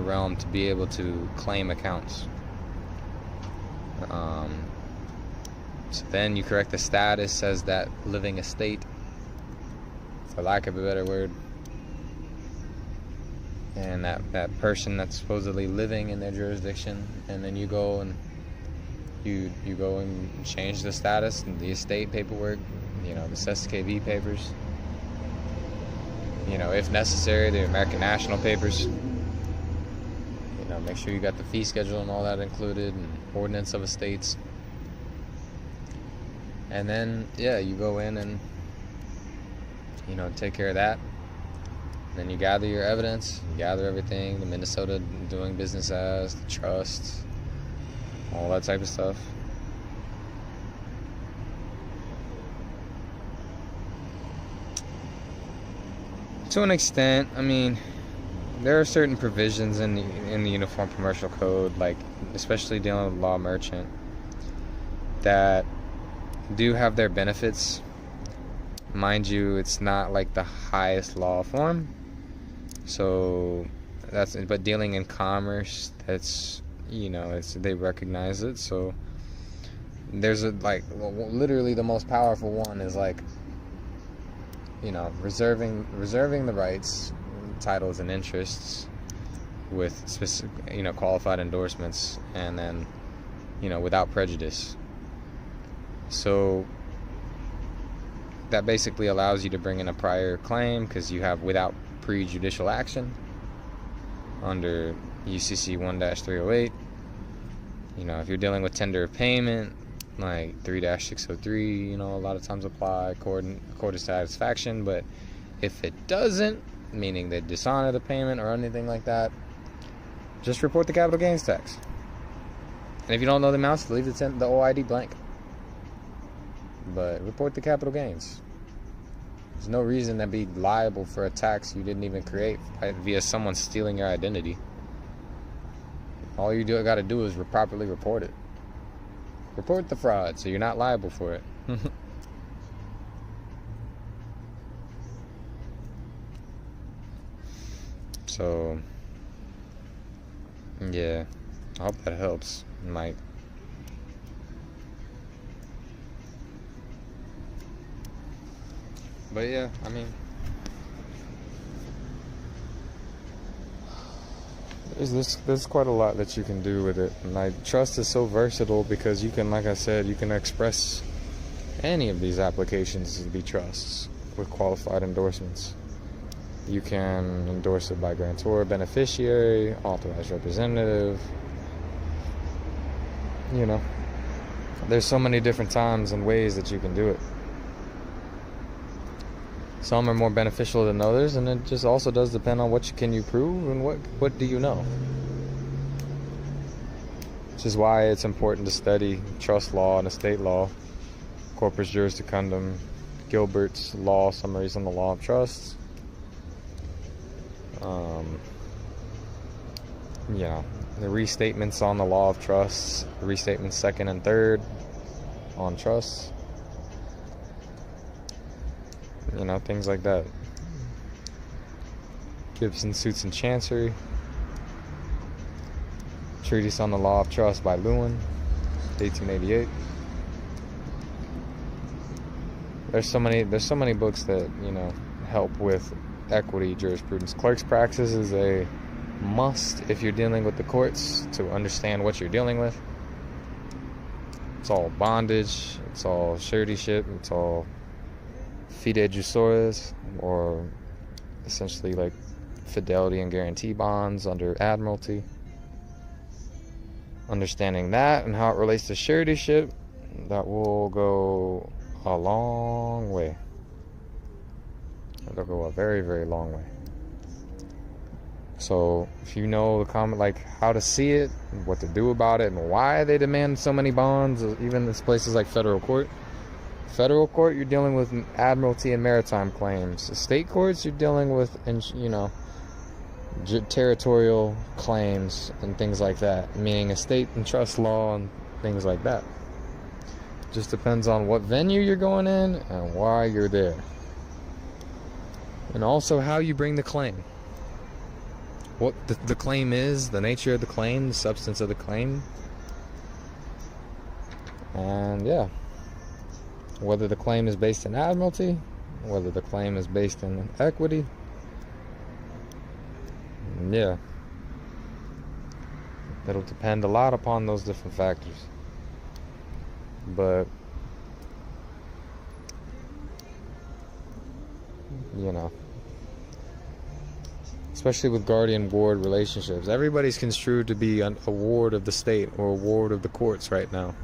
realm to be able to claim accounts. So then you correct the status as that living estate, for lack of a better word. And that person that's supposedly living in their jurisdiction, and then you go and you go and change the status and the estate paperwork, the SSKV papers, if necessary, the American National papers. Make sure you got the fee schedule and all that included, and ordinance of estates. And then, you go in and, take care of that. And then you gather your evidence, you gather everything, the Minnesota doing business as, the trusts, all that type of stuff. To an extent, I mean, there are certain provisions in the Uniform Commercial Code, like especially dealing with law merchant, that do have their benefits. Mind you, it's not like the highest law form. So but dealing in commerce, that's they recognize it. So there's literally the most powerful one is reserving the rights, titles, and interests with specific, qualified endorsements, and then, without prejudice. So that basically allows you to bring in a prior claim, because you have without prejudicial action under UCC 1-308. If you're dealing with tender of payment, like 3-603, a lot of times apply court of satisfaction. But if it doesn't, meaning they dishonor the payment or anything like that, just report the capital gains tax. And if you don't know the amounts, leave the OID blank. But report the capital gains. There's no reason to be liable for a tax you didn't even create via someone stealing your identity. All you got to do is properly report it. Report the fraud so you're not liable for it. So, yeah, I hope that helps. But yeah, I mean, there's quite a lot that you can do with it. And trust is so versatile, because you can, like I said, you can express any of these applications to be trusts with qualified endorsements. You can endorse it by grantor, beneficiary, authorized representative. There's so many different times and ways that you can do it. Some are more beneficial than others, and it just also does depend on what can you prove and what do you know. Which is why it's important to study trust law and estate law, corpus juris secundum, Gilbert's law, summaries on the law of trusts. The restatements on the law of trusts, the restatements 2nd and 3rd on trusts. Things like that. Gibson Suits and Chancery. Treatise on the Law of Trust by Lewin, 1888. There's so many books that, help with equity jurisprudence. Clerk's Praxis is a must if you're dealing with the courts, to understand what you're dealing with. It's all bondage, it's all suretyship, it's all fidejussores, or essentially like fidelity and guarantee bonds under admiralty. Understanding that and how it relates to suretyship, that will go a long way. It'll go a very, very long way. So if you know how to see it, what to do about it, and why they demand so many bonds, even in places like federal court, Federal court, you're dealing with admiralty and maritime claims. The state courts, you're dealing with, territorial claims and things like that, meaning estate and trust law and things like that. Just depends on what venue you're going in and why you're there. And also how you bring the claim. What the claim is, the nature of the claim, the substance of the claim. And yeah. Whether the claim is based in admiralty, whether the claim is based in equity. Yeah. It'll depend a lot upon those different factors. But, especially with guardian-ward relationships, everybody's construed to be a ward of the state or a ward of the courts right now.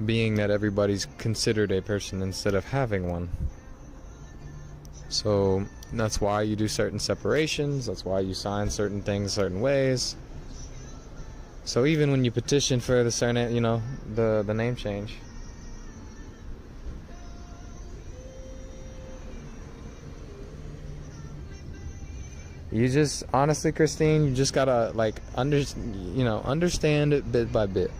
Being that everybody's considered a person instead of having one. So that's why you do certain separations. That's why you sign certain things certain ways. So even when you petition for the surname, the name change, you just, honestly, Christine, you just gotta understand it bit by bit.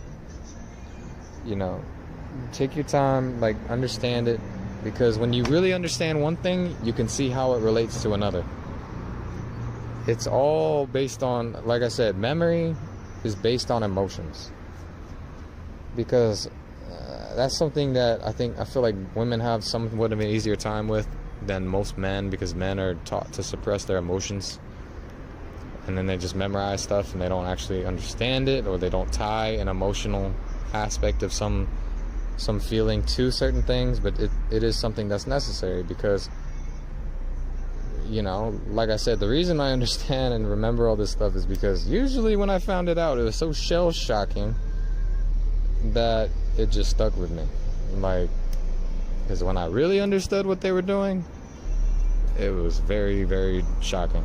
Take your time, understand it, because when you really understand one thing, you can see how it relates to another. It's all based on, like I said, memory is based on emotions, because that's something that I feel like women have somewhat of an easier time with than most men, because men are taught to suppress their emotions, and then they just memorize stuff and they don't actually understand it, or they don't tie an emotional aspect of some feeling to certain things. But it is something that's necessary, because like I said, the reason I understand and remember all this stuff is because usually when I found it out, it was so shell shocking that it just stuck with me. Because when I really understood what they were doing, it was very, very shocking.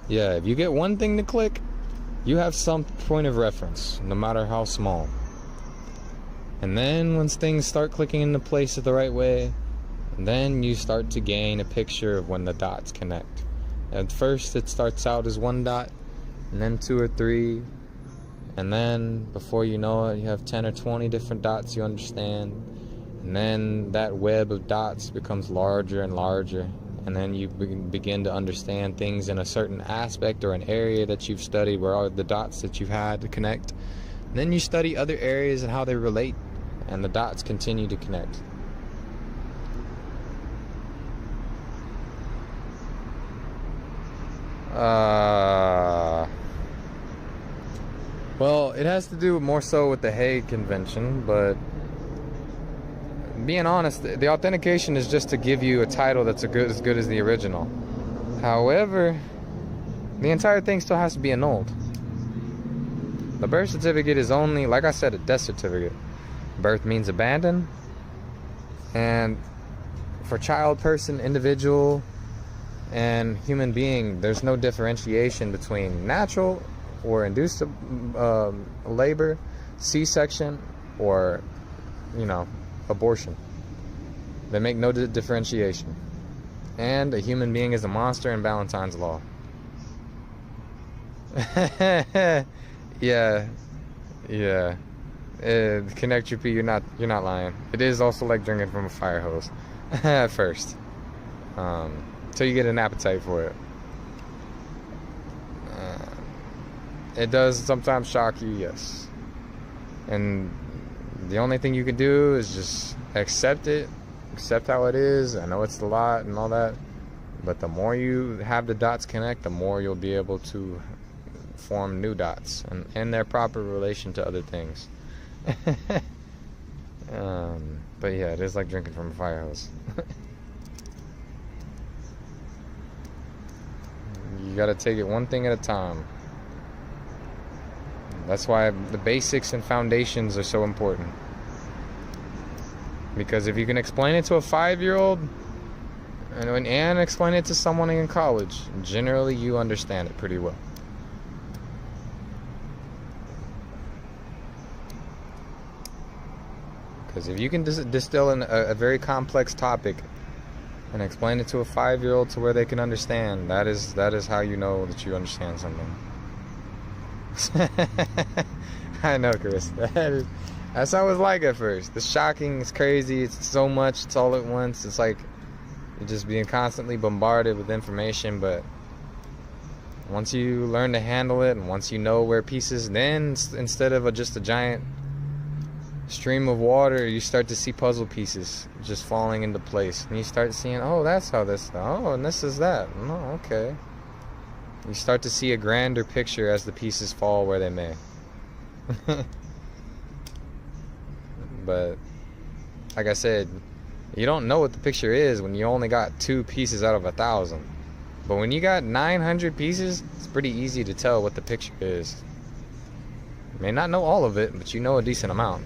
Yeah, if you get one thing to click, you have some point of reference, no matter how small. And then once things start clicking into place the right way, then you start to gain a picture of when the dots connect. At first it starts out as one dot, and then 2 or 3, and then before you know it, you have 10 or 20 different dots you understand. And then that web of dots becomes larger and larger, and then you begin to understand things in a certain aspect or an area that you've studied, where all the dots that you've had to connect. And then you study other areas and how they relate, and the dots continue to connect. Well, it has to do more so with the Hague Convention, but being honest, the authentication is just to give you a title that's as good as the original. However, the entire thing still has to be annulled. The birth certificate is only, like I said, a death certificate. Birth means abandon, and for child, person, individual, and human being, there's no differentiation between natural or induced labor, C-section, or abortion. They make no differentiation. And a human being is a monster in Valentine's Law. Yeah. Connect your pee, you're not lying. It is also like drinking from a fire hose at first, till you get an appetite for it. It does sometimes shock you, yes, and the only thing you can do is just accept how it is. I know it's a lot and all that, but the more you have the dots connect, the more you'll be able to form new dots and in their proper relation to other things. But yeah, it is like drinking from a fire hose. You gotta take it one thing at a time. That's why the basics and foundations are so important. Because if you can explain it to a 5-year-old and explain it to someone in college, generally you understand it pretty well. Because if you can distill a very complex topic and explain it to a 5-year-old to where they can understand, that is how you know that you understand something. I know, Chris. That's how it was like at first. It's shocking. It's crazy. It's so much. It's all at once. It's like you're just being constantly bombarded with information. But once you learn to handle it, and once you know where pieces, then instead of just a giant stream of water, you start to see puzzle pieces just falling into place, and you start seeing, oh, that's how this, oh, and this is that, oh, okay. You start to see a grander picture as the pieces fall where they may. But like I said, you don't know what the picture is when you only got 2 pieces out of 1,000. But when you got 900 pieces, it's pretty easy to tell what the picture is. You may not know all of it, but you know a decent amount.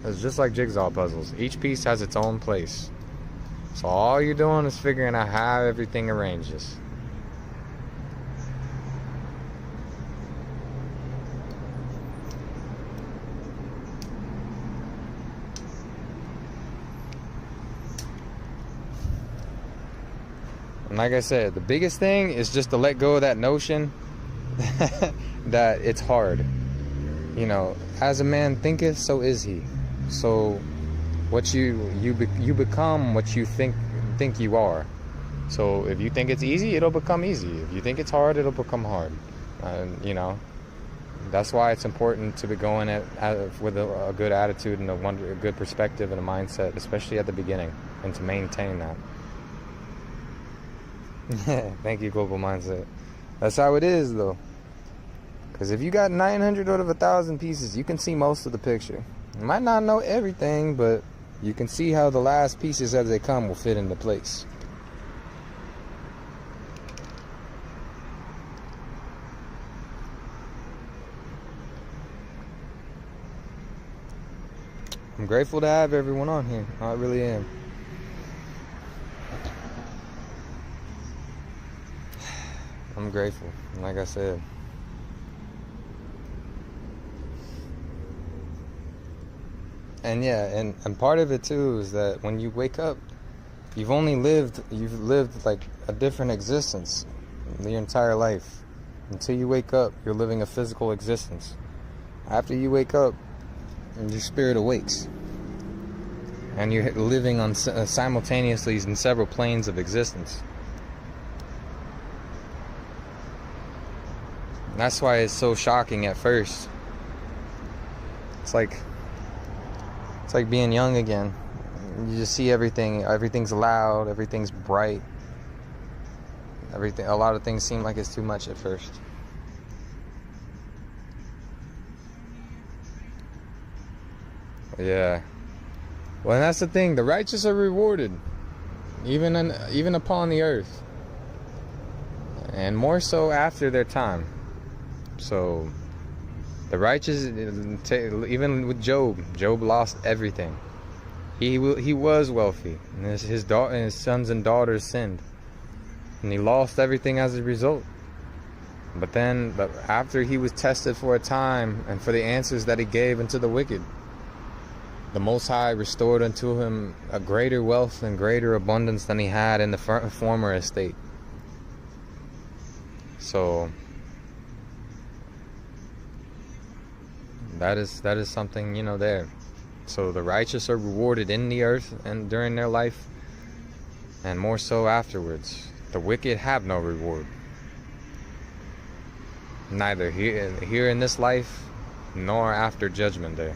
It's just like jigsaw puzzles. Each piece has its own place. So all you're doing is figuring out how everything arranges. And like I said, the biggest thing is just to let go of that notion that it's hard. You know, as a man thinketh, so is he. So what you become what you think you are. So if you think it's easy, it'll become easy. If you think it's hard, it'll become hard. You know, that's why it's important to be going with a good attitude and a good perspective and a mindset, especially at the beginning, and to maintain that. Thank you, Global Mindset. That's how it is, though. Because if you got 900 out of 1,000 pieces, you can see most of the picture. You might not know everything, but you can see how the last pieces as they come will fit into place. I'm grateful to have everyone on here. I really am. I'm grateful, like I said. And yeah, and part of it too is that when you wake up, you've lived like a different existence your entire life. Until you wake up, you're living a physical existence. After you wake up, your spirit awakes. And you're living on simultaneously in several planes of existence. That's why it's so shocking at first. It's like being young again. You just see everything's loud, everything's bright. A lot of things seem like it's too much at first. Yeah. Well, and that's the thing, the righteous are rewarded even upon the earth. And more so after their time. So the righteous, even with Job lost everything. He was wealthy, and his sons and daughters sinned, and he lost everything as a result. But after he was tested for a time, and for the answers that he gave unto the wicked, the Most High restored unto him a greater wealth and greater abundance than he had in the former estate. So that is something, there. So the righteous are rewarded in the earth and during their life, and more so afterwards. The wicked have no reward, neither here in this life nor after Judgment Day.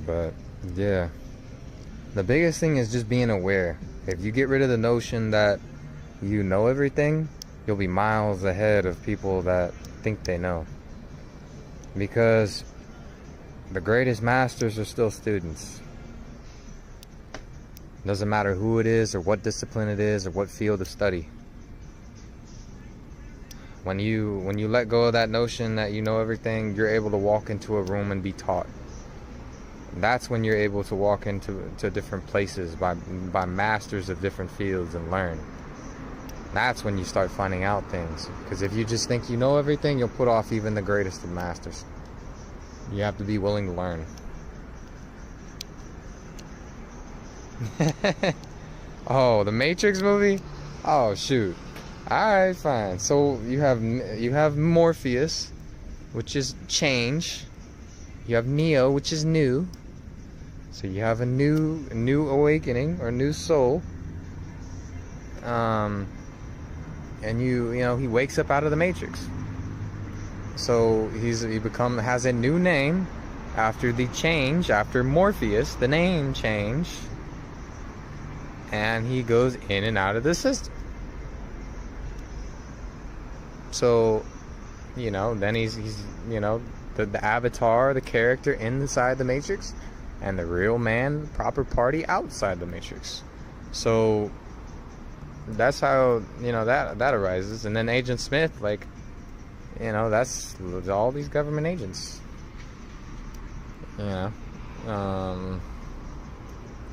But yeah, the biggest thing is just being aware. If you get rid of the notion that you know everything, you'll be miles ahead of people that think they know. Because the greatest masters are still students. Doesn't matter who it is or what discipline it is or what field of study. When you let go of that notion that you know everything, you're able to walk into a room and be taught. That's when you're able to walk into different places by masters of different fields and learn. That's when you start finding out things. Because if you just think you know everything, you'll put off even the greatest of masters. You have to be willing to learn. Oh, the Matrix movie? Oh, shoot. Alright, fine. So you have Morpheus, which is change. You have Neo, which is new. So you have a new awakening or new soul. And he wakes up out of the Matrix. So he has a new name after the change, after Morpheus, the name change. And he goes in and out of the system. So, then he's the avatar, the character inside the Matrix, and the real man, the proper party outside the Matrix. So that's how that arises. And then Agent Smith, that's all these government agents.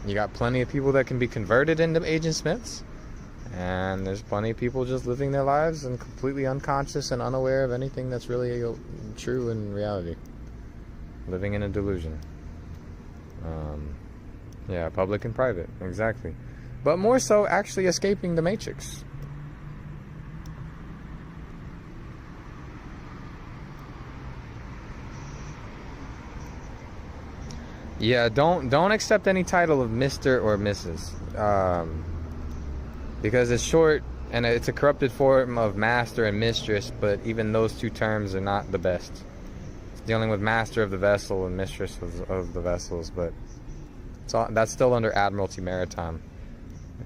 You got plenty of people that can be converted into Agent Smiths, and there's plenty of people just living their lives and completely unconscious and unaware of anything that's really true in reality, living in a delusion. Public and private, exactly. But more so actually escaping the Matrix. Yeah, don't accept any title of Mr. or Mrs. Because it's short and it's a corrupted form of master and mistress, but even those two terms are not the best. It's dealing with master of the vessel and mistress of the vessels, but that's still under Admiralty Maritime.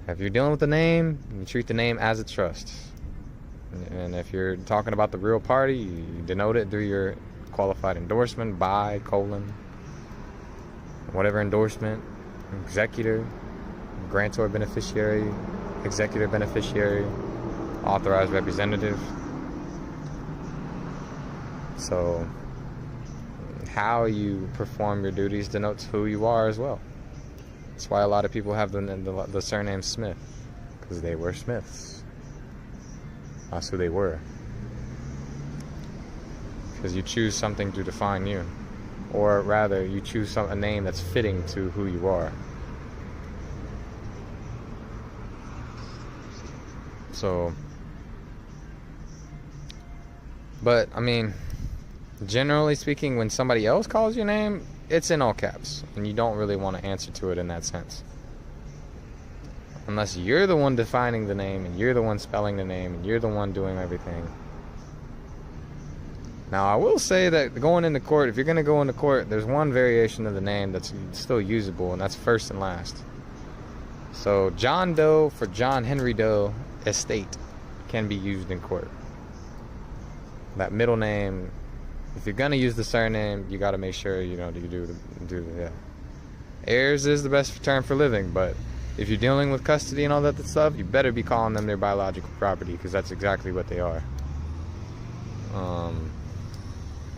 If you're dealing with the name, you treat the name as a trust. And if you're talking about the real party, you denote it through your qualified endorsement, by, colon, whatever endorsement, executor, grantor beneficiary, executor beneficiary, authorized representative. So how you perform your duties denotes who you are as well. That's why a lot of people have the surname Smith, because they were Smiths. That's who they were. Because you choose something to define you. Or rather, you choose a name that's fitting to who you are. So, but I mean, generally speaking, when somebody else calls your name, it's in all caps, and you don't really want to answer to it in that sense. Unless you're the one defining the name, and you're the one spelling the name, and you're the one doing everything. Now, I will say that going into court, if you're going to go into court, there's one variation of the name that's still usable, and that's first and last. So, John Doe for John Henry Doe Estate can be used in court. That middle name, if you're going to use the surname, you got to make sure, you do. Heirs is the best term for living, but if you're dealing with custody and all that stuff, you better be calling them their biological property, because that's exactly what they are.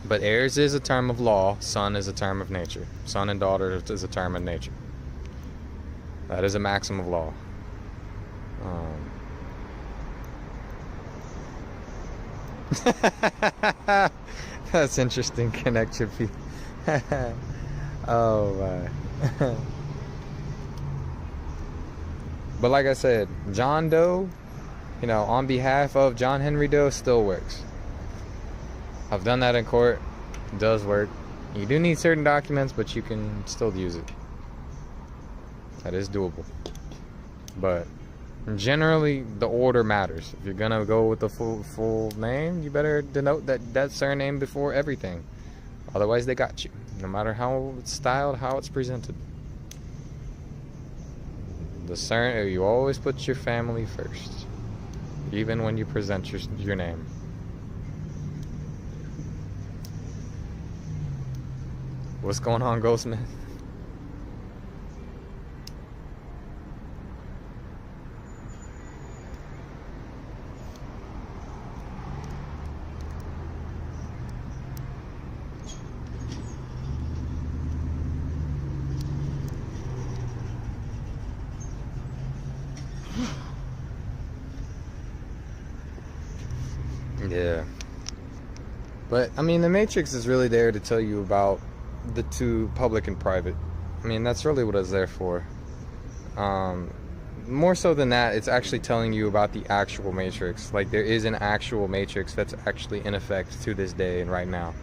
But heirs is a term of law, son is a term of nature. Son and daughter is a term of nature. That is a maxim of law. That's interesting. Connect your feet. Oh my. But like I said, John Doe, on behalf of John Henry Doe still works. I've done that in court. It does work. You do need certain documents, but you can still use it. That is doable. But generally, the order matters. If you're gonna go with the full name, you better denote that surname before everything. Otherwise, they got you. No matter how it's styled, how it's presented. You always put your family first, even when you present your name. What's going on, Goldsmith? Yeah. But, I mean, the Matrix is really there to tell you about the two, public and private. I mean, that's really what it's there for. More so than that, it's actually telling you about the actual Matrix. Like, there is an actual Matrix that's actually in effect to this day and right now.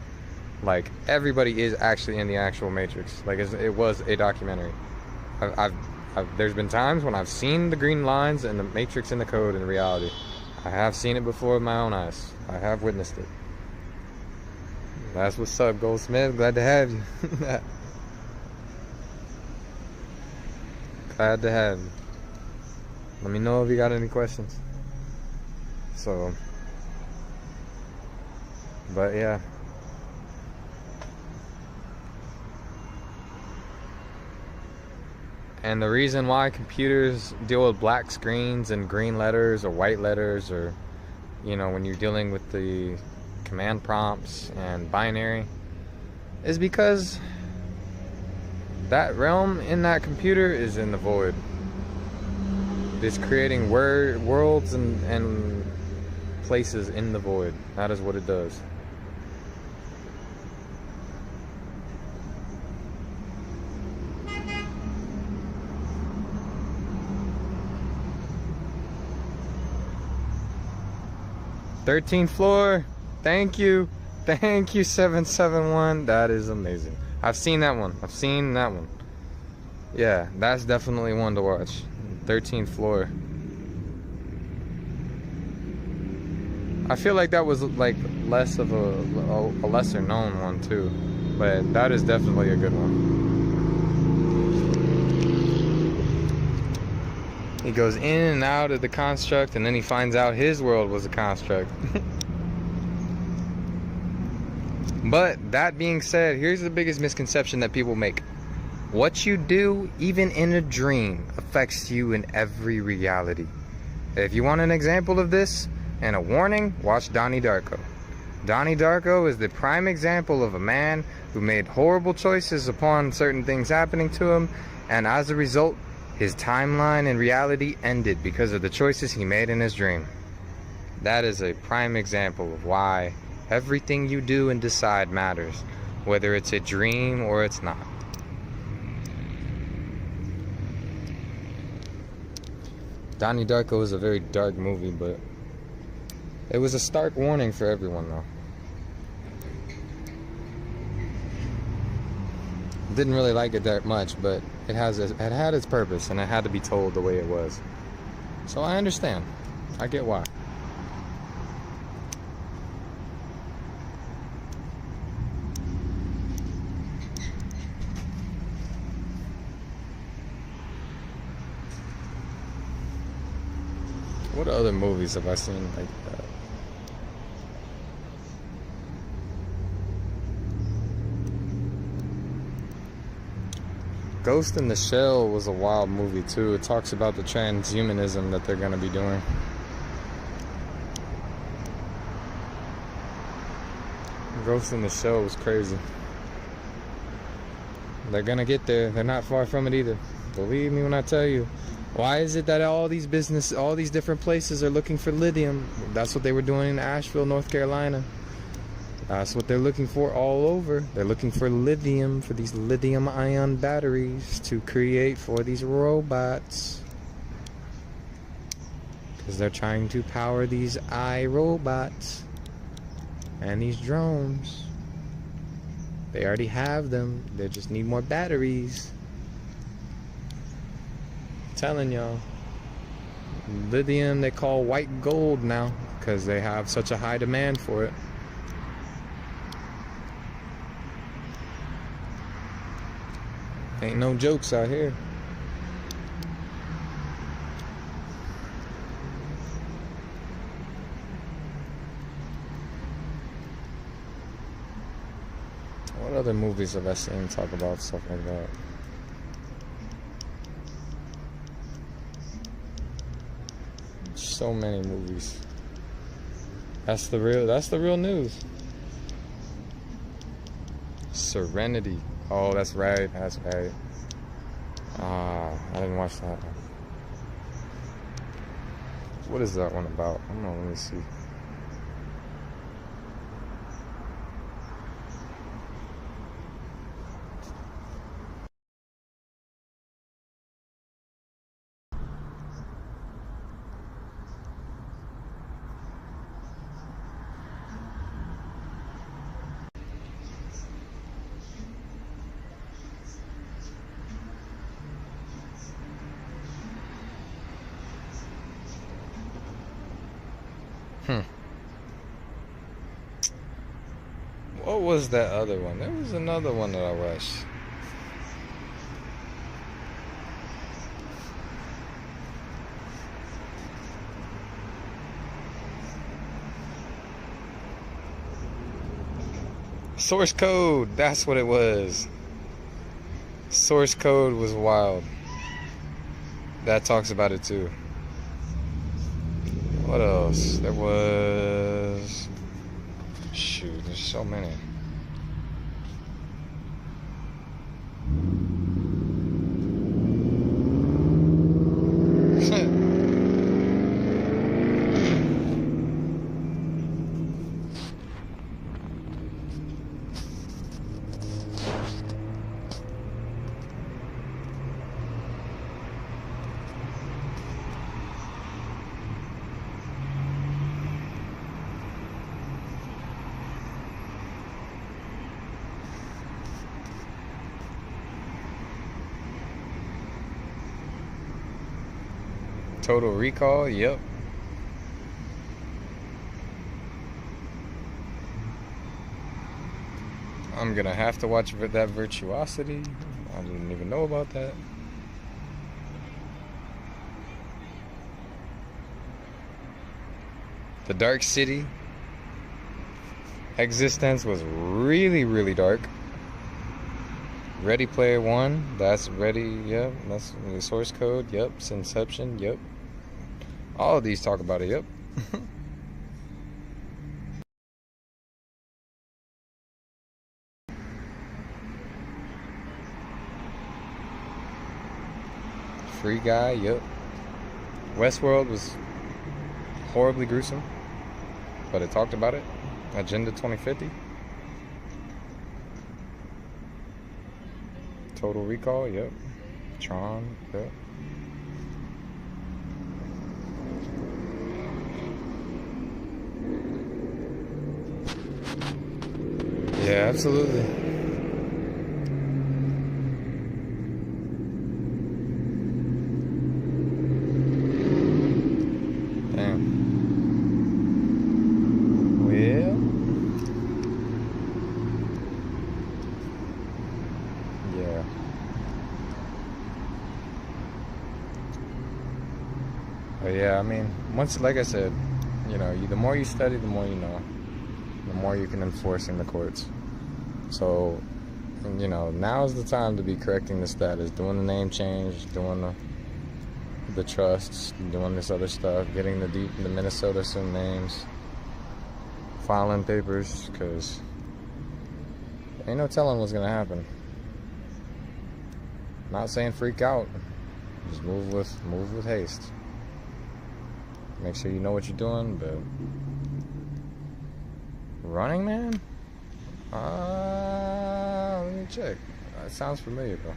Like, everybody is actually in the actual Matrix. Like, it was a documentary. There's been times when I've seen the green lines and the Matrix in the code in reality. I have seen it before with my own eyes. I have witnessed it. That's what's up, Goldsmith. Glad to have you. Glad to have you. Let me know if you got any questions. So, but yeah. And the reason why computers deal with black screens and green letters or white letters, or, you know, when you're dealing with the command prompts and binary, is because that realm in that computer is in the void. It's creating worlds and places in the void. That is what it does. "13th floor. Thank you. Thank you, 771. That is amazing. I've seen that one. I've seen that one. Yeah, that's definitely one to watch. 13th floor. I feel like that was like less of a lesser known one too, but that is definitely a good one. He goes in and out of the construct, and then he finds out his world was a construct. But that being said, here's the biggest misconception that people make. What you do, even in a dream, affects you in every reality. If you want an example of this and a warning, watch Donnie Darko. Donnie Darko is the prime example of a man who made horrible choices upon certain things happening to him, and as a result, his timeline and reality ended because of the choices he made in his dream. That is a prime example of why everything you do and decide matters, whether it's a dream or it's not. Donnie Darko is a very dark movie, but it was a stark warning for everyone, though. Didn't really like it that much, but it had its purpose, and it had to be told the way it was. So I understand. I get why. What other movies have I seen like that? Ghost in the Shell was a wild movie too. It talks about the transhumanism that they're going to be doing. Ghost in the Shell was crazy. They're going to get there. They're not far from it either. Believe me when I tell you. Why is it that all these different places are looking for lithium? That's what they were doing in Asheville, North Carolina. That's what they're looking for all over. They're looking for lithium, for these lithium-ion batteries to create for these robots. Because they're trying to power these iRobots and these drones. They already have them. They just need more batteries. Telling y'all, lithium they call white gold now because they have such a high demand for it. Ain't no jokes out here. What other movies have I seen talk about stuff like that? So many movies. That's the real news. Serenity. Oh, that's right. That's right. I didn't watch that one. What is that one about? I don't know. Let me see. Hmm. What was that other one? There was another one that I watched. Source Code, that's what it was. Source Code was wild. That talks about it too. What else? There was... Shoot, there's so many. Total Recall, yep. I'm gonna have to watch that Virtuosity. I didn't even know about that. The Dark City. Existence was really, really dark. Ready Player One, that's Ready, yep. That's the Source Code, yep. Inception, yep. All of these talk about it, yep. Free Guy, yep. Westworld was horribly gruesome, but it talked about it. Agenda 2050. Total Recall, yep. Tron, yep. Yeah, absolutely. Damn. Well. Yeah. But yeah, I mean, once, like I said, you know, the more you study, the more you know. The more you can enforce in the courts. So, you know, now's the time to be correcting the status, doing the name change, doing the trusts, doing this other stuff, getting the Minnesota sim names, filing papers, because ain't no telling what's gonna happen. Not saying freak out, just move with haste. Make sure you know what you're doing, but Running Man? Let me check. It sounds familiar though.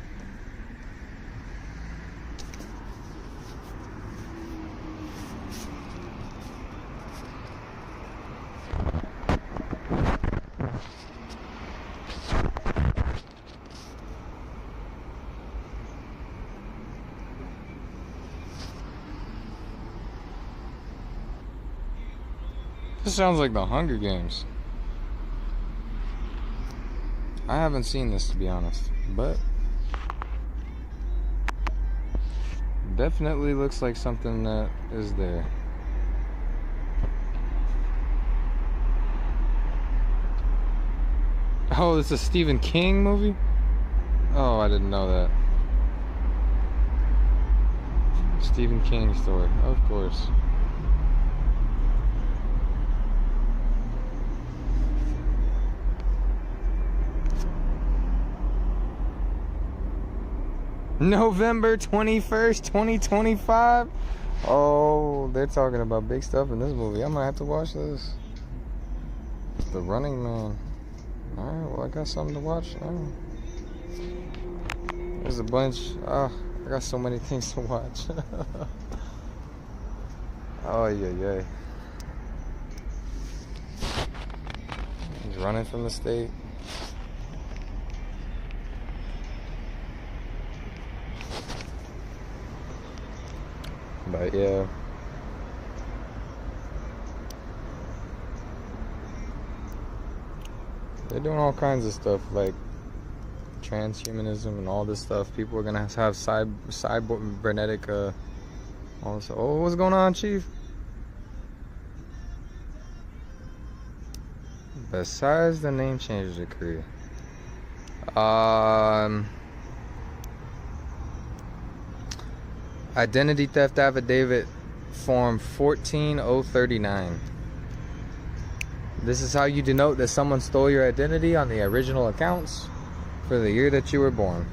This sounds like the Hunger Games. I haven't seen this, to be honest, but definitely looks like something that is there. Oh, it's a Stephen King movie? Oh, I didn't know that. Stephen King story, of course. November 21st, 2025. Oh, they're talking about big stuff in this movie. I might have to watch this. The Running Man. Alright, well, I got something to watch now. There's a bunch. I got so many things to watch. Oh, yeah. He's running from the state. But yeah, They're doing all kinds of stuff like transhumanism and all this stuff. People are gonna have cybernetic all this. Oh, what's going on, Chief? Besides the name change decree, identity theft affidavit form 14039. This is how you denote that someone stole your identity on the original accounts for the year that you were born.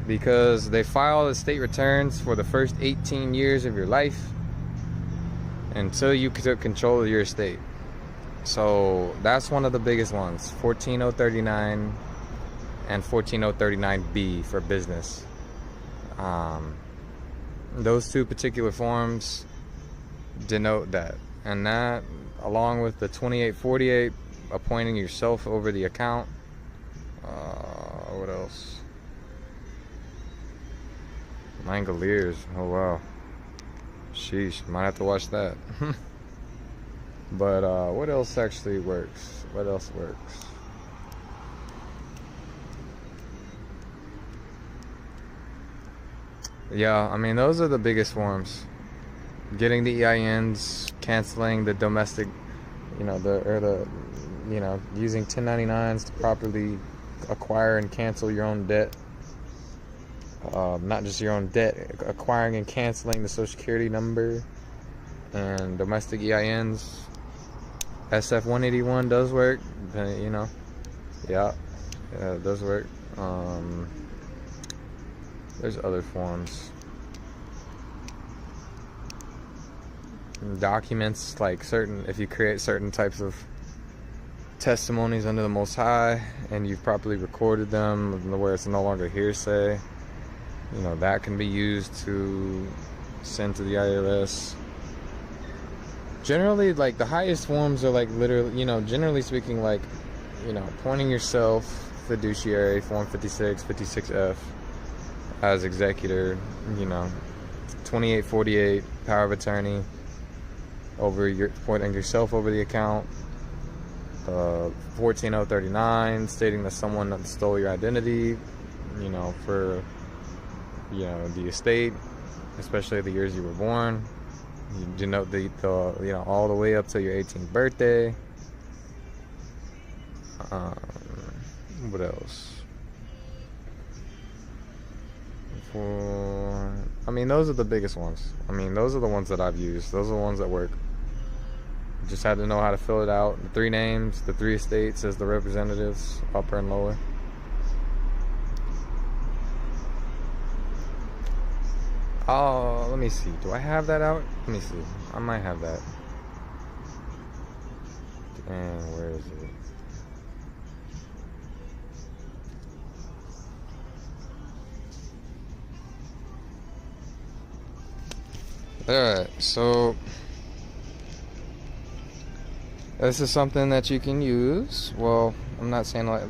Because they file the state returns for the first 18 years of your life until you took control of your estate. So that's one of the biggest ones, 14039 and 14039B for business. Those two particular forms denote that. And that, along with the 2848, appointing yourself over the account. What else? Langoliers. Oh wow. Sheesh, might have to watch that. But what else actually works? What else works? Yeah, I mean, those are the biggest forms. Getting the EINs, canceling the domestic, using 1099s to properly acquire and cancel your own debt. Not just your own debt, acquiring and canceling the Social Security number and domestic EINs. SF 181 does work, yeah, it does work. There's other forms. Documents, like if you create certain types of testimonies under the Most High and you've properly recorded them where it's no longer hearsay, that can be used to send to the IRS. Generally, like, the highest forms are like literally, generally speaking, like, appointing yourself fiduciary, form 56, 56F, as executor, 2848, power of attorney, appointing yourself over the account, 14039, stating that someone that stole your identity, for, the estate, especially the years you were born. You denote the all the way up till your 18th birthday. What else? Those are the biggest ones. Those are the ones that I've used. Those are the ones that work. You just had to know how to fill it out. The 3 names, the 3 estates as the representatives, upper and lower. Oh, let me see. Do I have that out? Let me see. I might have that. And where is it? Alright, so this is something that you can use. Well, I'm not saying like,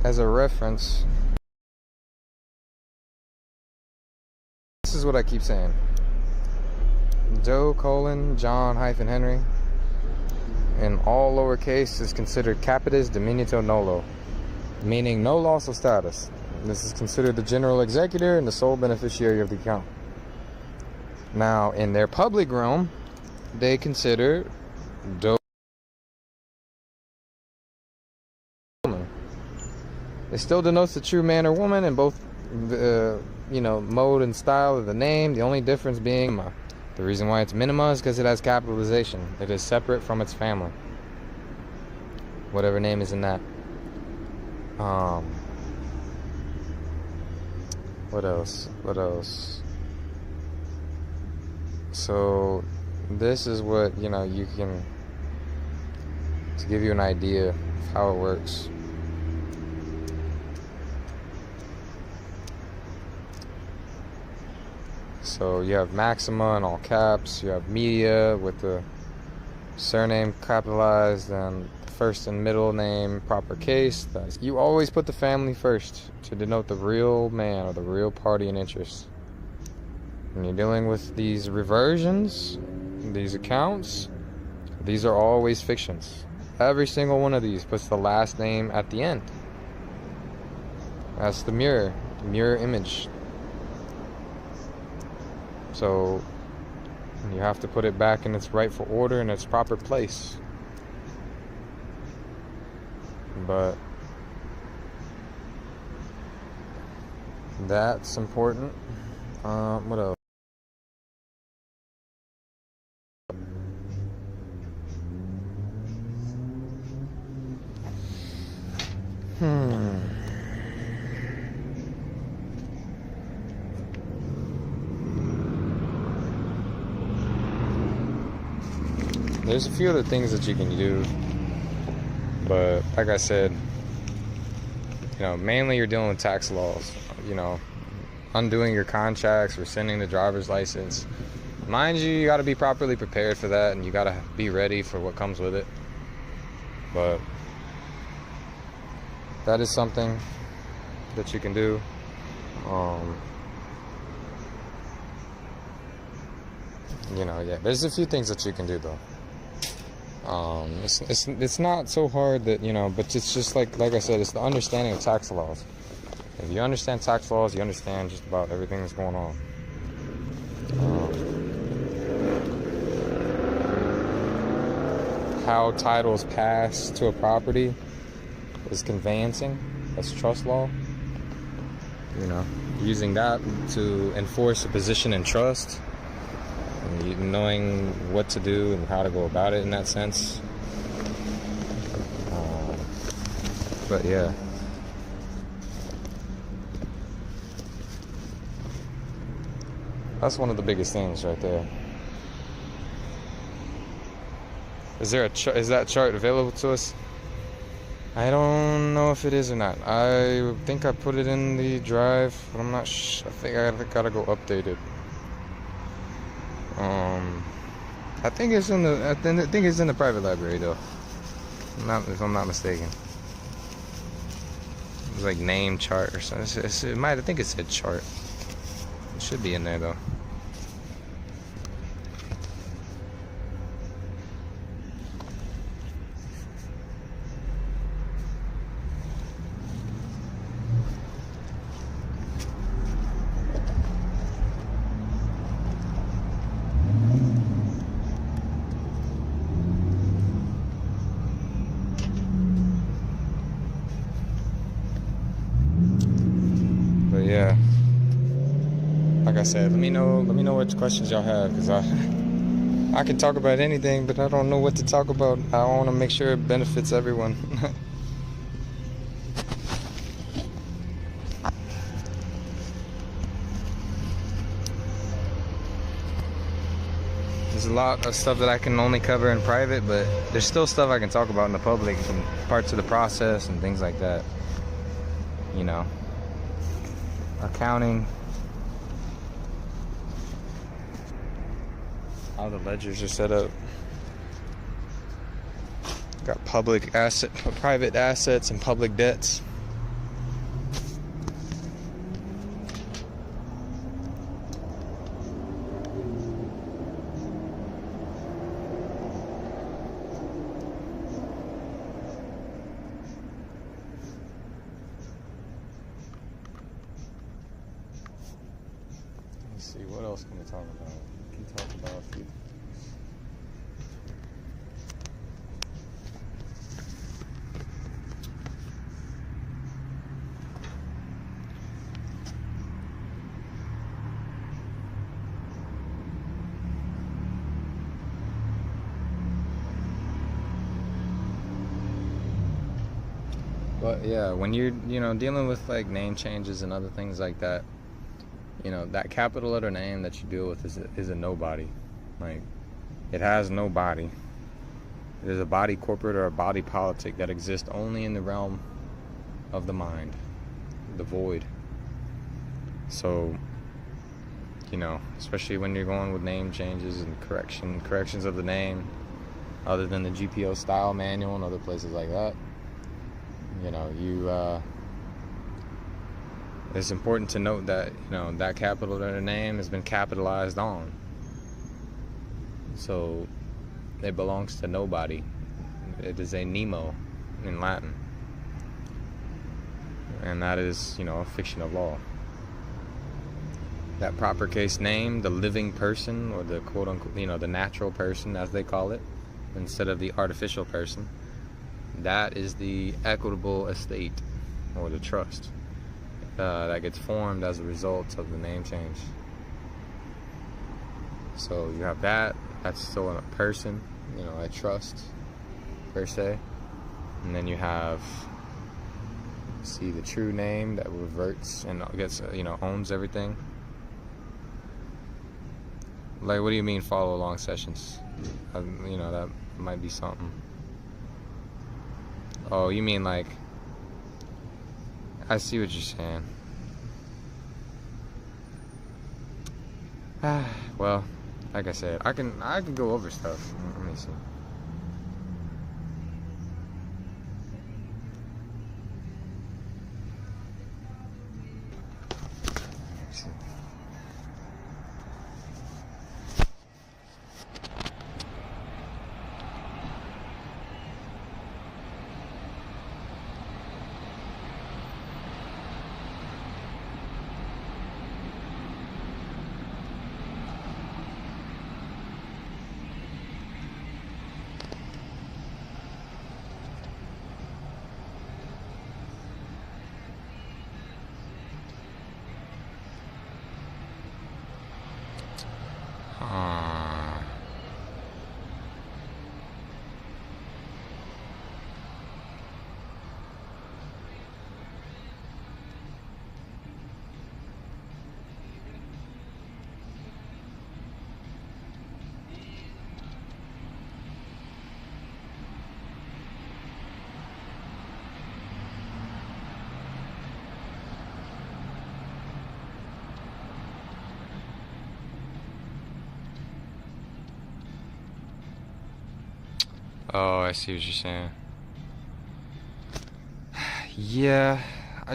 as a reference. This is what I keep saying. Joe, John -Henry, in all lowercase, is considered capitis diminutio nolo, meaning no loss of status. This is considered the general executor and the sole beneficiary of the account. Now, in their public realm, they consider Doe. It still denotes the true man or woman in both mode and style of the name. The only difference being the reason why it's minima is because it has capitalization. It is separate from its family, whatever name is in that. What else? So this is what you can, to give you an idea of how it works. So you have Maxima in all caps, you have Media with the surname capitalized and the first and middle name proper case. You always put the family first to denote the real man or the real party in interest. When you're dealing with these reversions, these accounts, these are always fictions. every single one of these puts the last name at the end. That's the mirror image. So you have to put it back in its rightful order in its proper place. But that's important. What else? There's a few other things that you can do, but like I said, mainly you're dealing with tax laws, undoing your contracts, rescinding the driver's license. Mind you got to be properly prepared for that, and you got to be ready for what comes with it. But that is something that you can do. Yeah, there's a few things that you can do though. It's not so hard that, but it's just like I said, it's the understanding of tax laws. If you understand tax laws, you understand just about everything that's going on. How titles pass to a property is conveyancing. That's trust law. Using that to enforce a position in trust. Knowing what to do and how to go about it in that sense. But yeah. That's one of the biggest things right there. Is that chart available to us? I don't know if it is or not. I think I put it in the drive, but I'm not sure. I think I gotta go update it. I think it's in the private library though. If I'm not mistaken. It was like name chart or something. I think it said chart. It should be in there though. Yeah, like I said, let me know what questions y'all have, because I can talk about anything, but I don't know what to talk about. I want to make sure it benefits everyone. There's a lot of stuff that I can only cover in private, but there's still stuff I can talk about in the public, and parts of the process and things like that. Accounting, how the ledgers are set up. Got private assets and public debts. Let's see, what else can we talk about? We can talk about a few things. But yeah, when you're, dealing with like name changes and other things like that, that capital letter name that you deal with is a nobody. Like, it has no body. It is a body corporate or a body politic that exists only in the realm of the mind, the void. So, especially when you're going with name changes and corrections of the name, other than the GPO style manual and other places like that, it's important to note that, that capital letter name has been capitalized on. So it belongs to nobody. It is a Nemo in Latin. And that is, a fiction of law. That proper case name, the living person, or the quote unquote, the natural person as they call it, instead of the artificial person, that is the equitable estate, or the trust, that gets formed as a result of the name change. So you have that's still a person, a trust, per se. And then you have, the true name that reverts and gets, owns everything. Like, what do you mean follow along sessions? That might be something. Oh, you mean like, I see what you're saying. Well, like I said, I can go over stuff. Let me see. Oh, I see what you're saying. Yeah, I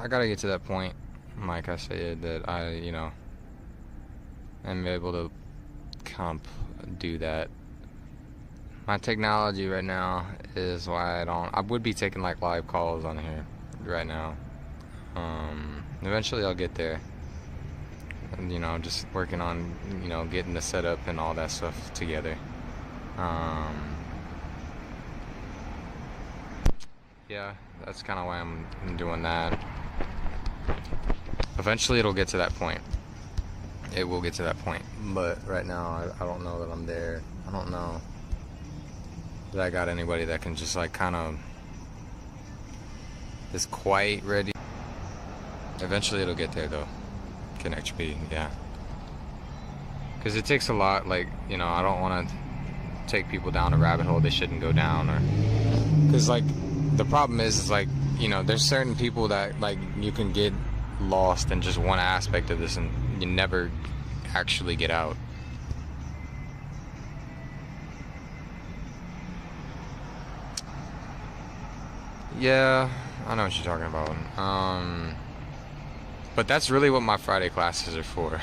gotta get to that point, like I said, that I, am able to do that. My technology right now is why I would be taking like live calls on here right now. Eventually I'll get there. And, just working on, getting the setup and all that stuff together. Yeah, that's kind of why I'm doing that. Eventually it'll get to that point. It will get to that point. But right now, I don't know that I'm there. I don't know that I got anybody that can just like kind of is quite ready. Eventually it'll get there though. Connect me, yeah. Because it takes a lot, like, I don't want to take people down a rabbit hole they shouldn't go down, or because like the problem is like, there's certain people that like you can get lost in just one aspect of this and you never actually get out. Yeah, I know what you're talking about. But that's really what my Friday classes are for.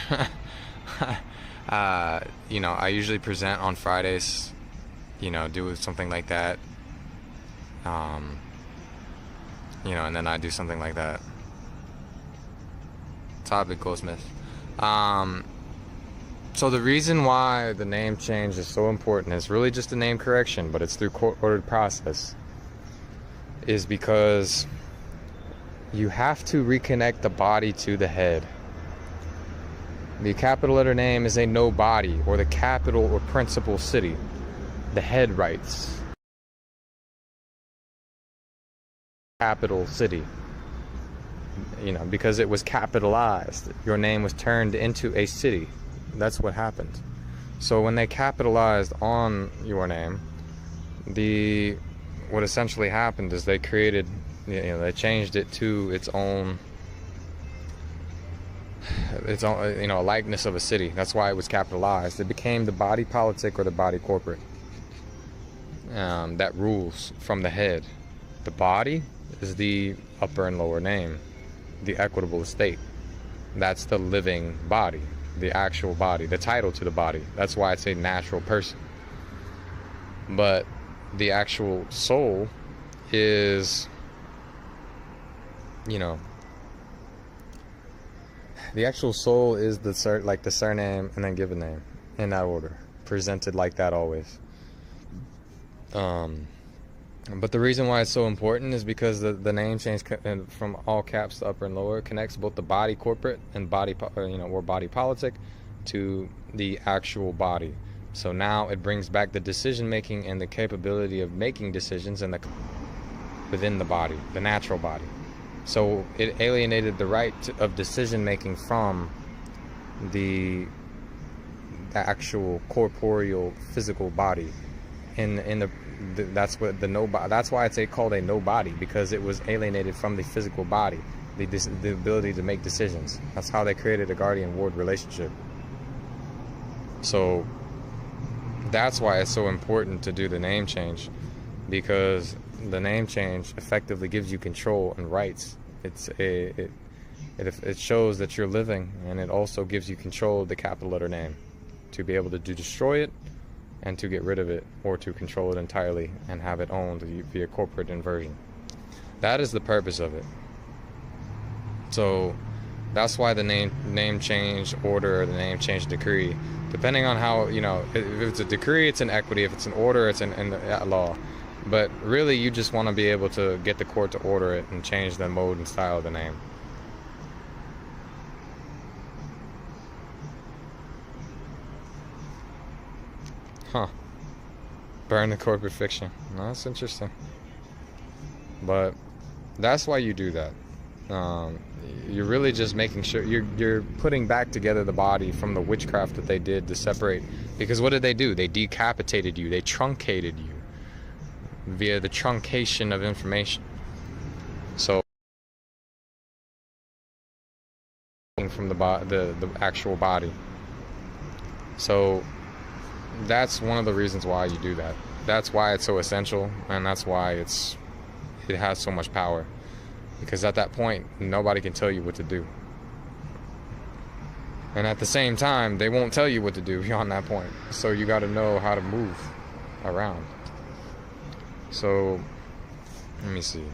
I usually present on Fridays, do something like that. And then I do something like that. Topic Goldsmith. So the reason why the name change is so important is really just a name correction, but it's through court-ordered process, is because you have to reconnect the body to the head. The capital letter name is a no body, or the capital or principal city. The head writes capital city, because it was capitalized. Your name was turned into a city. That's what happened. So when they capitalized on your name, what essentially happened is they created, they changed it to its own, a likeness of a city. That's why it was capitalized. It became the body politic or the body corporate that rules from the head. The body is the upper and lower name, the equitable estate. That's the living body, the actual body, the title to the body. That's why it's a natural person. But the actual soul is, you know, the actual soul is the surname and then given name in that order, presented like that always. But the reason why it's so important is because the name change from all caps to upper and lower connects both the body corporate and body, or body politic, to the actual body. So now it brings back the decision making and the capability of making decisions within the body, the natural body. So it alienated the right of decision making from the actual corporeal physical body. That's why it's called a no body, because it was alienated from the physical body, the ability to make decisions. That's how they created a guardian ward relationship. So that's why it's so important to do the name change, because the name change effectively gives you control and rights. It shows that you're living, and it also gives you control of the capital letter name to be able to destroy it and to get rid of it, or to control it entirely and have it owned via corporate inversion. That is the purpose of it. So that's why the name change order, or the name change decree, depending on how, if it's a decree, it's in equity. If it's an order, it's in law. But really, you just want to be able to get the court to order it and change the mode and style of the name. Huh. Burn the corporate fiction. No, that's interesting. But that's why you do that. You're really just making sure you're putting back together the body from the witchcraft that they did to separate. Because what did they do? They decapitated you. They truncated you via the truncation of information. So from the actual body. So that's one of the reasons why you do that. That's why it's so essential, and that's why it has so much power. Because at that point, nobody can tell you what to do. And at the same time, they won't tell you what to do beyond that point. So you got to know how to move around. So, let me see.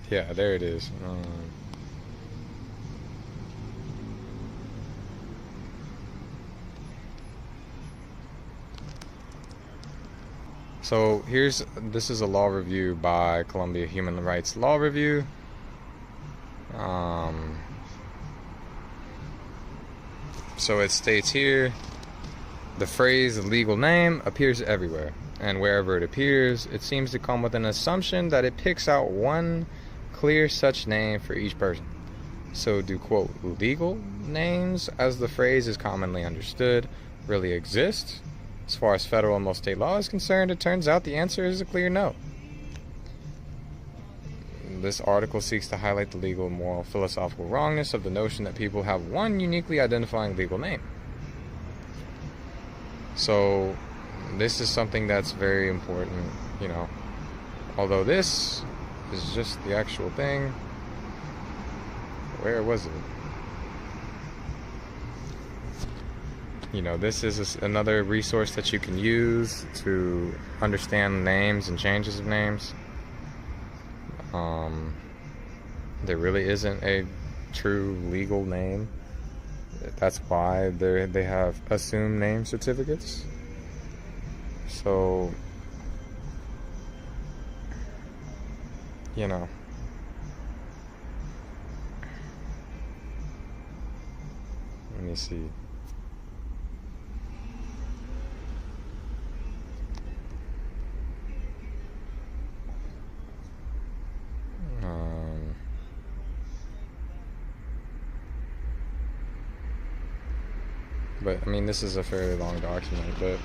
Yeah, there it is. So this is a law review by Columbia Human Rights Law Review. So it states here, the phrase legal name appears everywhere, and wherever it appears, it seems to come with an assumption that it picks out one clear such name for each person. So do, quote, legal names, as the phrase is commonly understood, really exist? As far as federal and most state law is concerned, it turns out the answer is a clear no. This article seeks to highlight the legal, moral, philosophical wrongness of the notion that people have one uniquely identifying legal name. So this is something that's very important, although this is just the actual thing. Where was it? This is another resource that you can use to understand names and changes of names. There really isn't a true legal name. That's why they have assumed name certificates. So, let me see. But this is a fairly long document, but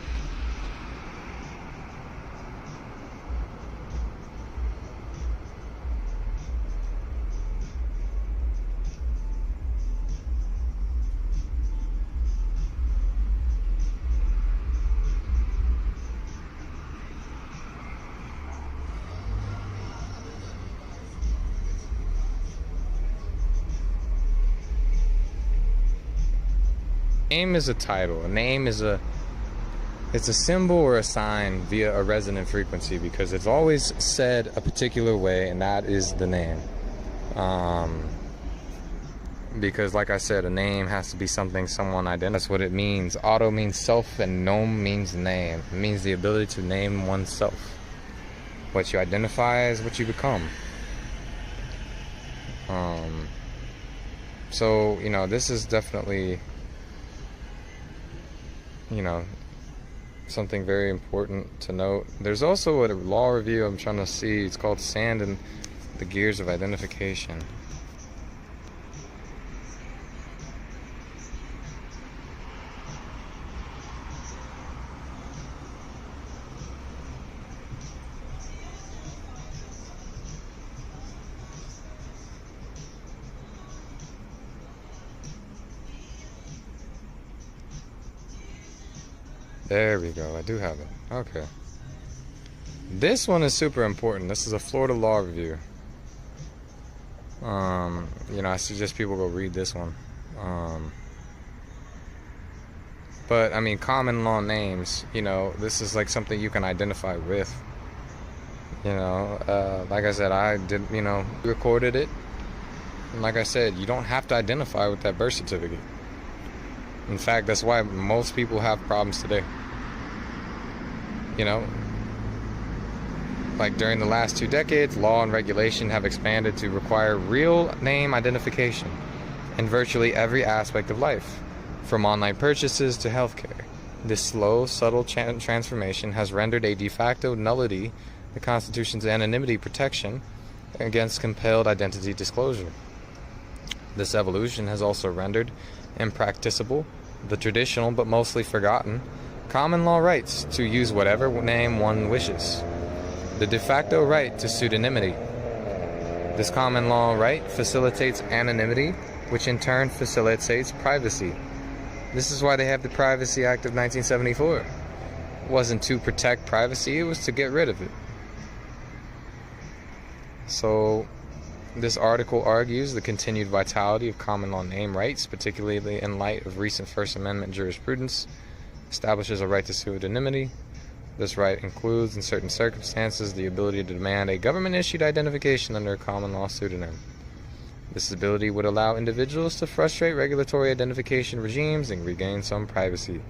name is a title. A name is it's a symbol or a sign via a resonant frequency, because it's always said a particular way, and that is the name. Because like I said, a name has to be something someone identifies. That's what it means. Auto means self, and nom means name. It means the ability to name oneself. What you identify is what you become. So, you know, this is definitely, you know, something very important to note. There's also a law review I'm trying to see. It's called Sand and the Gears of Identification. There we go. I do have it. Okay. This one is super important. This is a Florida law review. You know, I suggest people go read this one. But I mean, common law names, you know, this is like something you can identify with. You know, like I said, I did, you know, recorded it. And like I said, you don't have to identify with that birth certificate. In fact, that's why most people have problems today. You know, like during the last 2 decades, law and regulation have expanded to require real name identification in virtually every aspect of life, from online purchases to healthcare. This slow, subtle transformation has rendered a de facto nullity the Constitution's anonymity protection against compelled identity disclosure. This evolution has also rendered impracticable the traditional but mostly forgotten common law rights to use whatever name one wishes. The de facto right to pseudonymity. This common law right facilitates anonymity, which in turn facilitates privacy. This is why they have the Privacy Act of 1974. It wasn't to protect privacy, it was to get rid of it. So, this article argues the continued vitality of common law name rights, particularly in light of recent First Amendment jurisprudence, establishes a right to pseudonymity. This right includes, in certain circumstances, the ability to demand a government-issued identification under a common law pseudonym. This ability would allow individuals to frustrate regulatory identification regimes and regain some privacy.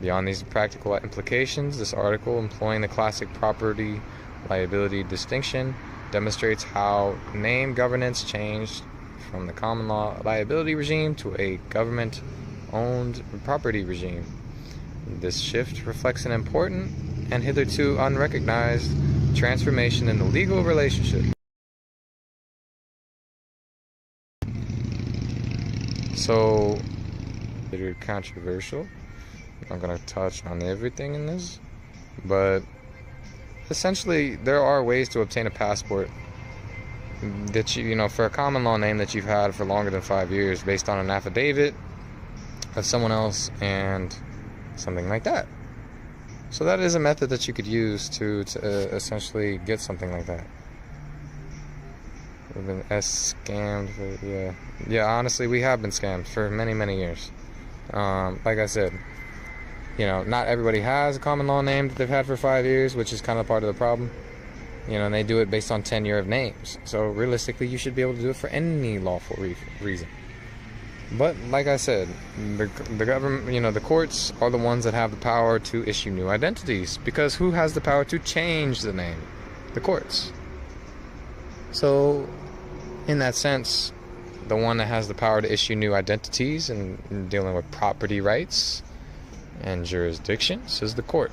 Beyond these practical implications, this article, employing the classic property liability distinction, demonstrates how name governance changed from the common law liability regime to a government-owned property regime. This shift reflects an important and hitherto unrecognized transformation in the legal relationship. So, considered controversial. I'm not going to touch on everything in this, but essentially there are ways to obtain a passport that you know, for a common law name that you've had for longer than 5 years, based on an affidavit of someone else and something like that. So that is a method that you could use to essentially get something like that. We've been scammed for, yeah, honestly, we have been scammed for many years. Like I said, you know, not everybody has a common law name that they've had for 5 years, which is kind of part of the problem. You know, and they do it based on tenure of names. So realistically, you should be able to do it for any lawful reason. But like I said, the government, you know, the courts are the ones that have the power to issue new identities, because who has the power to change the name? The courts. So in that sense, the one that has the power to issue new identities and dealing with property rights and jurisdictions is the court.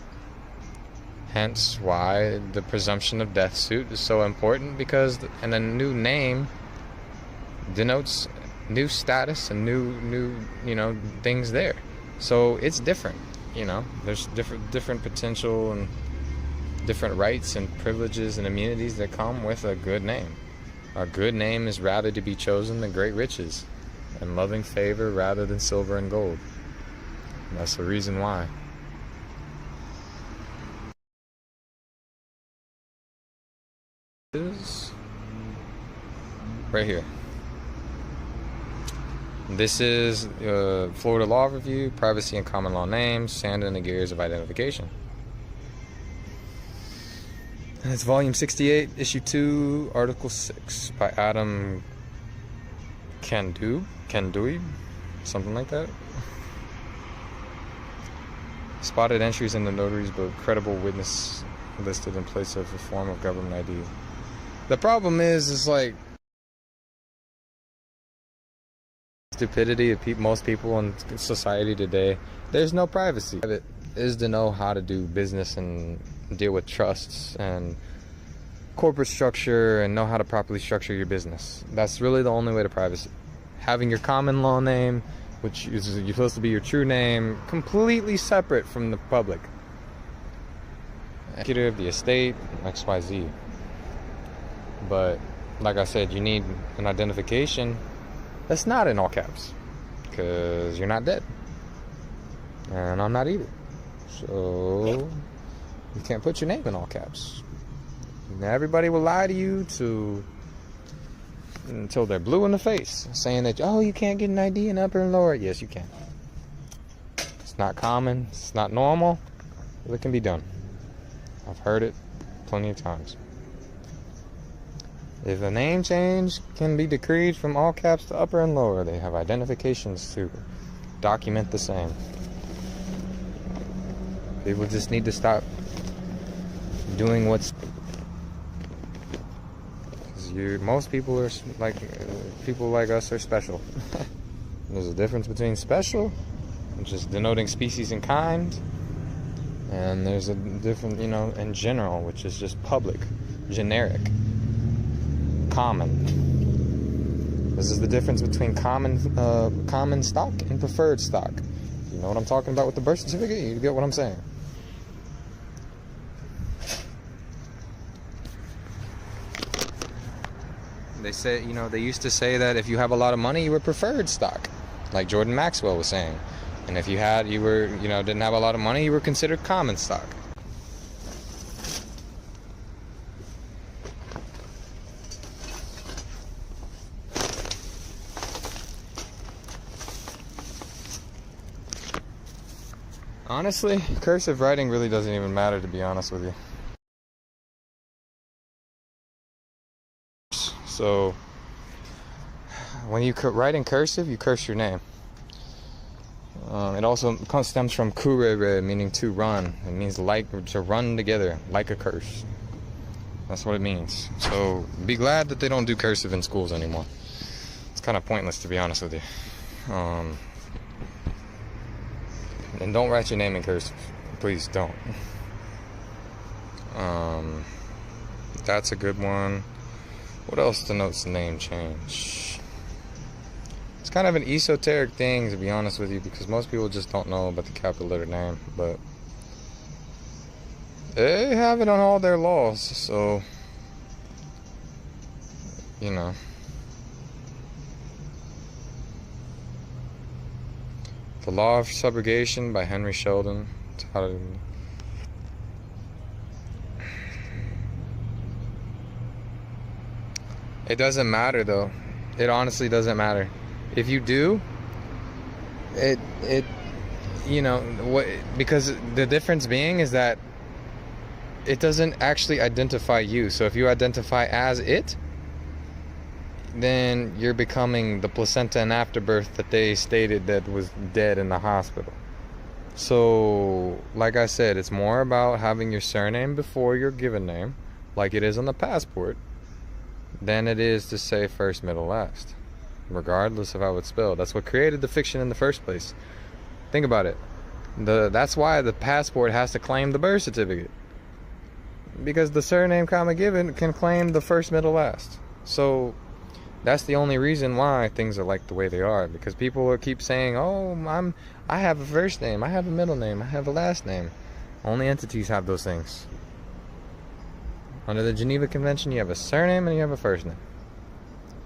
Hence why the presumption of death suit is so important, because a new name denotes new status and new you know, things there. So it's different, you know, there's different potential and different rights and privileges and immunities that come with a good name. A good name is rather to be chosen than great riches, and loving favor rather than silver and gold. And that's the reason why. Is right here. This is Florida Law Review, Privacy and Common Law Names, Sand in the Gears of Identification. And it's volume 68, issue 2, article 6 by Adam Kendui, something like that. Spotted entries in the notary's book, credible witness listed in place of a form of government ID. The problem is like stupidity of most people in society today. There's no privacy. It is to know how to do business and deal with trusts and corporate structure and know how to properly structure your business. That's really the only way to privacy. Having your common law name, which is you're supposed to be your true name, completely separate from the public. Executor of the estate, XYZ. But like I said, you need an identification that's not in all caps, because you're not dead, and I'm not either. So you can't put your name in all caps. Now, everybody will lie to you until they're blue in the face, saying that, oh, you can't get an ID in upper and lower. Yes, you can. It's not common. It's not normal. But it can be done. I've heard it plenty of times. If a name change can be decreed from all caps to upper and lower, they have identifications to document the same. People just need to stop doing what's... Most people are like... people like us are special. There's a difference between special, which is denoting species and kind, and there's a different, in general, which is just public, generic. Common. This is the difference between common stock and preferred stock. You know what I'm talking about with the birth certificate? You get what I'm saying? They say, they used to say that if you have a lot of money, you were preferred stock, like Jordan Maxwell was saying. And if you were, didn't have a lot of money, you were considered common stock. Honestly, cursive writing really doesn't even matter, to be honest with you. So, when you write in cursive, you curse your name. It also stems from kurere, meaning to run. It means to run together, like a curse. That's what it means. So, be glad that they don't do cursive in schools anymore. It's kind of pointless, to be honest with you. And don't write your name in cursive. Please don't. That's a good one. What else denotes name change? It's kind of an esoteric thing, to be honest with you, because most people just don't know about the capital letter name. But they have it on all their laws, so The Law of Subrogation by Henry Sheldon. It doesn't matter, though. It honestly doesn't matter. If you do, because the difference being is that it doesn't actually identify you. So if you identify as it, then you're becoming the placenta and afterbirth that they stated that was dead in the hospital. So, like I said, it's more about having your surname before your given name, like it is on the passport, than it is to say first, middle, last, regardless of how it's spelled. That's what created the fiction in the first place. Think about it. That's why the passport has to claim the birth certificate, because the surname, comma, given can claim the first, middle, last. So that's the only reason why things are like the way they are, because people will keep saying, oh, I have a first name, I have a middle name, I have a last name. Only entities have those things. Under the Geneva Convention, you have a surname and you have a first name.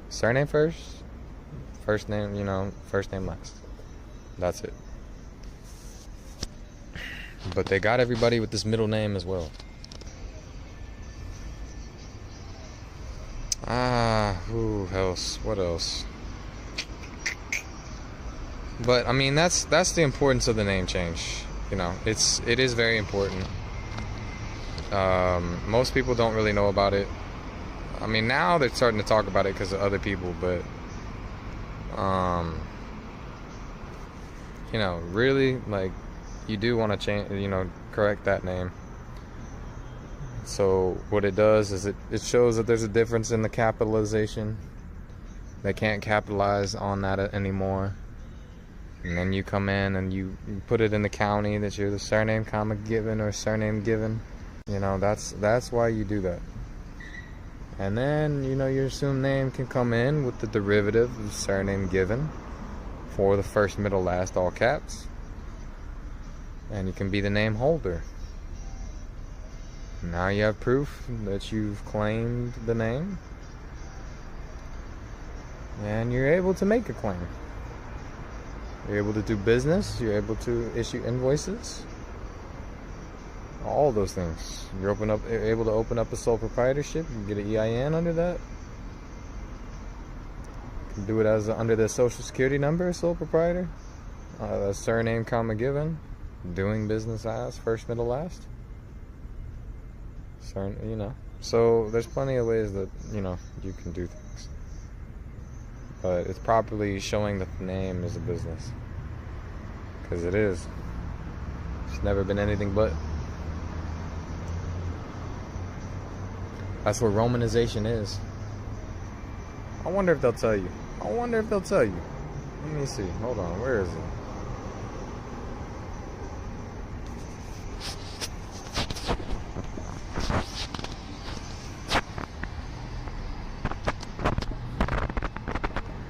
Surname first, first name, first name last. That's it. But they got everybody with this middle name as well. Who else? What else? But I mean, that's the importance of the name change. You know, it is very important. Most people don't really know about it. I mean, now they're starting to talk about it because of other people, but you know, really, like, you do want to change, you know, correct that name. So what it does is it shows that there's a difference in the capitalization. They can't capitalize on that anymore. And then you come in and you put it in the county that you're the surname comma given or surname given. You know, that's why you do that. And then, you know, your assumed name can come in with the derivative of surname given for the first, middle, last, all caps. And you can be the name holder. Now you have proof that you've claimed the name. And you're able to make a claim. You're able to do business. You're able to issue invoices. All those things. You're able to open up a sole proprietorship. You can get an EIN under that. You can do it as under the social security number, sole proprietor. Surname, comma given. Doing business as first, middle, last. You know. So there's plenty of ways that, you know, you can do things. But it's properly showing that the name is a business. Because it is. It's never been anything but. That's what Romanization is. I wonder if they'll tell you. Let me see. Hold on. Where is it?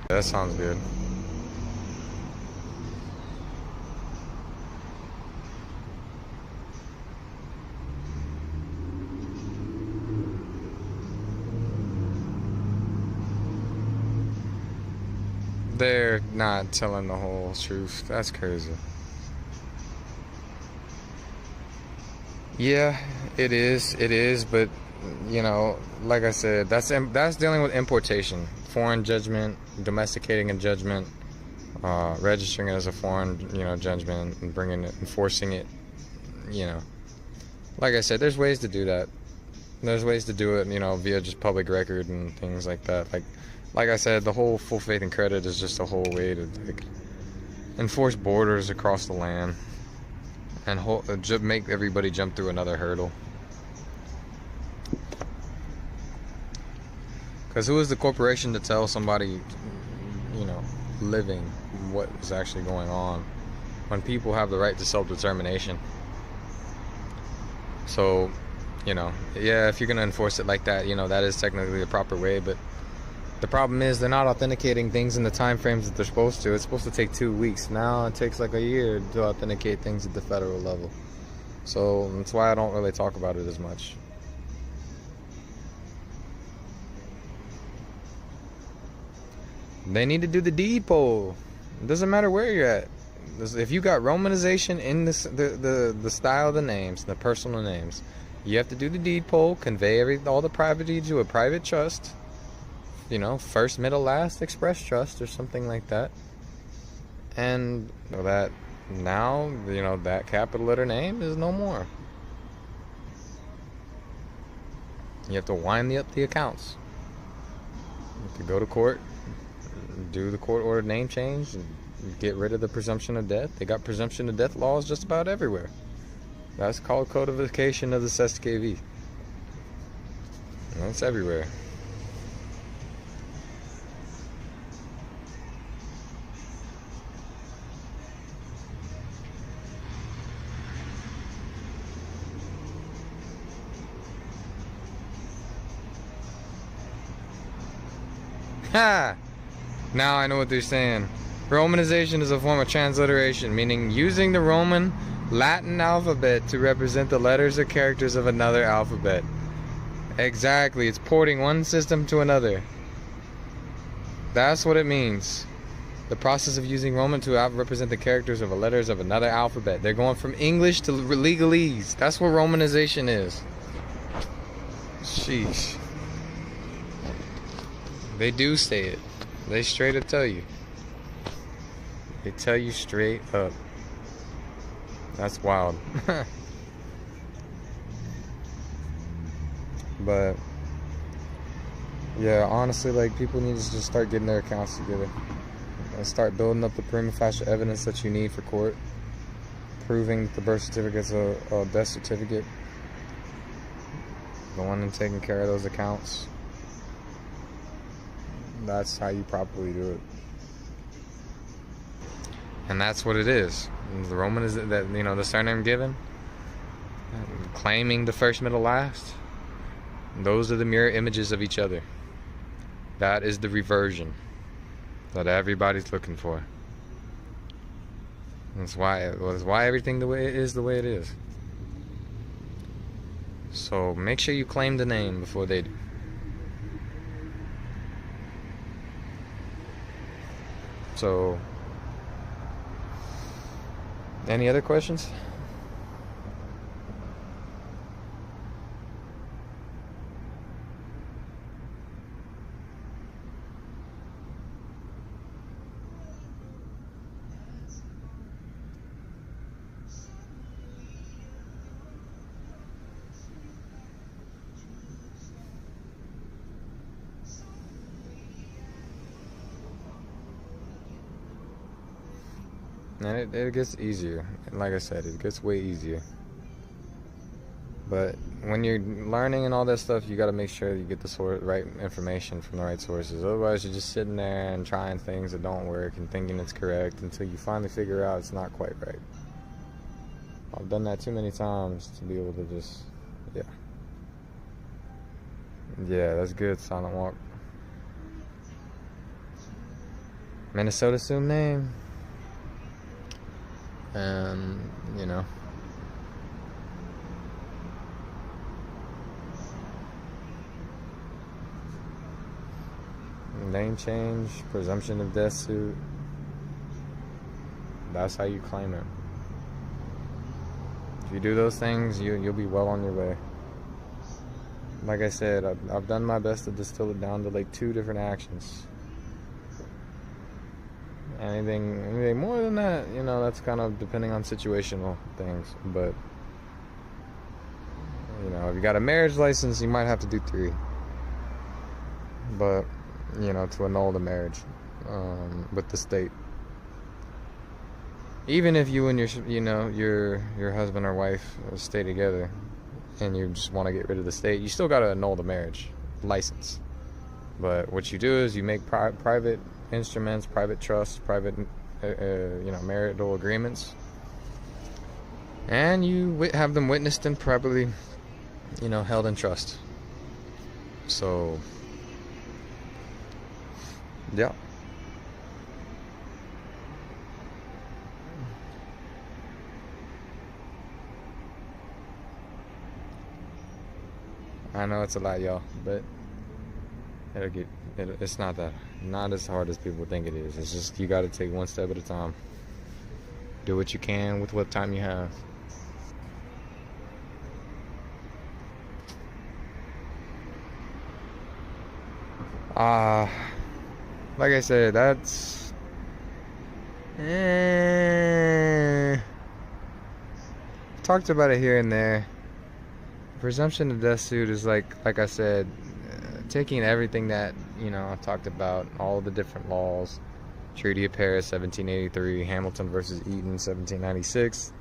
That sounds good. They're not telling the whole truth. That's crazy. Yeah, it is, but you know, like I said, that's dealing with importation, foreign judgment, domesticating a judgment, registering it as a foreign, you know, judgment, and enforcing it. You know, like I said, there's ways to do that. There's ways to do it, you know, via just public record and things like that. Like I said, the whole full faith and credit is just a whole way to enforce borders across the land and make everybody jump through another hurdle. Because who is the corporation to tell somebody, you know, living what is actually going on when people have the right to self-determination? So, you know, yeah, if you're going to enforce it like that, you know, that is technically the proper way, but the problem is they're not authenticating things in the time frames that they're supposed to. It's supposed to take 2 weeks. Now it takes like a year to authenticate things at the federal level. So that's why I don't really talk about it as much. They need to do the deed poll. It doesn't matter where you're at. If you got Romanization in the style of the names, the personal names, you have to do the deed poll, convey all the property to a private trust. You know, first, middle, last express trust or something like that. And that now, you know, that capital letter name is no more. You have to wind up the accounts. You have to go to court, do the court ordered name change, and get rid of the presumption of death. They got presumption of death laws just about everywhere. That's called codification of the SESKV. That's everywhere. Ha! Now I know what they're saying. Romanization is a form of transliteration, meaning using the Roman Latin alphabet to represent the letters or characters of another alphabet. Exactly, it's porting one system to another. That's what it means. The process of using Roman to represent the characters of the letters of another alphabet. They're going from English to legalese. That's what Romanization is. Sheesh. They do say it. They straight up tell you. They tell you straight up. That's wild. But yeah, honestly, like, people need to just start getting their accounts together and start building up the prima facie evidence that you need for court, proving that the birth certificate's a death certificate, going and taking care of those accounts. That's how you properly do it. And that's what it is. The Roman is that, you know, the surname given, claiming the first, middle, last. Those are the mirror images of each other. That is the reversion that everybody's looking for. That's why everything the way it is. So make sure you claim the name before they do. So, any other questions? And it gets easier. Like I said, it gets way easier. But when you're learning and all that stuff, you got to make sure you get the right information from the right sources. Otherwise, you're just sitting there and trying things that don't work and thinking it's correct until you finally figure out it's not quite right. I've done that too many times to be able to just, yeah. Yeah, that's good, Silent Walk. Minnesota assumed name. And, you know, name change, presumption of death suit. That's how you claim it. If you do those things, you'll be well on your way. Like I said, I've done my best to distill it down to like 2 different actions. Anything more than that, you know, that's kind of depending on situational things. But, you know, if you got a marriage license, you might have to do 3. But, you know, to annul the marriage with the state. Even if you and your husband or wife stay together and you just want to get rid of the state, you still got to annul the marriage license. But what you do is you make private instruments, private trusts, private, marital agreements, and you have them witnessed and properly, held in trust. So, yeah. I know it's a lot, y'all, but it's not as hard as people think it is. It's just you got to take one step at a time. Do what you can with what time you have. Like I said, that's talked about it here and there. Presumption of death suit is like I said, taking everything that I've talked about, all the different laws, Treaty of Paris 1783, Hamilton versus Eaton 1796,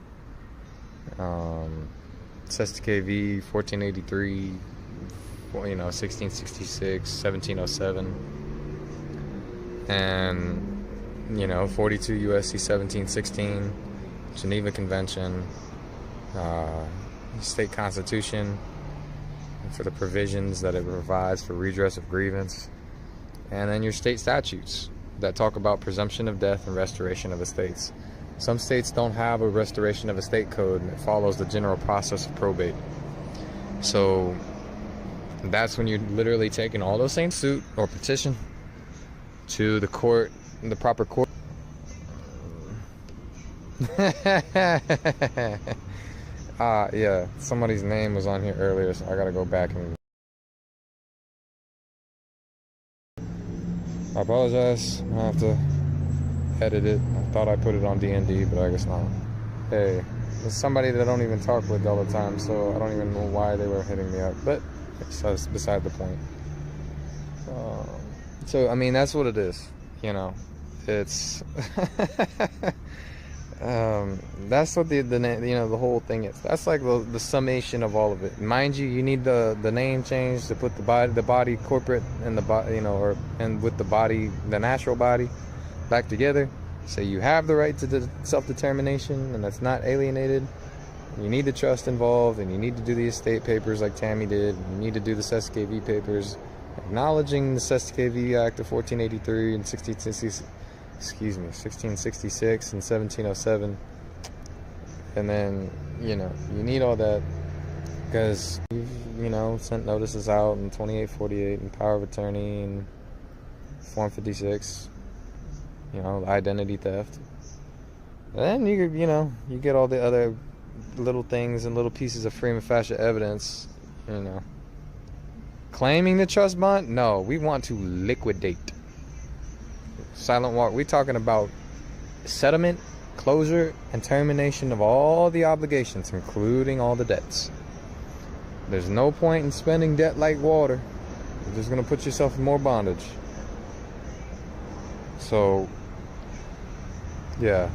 Sestique v 1483, 1666, 1707, and 42 USC 1716, Geneva Convention, state constitution for the provisions that it provides for redress of grievance, and then your state statutes that talk about presumption of death and restoration of estates. Some states don't have a restoration of estate code, and it follows the general process of probate. So that's when you're literally taking all those same suit or petition to the court, the proper court. Yeah, somebody's name was on here earlier, so I gotta go back and I apologize. I have to edit it. I thought I put it on D&D, but I guess not. Hey, there's somebody that I don't even talk with all the time, so I don't even know why they were hitting me up. But that's beside the point. So I mean, that's what it is. You know, it's that's what the whole thing is. That's like the summation of all of it. Mind you, you need the name change to put the body corporate and the body, and with the body, the natural body, back together. So you have the right to self-determination, and that's not alienated. You need the trust involved, and you need to do the estate papers like Tammy did. You need to do the SKV papers, acknowledging the SKV Act of 1483 and 1666 and 1707. And then, you need all that because you've, sent notices out in 2848 and power of attorney and Form 56. Identity theft. And then you get all the other little things and little pieces of prima facie evidence, Claiming the trust bond? No, we want to liquidate. Silent walk. We're talking about settlement, closure, and termination of all the obligations, including all the debts. There's no point in spending debt like water. You're just going to put yourself in more bondage. So, yeah.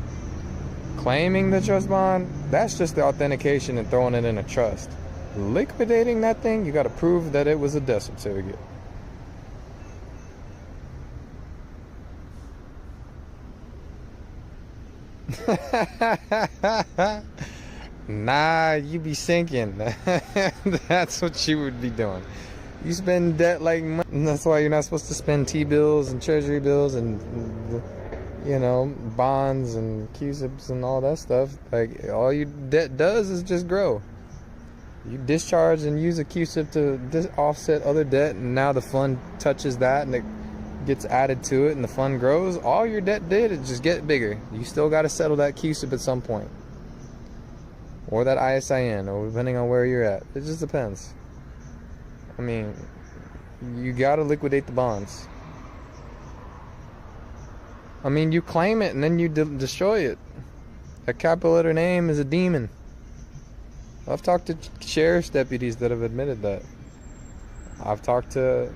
Claiming the trust bond, that's just the authentication and throwing it in a trust. Liquidating that thing, you got to prove that it was a death certificate. Nah, you be sinking. That's what you would be doing. You spend debt like money. And that's why you're not supposed to spend T-bills and treasury bills and bonds and Q-sips and all that stuff. Like, all your debt does is just grow. You discharge and use a Q-sip to offset other debt, and now the fund touches that and it gets added to it and the fund grows. All your debt did is just get bigger. You still got to settle that Q-sip at some point, or that ISIN, or depending on where you're at. It just depends. I mean, you got to liquidate the bonds. I mean, you claim it and then you destroy it. A capital letter name is a demon. I've talked to sheriff's deputies that have admitted that. I've talked to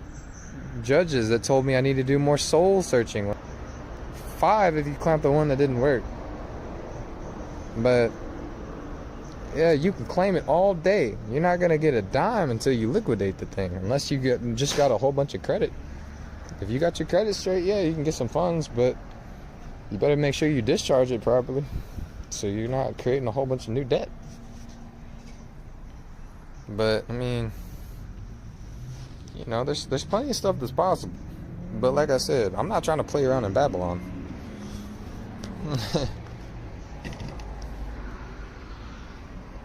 judges that told me I need to do more soul searching. 5 if you clamp the one that didn't work. But yeah, you can claim it all day. You're not gonna get a dime until you liquidate the thing, unless you just got a whole bunch of credit. If you got your credit straight, yeah, you can get some funds, but you better make sure you discharge it properly, so you're not creating a whole bunch of new debt. But I mean, there's plenty of stuff that's possible. But like I said, I'm not trying to play around in Babylon.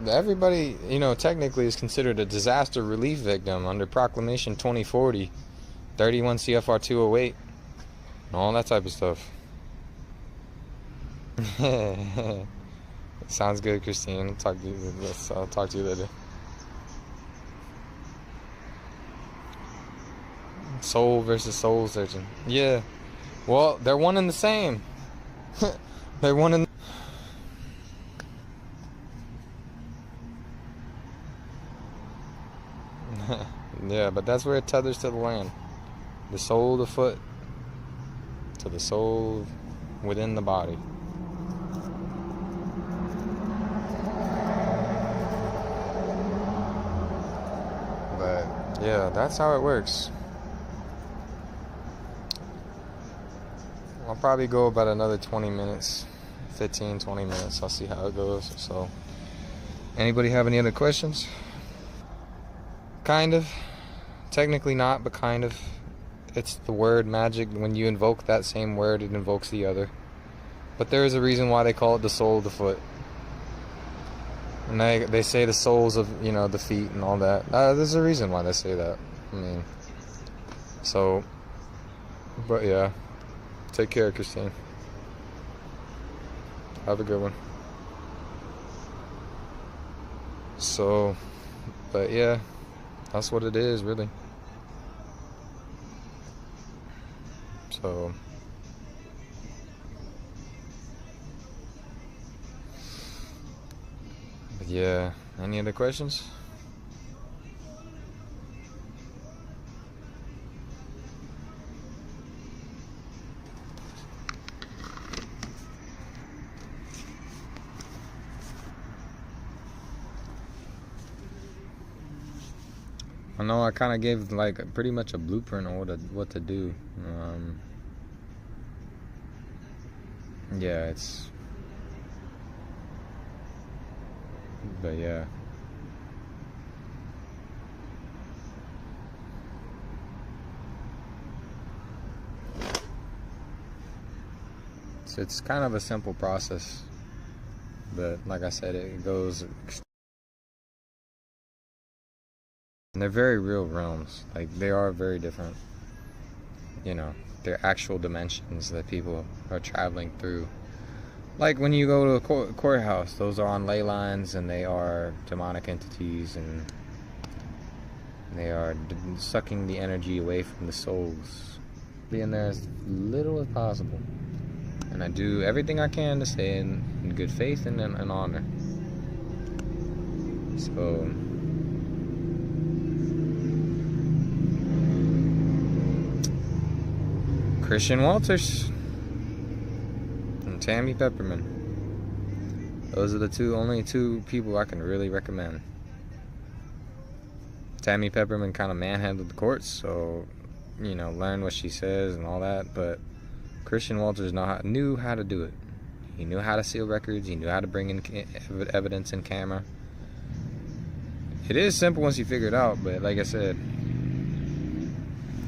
Everybody, technically is considered a disaster relief victim under Proclamation 2040, 31 CFR 208, and all that type of stuff. Sounds good, Christine. I'll talk to you later. Soul versus soul searching. Yeah. Well, they're one and the same. They're one and... Yeah, but that's where it tethers to the land. The soul, the foot, to the soul within the body. But yeah, that's how it works. I'll probably go about another 20 minutes, 15, 20 minutes. I'll see how it goes. So, anybody have any other questions? Kind of. Technically not, but kind of. It's the word magic. When you invoke that same word, it invokes the other. But there is a reason why they call it the soul of the foot. And they say the souls of, the feet and all that. There's a reason why they say that. I mean, so, but yeah. Take care, Christine. Have a good one. So, but yeah, that's what it is, really. So, Yeah. Any other questions? I know I kind of gave like pretty much a blueprint on what to do. Yeah, but yeah. So it's kind of a simple process, but like I said, it goes. And they're very real realms. Like, they are very different. You know, they're actual dimensions that people are traveling through. Like when you go to a courthouse, those are on ley lines, and they are demonic entities, and they are sucking the energy away from the souls. Be in there as little as possible. And I do everything I can to stay in good faith and in honor. So Christian Walters and Tammy Pepperman. Those are the only two people I can really recommend. Tammy Pepperman kind of manhandled the courts, so, you know, learn what she says and all that, but Christian Walters knew how to do it. He knew how to seal records. He knew how to bring in evidence in camera. It is simple once you figure it out, but like I said,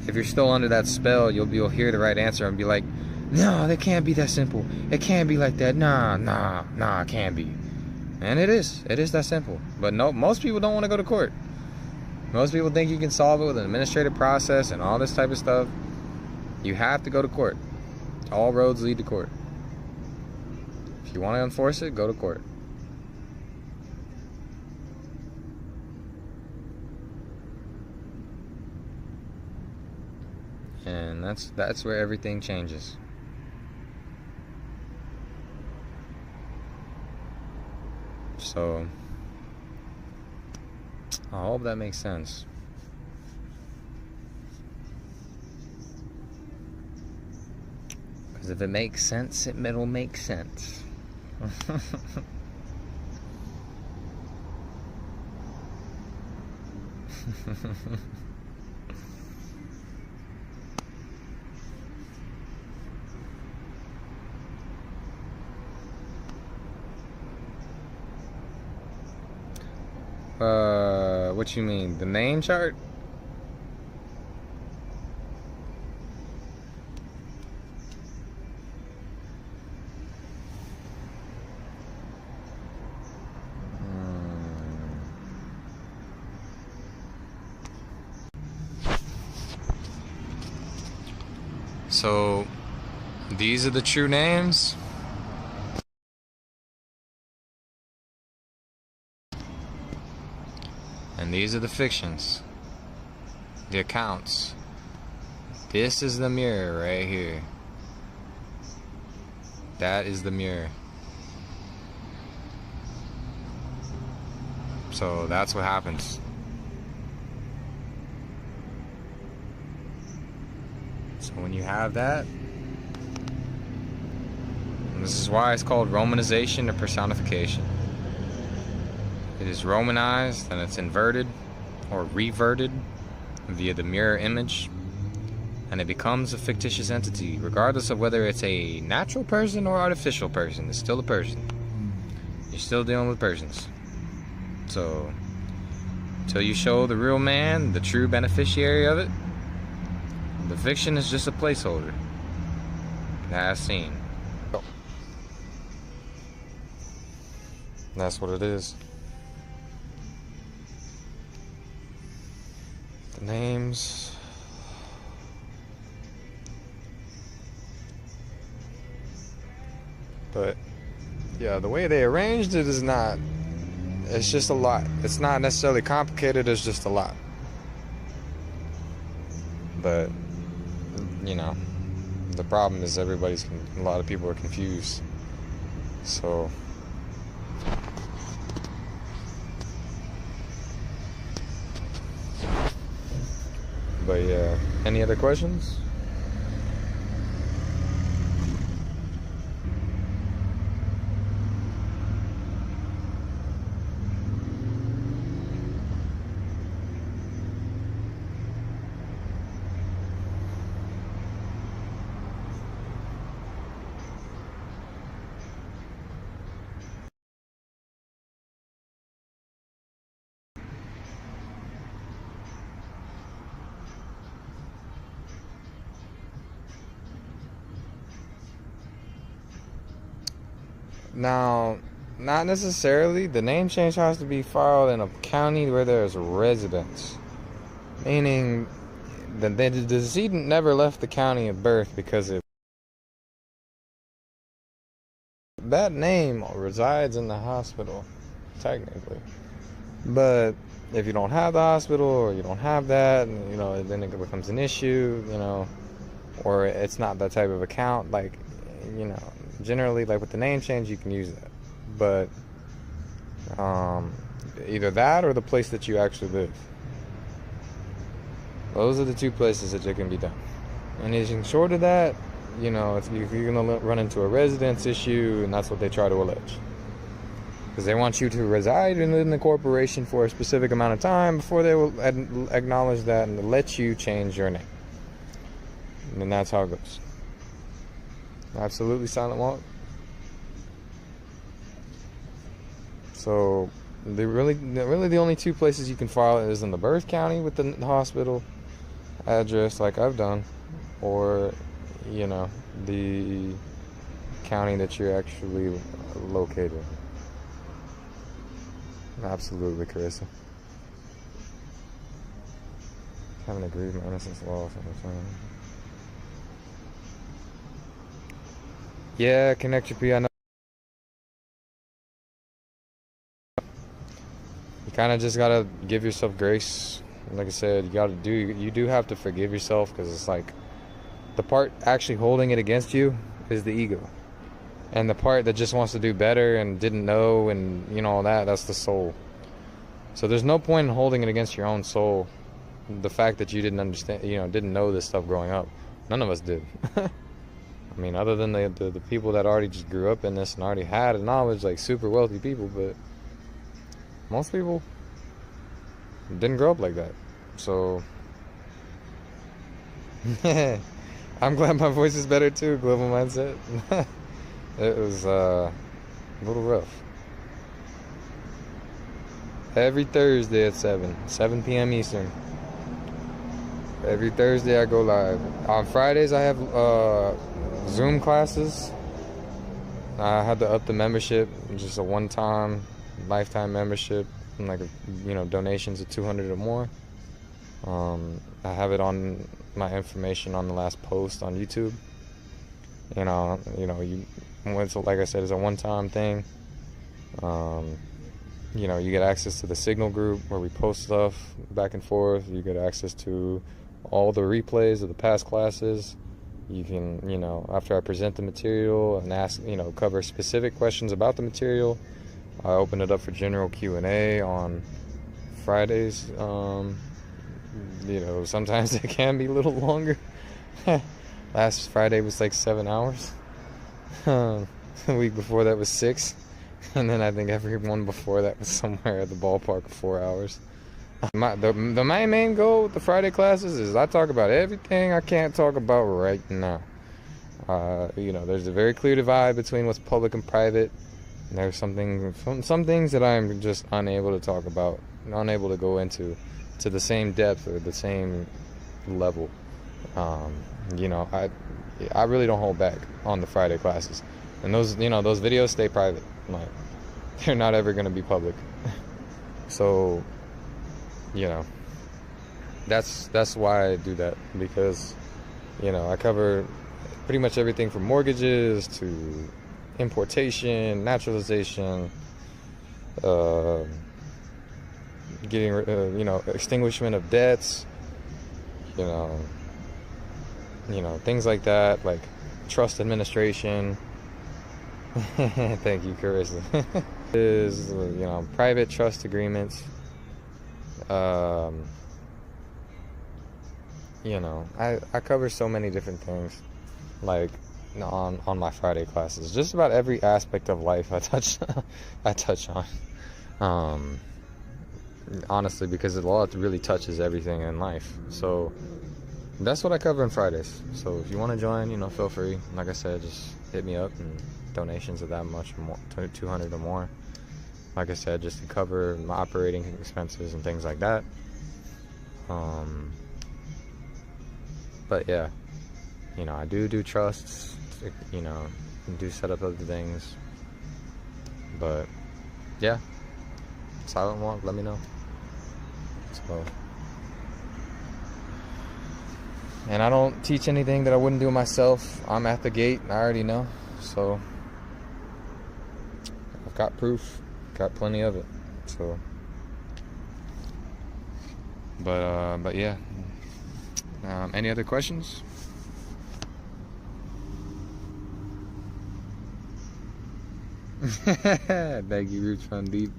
if you're still under that spell, you'll hear the right answer and be like, no, that can't be that simple. It can't be like that. Nah, it can't be. And it is that simple. But no, most people don't want to go to court. Most people think you can solve it with an administrative process and all this type of stuff. You have to go to court. All roads lead to court. If you want to enforce it, go to court. And that's where everything changes. So I hope that makes sense. Because if it makes sense, it'll make sense. What you mean? The name chart? So, these are the true names. And these are the fictions, the accounts. This is the mirror right here. That is the mirror. So that's what happens. So when you have that, and this is why it's called Romanization or personification. It is Romanized and it's inverted or reverted via the mirror image, and it becomes a fictitious entity, regardless of whether it's a natural person or artificial person. It's still a person. You're still dealing with persons. So until you show the real man, the true beneficiary of it, the fiction is just a placeholder. As seen. That's what it is. The names. But yeah, the way they arranged it is not, it's just a lot. It's not necessarily complicated, it's just a lot. But you know, the problem is a lot of people are confused. So But yeah, any other questions? Now, not necessarily. The name change has to be filed in a county where there's residents. Meaning, the decedent never left the county of birth because that name resides in the hospital, technically. But if you don't have the hospital or you don't have that, then it becomes an issue, or it's not that type of account, generally, like with the name change, you can use that. But either that or the place that you actually live. Those are the two places that it can be done. Anything short of that, if you're going to run into a residence issue, and that's what they try to allege. Because they want you to reside in the corporation for a specific amount of time before they will acknowledge that and let you change your name. And that's how it goes. Absolutely silent walk. So, really the only two places you can file it is in the birth county with the hospital address, like I've done, or the county that you're actually located. Absolutely, Carissa. Haven't agreed with my innocence law from the time. Yeah, connect your P. I know. You kind of just gotta give yourself grace. Like I said, you do have to forgive yourself, because it's like the part actually holding it against you is the ego, and the part that just wants to do better and didn't know and all that's the soul. So there's no point in holding it against your own soul. The fact that you didn't understand, didn't know this stuff growing up. None of us did. I mean, other than the people that already just grew up in this and already had knowledge, like super wealthy people, but most people didn't grow up like that. So I'm glad my voice is better too. Global mindset. It was a little rough. Every Thursday at 7 p.m. Eastern. Every Thursday I go live. On Fridays I have Zoom classes. I had to up the membership, just a one-time, lifetime membership, and donations of $200 or more. I have it on my information on the last post on YouTube. Like I said, it's a one-time thing. You get access to the Signal group where we post stuff back and forth. You get access to all the replays of the past classes. You can, after I present the material and ask, cover specific questions about the material, I open it up for general Q&A on Fridays. Sometimes it can be a little longer. Last Friday was like 7 hours. The week before that was 6. And then I think every one before that was somewhere at the ballpark of 4 hours. My main goal with the Friday classes is I talk about everything I can't talk about right now. There's a very clear divide between what's public and private. And there's some things that I'm just unable to talk about, unable to go into to the same depth or the same level. I really don't hold back on the Friday classes, and those videos stay private. They're not ever going to be public. So, that's why I do that, because I cover pretty much everything from mortgages to importation, naturalization, getting extinguishment of debts, things like that, like trust administration. Thank you, Carissa. Is private trust agreements, you know, I cover so many different things, like on my Friday classes. Just about every aspect of life I touch I touch on. Um, Honestly, because the law really touches everything in life. So that's what I cover on Fridays. So if you want to join, you know, feel free. Like I said, just hit me up, and donations of that much more, 200 or more. Like I said, just to cover my operating expenses and things like that. Um, but yeah, you know, I do trusts. You know, do set up other things. But yeah, silent walk. Let me know. So. And I don't teach anything that I wouldn't do myself. I'm at the gate, I already know. So I've got proof, got plenty of it. So, but yeah. Any other questions? Baggy roots run deep.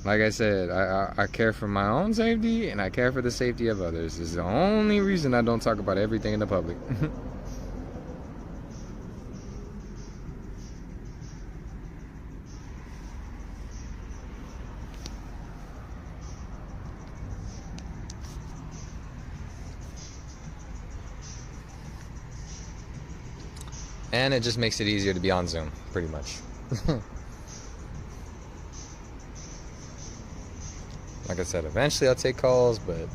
Like I said, I care for my own safety, and I care for the safety of others. This is the only reason I don't talk about everything in the public. And it just makes it easier to be on Zoom, pretty much. Like I said, eventually I'll take calls, but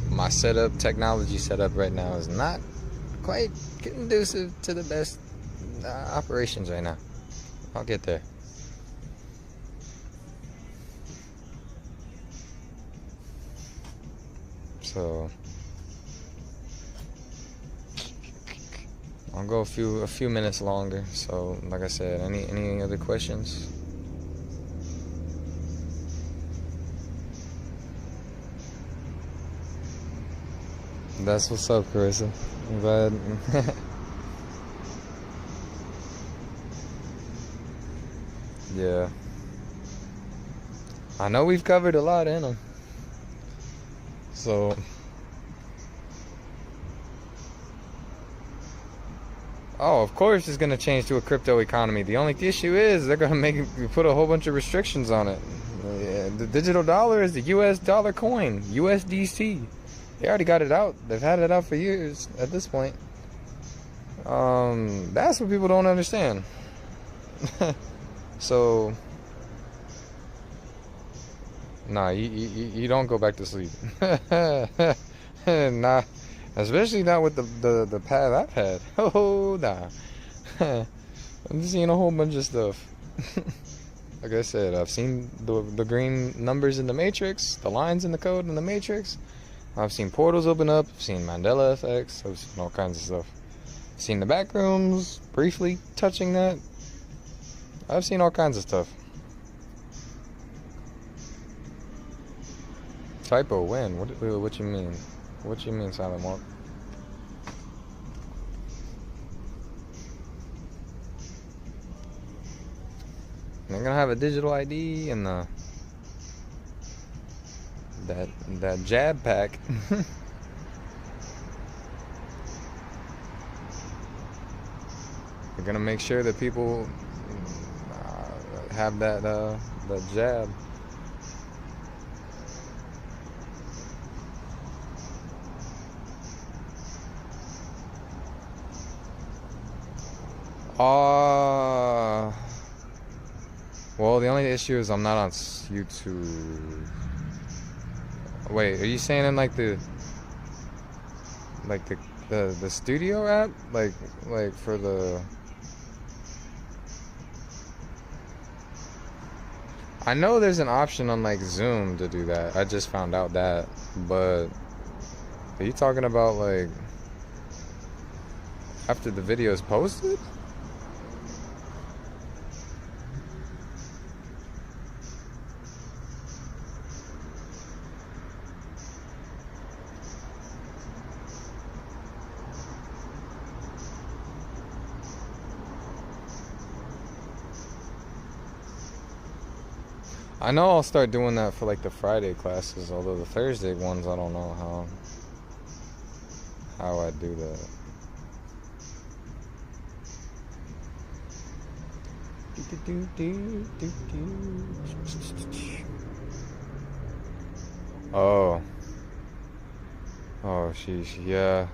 my technology setup right now is not quite conducive to the best operations right now. I'll get there. So I'll go a few minutes longer. So like I said, any other questions? That's what's up, Carissa. I'm glad. Yeah. I know we've covered a lot in them. So, oh, of course it's going to change to a crypto economy. The only issue is they're going to put a whole bunch of restrictions on it. The digital dollar is the US dollar coin, USDC. They already got it out. They've had it out for years at this point. That's what people don't understand. So, nah, you don't go back to sleep. Nah, especially not with the path I've had. Oh, nah. I'm seeing a whole bunch of stuff. Like I said, I've seen the green numbers in the Matrix, the lines in the code in the Matrix. I've seen portals open up. I've seen Mandela effects. I've seen all kinds of stuff. I've seen the back rooms, briefly touching that. I've seen all kinds of stuff. Typo when? What you mean? What you mean, Silent Walk? They're gonna have a digital ID and that jab pack. They're gonna make sure that people have that jab. Well, the only issue is I'm not on YouTube. Wait, are you saying in like the studio app, like for the? I know there's an option on like Zoom to do that. I just found out that, but are you talking about like after the video is posted? I know I'll start doing that for like the Friday classes, although the Thursday ones I don't know how I do that. Oh. Oh, sheesh, yeah.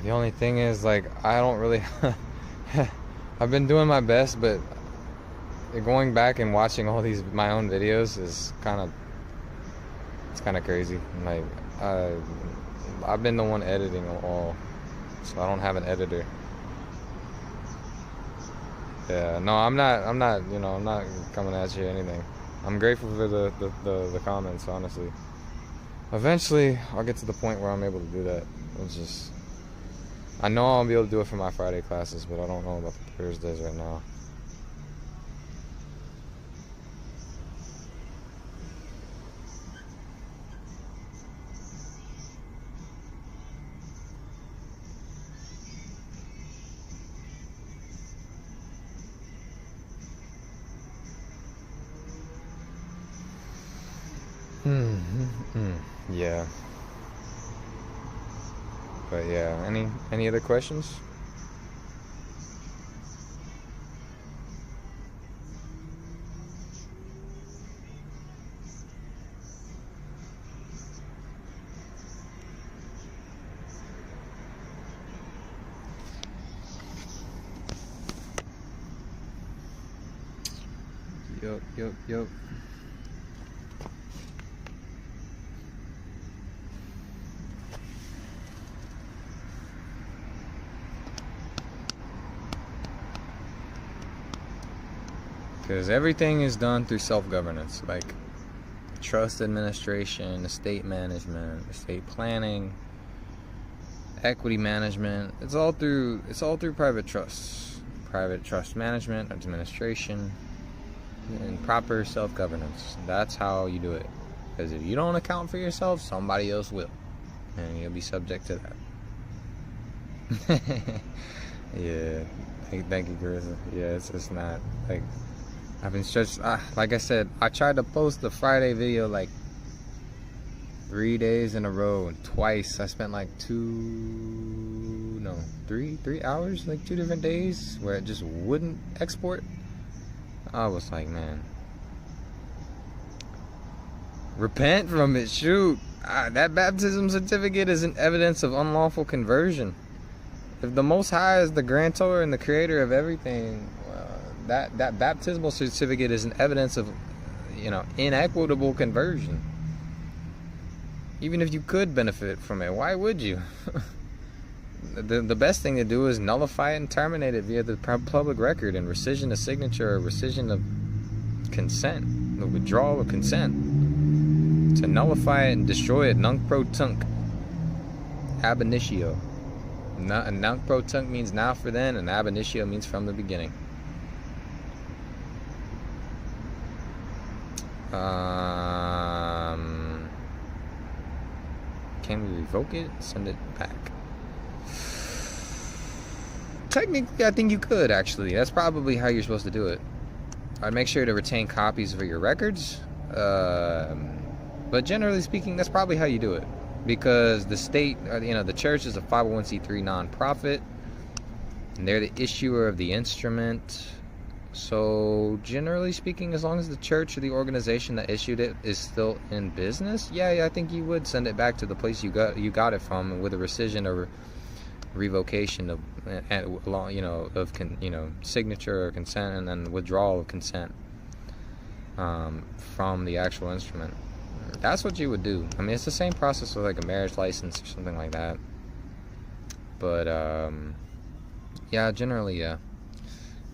The only thing is, like, I don't really... I've been doing my best, but going back and watching all these my own videos is it's kind of crazy. Like, I've been the one editing all, so I don't have an editor. Yeah, no, I'm not, you know, I'm not coming at you or anything. I'm grateful for the comments, honestly. Eventually, I'll get to the point where I'm able to do that. It's just, I know I'll be able to do it for my Friday classes, but I don't know about the Thursdays right now. Yeah. But yeah, any other questions? Yup. Because everything is done through self-governance, like trust administration, estate management, estate planning, equity management. It's all through private trusts, private trust management, administration, and proper self-governance. That's how you do it. Because if you don't account for yourself, somebody else will, and you'll be subject to that. Yeah, thank you, Carissa. Yeah, it's just not like. I've been stretched, like I said, I tried to post the Friday video like 3 days in a row, and twice I spent like 3 hours, like 2 different days where it just wouldn't export. I was like, man, repent from it, shoot. That baptism certificate is an evidence of unlawful conversion. If the Most High is the grantor and the creator of everything, that baptismal certificate is an evidence of, you know, inequitable conversion. Even if you could benefit from it, why would you? The best thing to do is nullify it and terminate it via the public record and rescission of signature or rescission of consent, the withdrawal of consent. To nullify it and destroy it, nunc pro tunc, ab initio. Nunc pro tunc means now for then, and ab initio means from the beginning. Can we revoke it? Send it back. Technically, I think you could, actually. That's probably how you're supposed to do it. I'd make sure to retain copies of your records. But generally speaking, that's probably how you do it. Because the state, you know, the church is a 501c3 nonprofit. And they're the issuer of the instrument. So, generally speaking, as long as the church or the organization that issued it is still in business, yeah, I think you would send it back to the place you got it from, with a rescission or revocation of, signature or consent, and then withdrawal of consent from the actual instrument. That's what you would do. I mean, it's the same process with like a marriage license or something like that. But yeah, generally, yeah.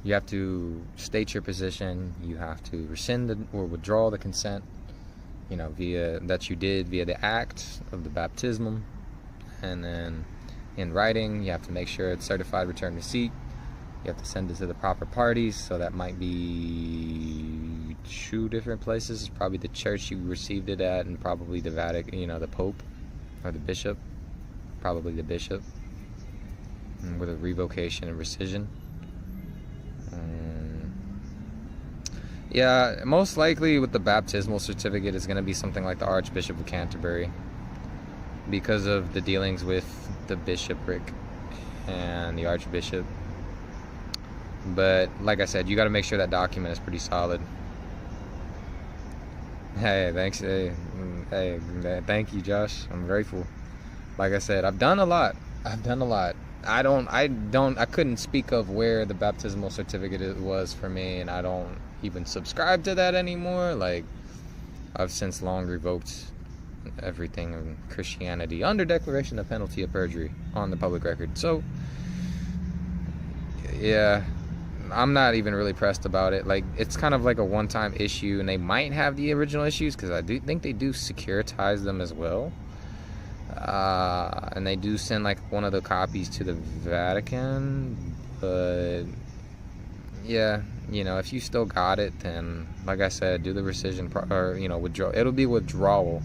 You have to state your position. You have to rescind or withdraw the consent, you know, via the act of the baptism, and then in writing, you have to make sure it's certified return receipt. You have to send it to the proper parties. So that might be 2 different places. Probably the church you received it at, and probably the Vatican, you know, the Pope or the bishop. Probably the bishop. with a revocation and rescission. Yeah, most likely with the baptismal certificate, it's going to be something like the Archbishop of Canterbury, because of the dealings with the bishopric and the Archbishop. But like I said, you got to make sure that document is pretty solid. Hey, thanks. Hey, thank you, Josh. I'm grateful. Like I said, I've done a lot. I couldn't speak of where the baptismal certificate was for me, and I don't even subscribe to that anymore. Like, I've since long revoked everything in Christianity under declaration of penalty of perjury on the public record. So, yeah, I'm not even really pressed about it. Like, it's kind of like a one-time issue, and they might have the original issues, because I do think they do securitize them as well. And they do send like one of the copies to the Vatican, but yeah, you know, if you still got it, then like I said, do the rescission or, you know, withdraw. It'll be withdrawal,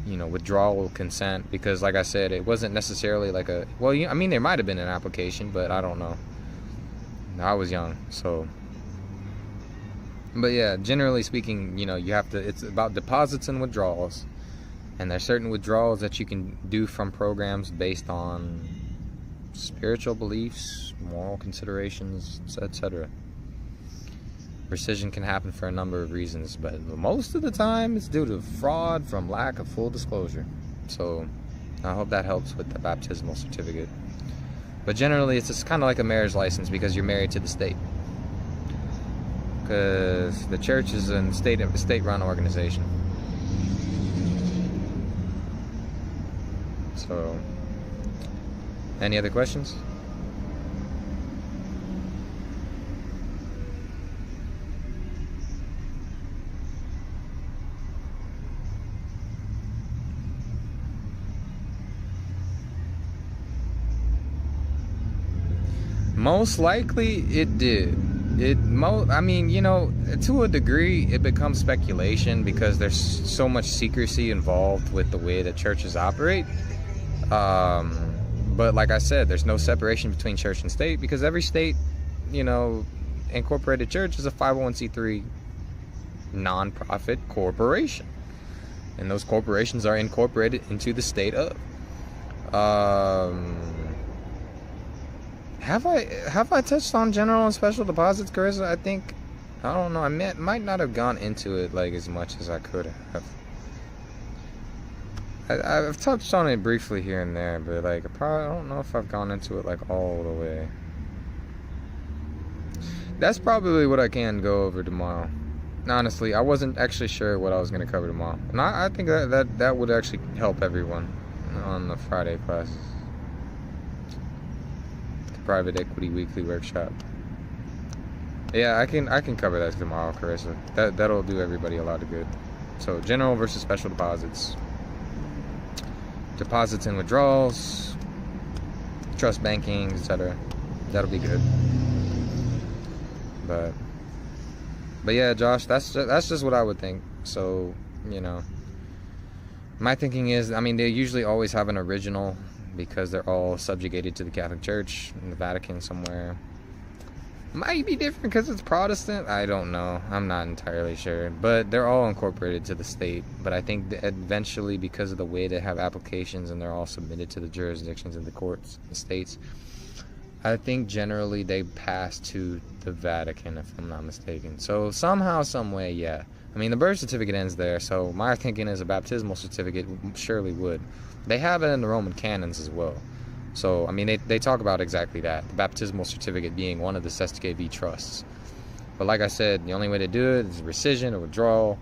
you know, withdrawal consent, because like I said, it wasn't necessarily like a, well, I mean, there might have been an application, but I don't know. I was young, so. But yeah, generally speaking, you know, you have to, it's about deposits and withdrawals. And there's certain withdrawals that you can do from programs based on spiritual beliefs, moral considerations, etc. Rescission can happen for a number of reasons, but most of the time it's due to fraud from lack of full disclosure. So I hope that helps with the baptismal certificate. But generally it's just kind of like a marriage license, because you're married to the state. Because the church is a state-run organization. So, any other questions? Most likely it did. I mean, you know, to a degree it becomes speculation, because there's so much secrecy involved with the way that churches operate. But like I said, there's no separation between church and state, because every state, you know, incorporated church is a 501c3 non-profit corporation, and those corporations are incorporated into the state of. Have I touched on general and special deposits, Carissa? I don't know. I might not have gone into it like as much as I could have. I've touched on it briefly here and there, but like I don't know if I've gone into it like all the way. That's probably what I can go over tomorrow. Honestly, I wasn't actually sure what I was going to cover tomorrow, and I think that would actually help everyone on the Friday classes, the Private Equity Weekly Workshop. Yeah, I can cover that tomorrow, Carissa. That'll do everybody a lot of good. So general versus special deposits. Deposits and withdrawals, trust banking, etc. That'll be good. But yeah, Josh, that's just what I would think. So, you know, my thinking is, I mean, they usually always have an original, because they're all subjugated to the Catholic Church in the Vatican somewhere. Might be different because it's Protestant. I don't know. I'm not entirely sure. But they're all incorporated to the state. But I think that eventually, because of the way they have applications and they're all submitted to the jurisdictions of the courts, the states, I think generally they pass to the Vatican, if I'm not mistaken. So somehow, some way, yeah. I mean, the birth certificate ends there. So my thinking is a baptismal certificate surely would. They have it in the Roman canons as well. So, I mean, they talk about exactly that, the baptismal certificate being one of the Sestque V trusts. But like I said, the only way to do it is rescission or withdrawal,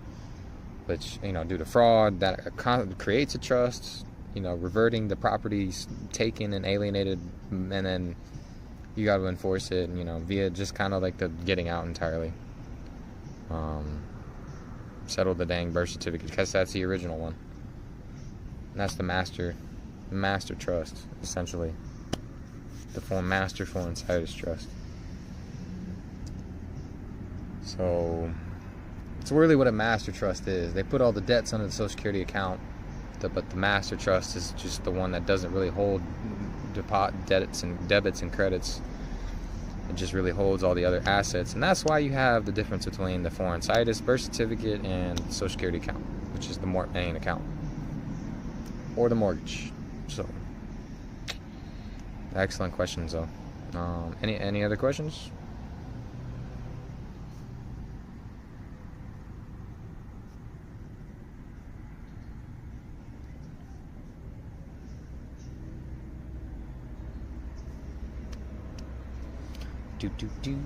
which, you know, due to fraud, that creates a trust, you know, reverting the properties taken and alienated, and then you got to enforce it, you know, via just kind of like the getting out entirely. Settle the dang birth certificate, because that's the original one. And that's the master trust, essentially. The master foreign insiders trust. So it's really what a master trust is. They put all the debts under the Social Security account, but the master trust is just the one that doesn't really hold debits and credits. It just really holds all the other assets, and that's why you have the difference between the foreign situs, birth certificate, and Social Security account, which is the main account, or the mortgage. So, excellent questions, though. Any other questions? Do.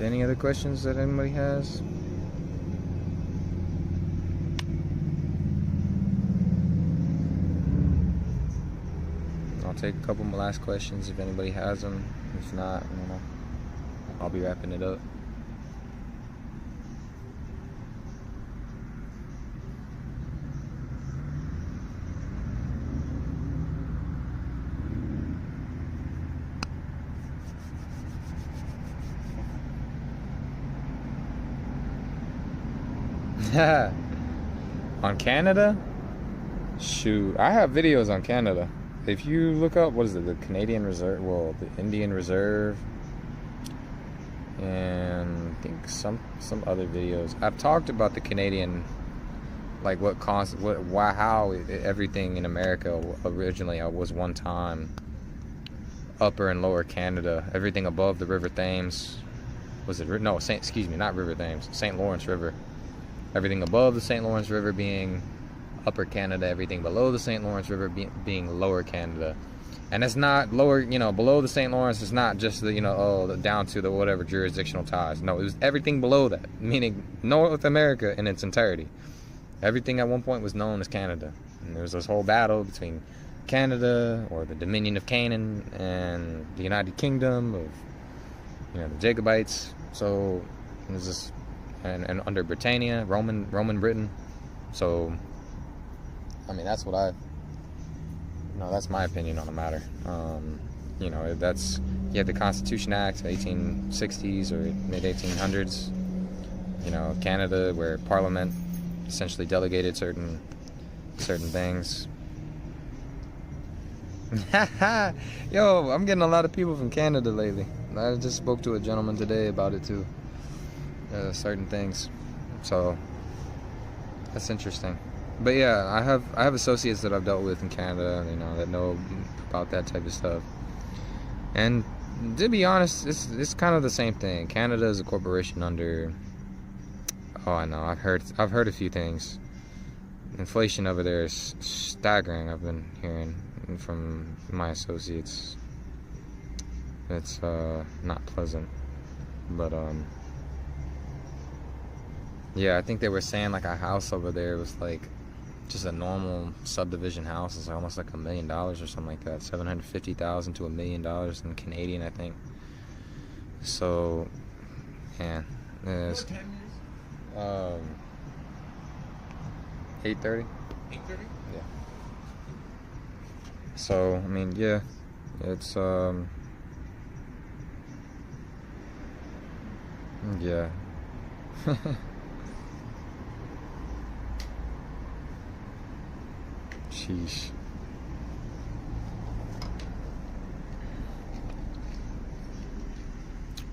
Any other questions that anybody has? I'll take a couple more last questions if anybody has them. If not, I'll be wrapping it up. On Canada? Shoot, I have videos on Canada. If you look up, what is it, the Canadian Reserve, well, the Indian Reserve, and I think some other videos. I've talked about the Canadian, like how everything in America originally was one time Upper and Lower Canada. Everything above the River Thames, not River Thames, St. Lawrence River. Everything above the St. Lawrence River being Upper Canada, everything below the St. Lawrence River being Lower Canada. And it's not lower, below the St. Lawrence is not just down to the whatever jurisdictional ties. No, it was everything below that, meaning North America in its entirety. Everything at one point was known as Canada. And there was this whole battle between Canada, or the Dominion of Canaan, and the United Kingdom of, the Jacobites. So it was this, and under Britannia, Roman Britain. So, that's what that's my opinion on the matter. You have the Constitution Act, 1860s or mid 1800s. Canada, where Parliament essentially delegated certain things. Yo, I'm getting a lot of people from Canada lately. I just spoke to a gentleman today about it too. Certain things, so that's interesting. But yeah, I have associates that I've dealt with in Canada, that know about that type of stuff. And to be honest, it's kind of the same thing. Canada is a corporation under. Oh, I know. I've heard a few things. Inflation over there is staggering. I've been hearing from my associates. It's not pleasant, but yeah, I think they were saying like a house over there was like just a normal subdivision house. It's almost like $1 million or something like that. $750,000 to $1 million in Canadian, I think. So, yeah. It's, 8:30. 8:30? Yeah. So, yeah. It's yeah. Sheesh.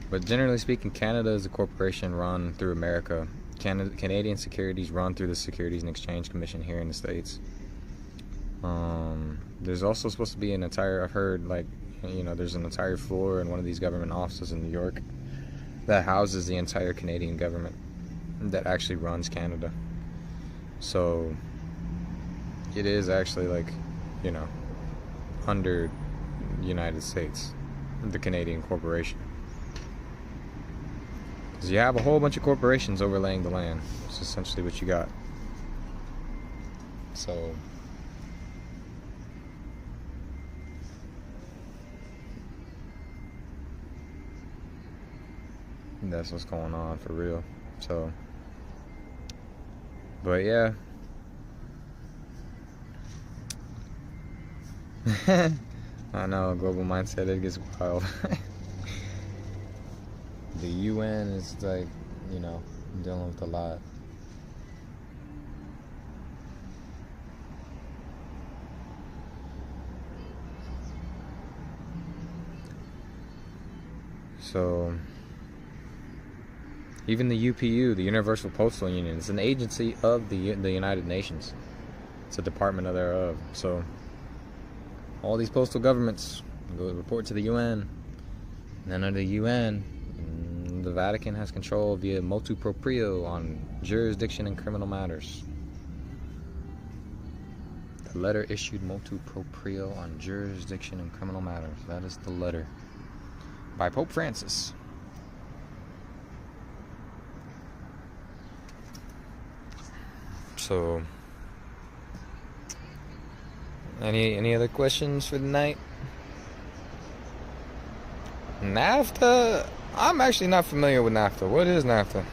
But generally speaking, Canada is a corporation run through America. Canadian securities run through the Securities and Exchange Commission here in the States. There's also supposed to be an entire, I've heard, there's an entire floor in one of these government offices in New York that houses the entire Canadian government that actually runs Canada. So it is actually under the United States, the Canadian corporation. Because you have a whole bunch of corporations overlaying the land. It's essentially what you got. So That's what's going on for real. So, but yeah. I know, global mindset, it gets wild. The UN is like, you know, dealing with a lot. So, even the UPU, the Universal Postal Union, is an agency of the United Nations. It's a department of thereof. So, all these postal governments go report to the UN. And then under the UN, the Vatican has control via motu proprio on jurisdiction in criminal matters. The letter issued motu proprio on jurisdiction in criminal matters. That is the letter. By Pope Francis. So, any other questions for the night? NAFTA? I'm actually not familiar with NAFTA. What is NAFTA?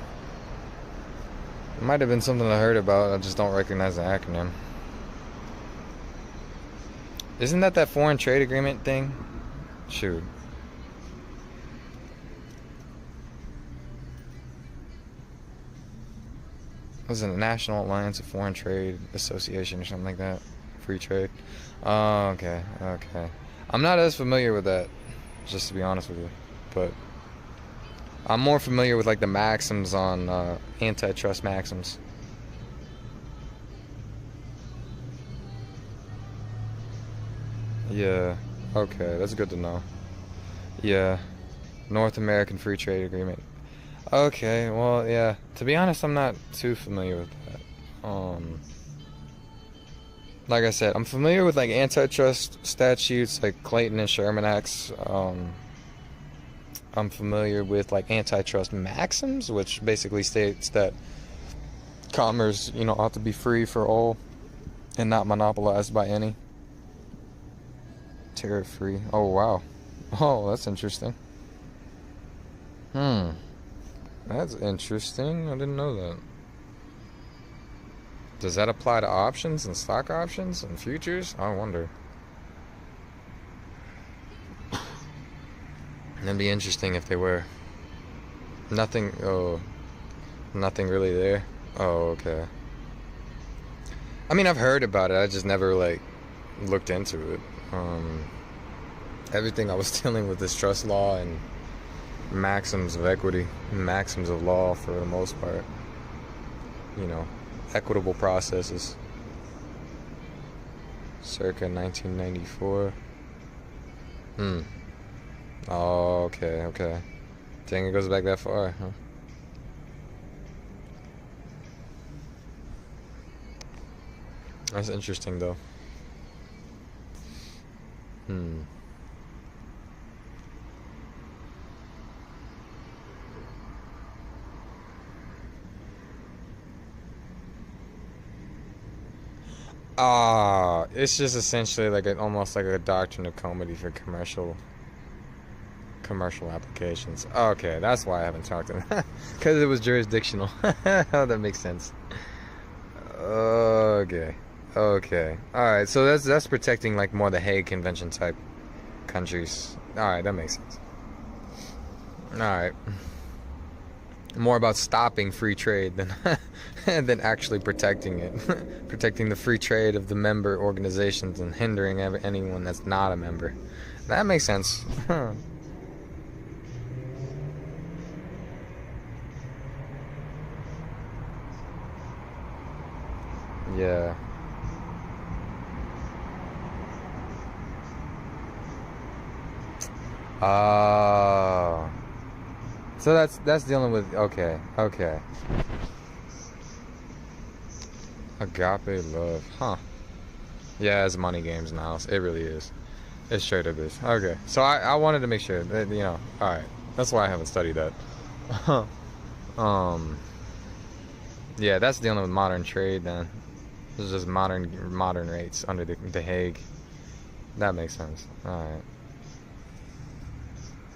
It might have been something I heard about. I just don't recognize the acronym. Isn't that foreign trade agreement thing? Shoot. Was it the National Alliance of Foreign Trade Association or something like that? Free trade. Oh, okay. I'm not as familiar with that, just to be honest with you. But I'm more familiar with like the maxims on antitrust maxims. Yeah. Okay, that's good to know. Yeah. North American Free Trade Agreement. Okay, well, yeah. To be honest, I'm not too familiar with that. Like I said, I'm familiar with like antitrust statutes, like Clayton and Sherman Acts. I'm familiar with like antitrust maxims, which basically states that commerce, you know, ought to be free for all and not monopolized by any. Tariff free. Oh wow. Oh, that's interesting. That's interesting. I didn't know that. Does that apply to options and stock options and futures? I wonder. It'd be interesting if they were. Nothing really there. Oh, okay. I mean, I've heard about it. I just never like looked into it. Everything I was dealing with is trust law and maxims of equity, maxims of law for the most part. You know, equitable processes. Circa 1994. Oh, okay. Dang, it goes back that far, huh? That's interesting, though. It's just essentially like almost like a doctrine of comity for commercial applications. Okay, that's why I haven't talked to them. Because it was jurisdictional. That makes sense. Okay. Alright, so that's protecting like more the Hague Convention type countries. Alright, that makes sense. Alright. More about stopping free trade than than actually protecting it. Protecting the free trade of the member organizations and hindering anyone that's not a member. That makes sense. Yeah. So that's dealing with okay. Agape love, huh? Yeah, it's money games now. It really is. It straight up is. Okay, so I wanted to make sure that, you know. All right, that's why I haven't studied that. Yeah, that's dealing with modern trade then. This is just modern rates under the Hague. That makes sense. All right.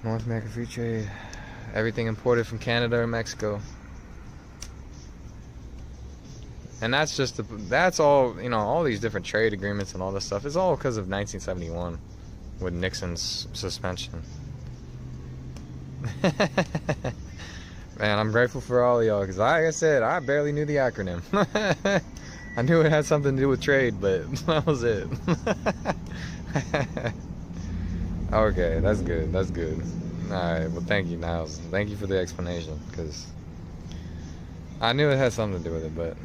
North American Free Trade Everything imported from Canada or Mexico. And that's just that's all, all these different trade agreements and all this stuff is all because of 1971 with Nixon's suspension. Man, I'm grateful for all of y'all because, like I said, I barely knew the acronym. I knew it had something to do with trade, but that was it. Okay, that's good. That's good. Alright, well, thank you, Niles. Thank you for the explanation because I knew it had something to do with it, but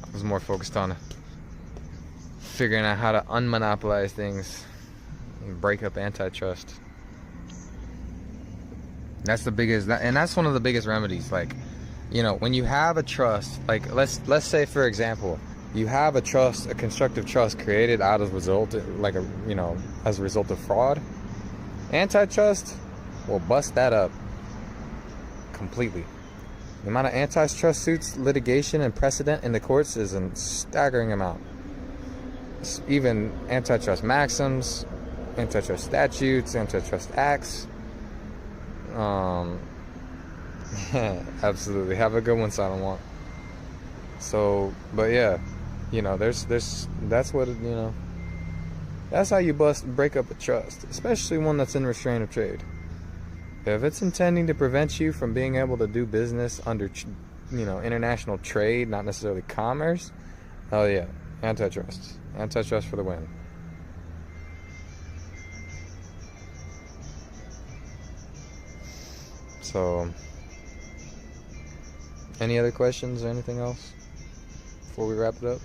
I was more focused on figuring out how to unmonopolize things and break up antitrust. That's the biggest, and that's one of the biggest remedies. Like, when you have a trust, like let's say, for example, you have a trust, a constructive trust created out of result, like as a result of fraud. Antitrust will bust that up completely. The amount of antitrust suits, litigation, and precedent in the courts is a staggering amount. Even antitrust maxims, antitrust statutes, antitrust acts. Absolutely. Have a good one, Silent One. So, but yeah, there's that's what that's how you break up a trust, especially one that's in restraint of trade. If it's intending to prevent you from being able to do business under, international trade, not necessarily commerce, oh yeah, antitrust for the win. So, any other questions or anything else before we wrap it up?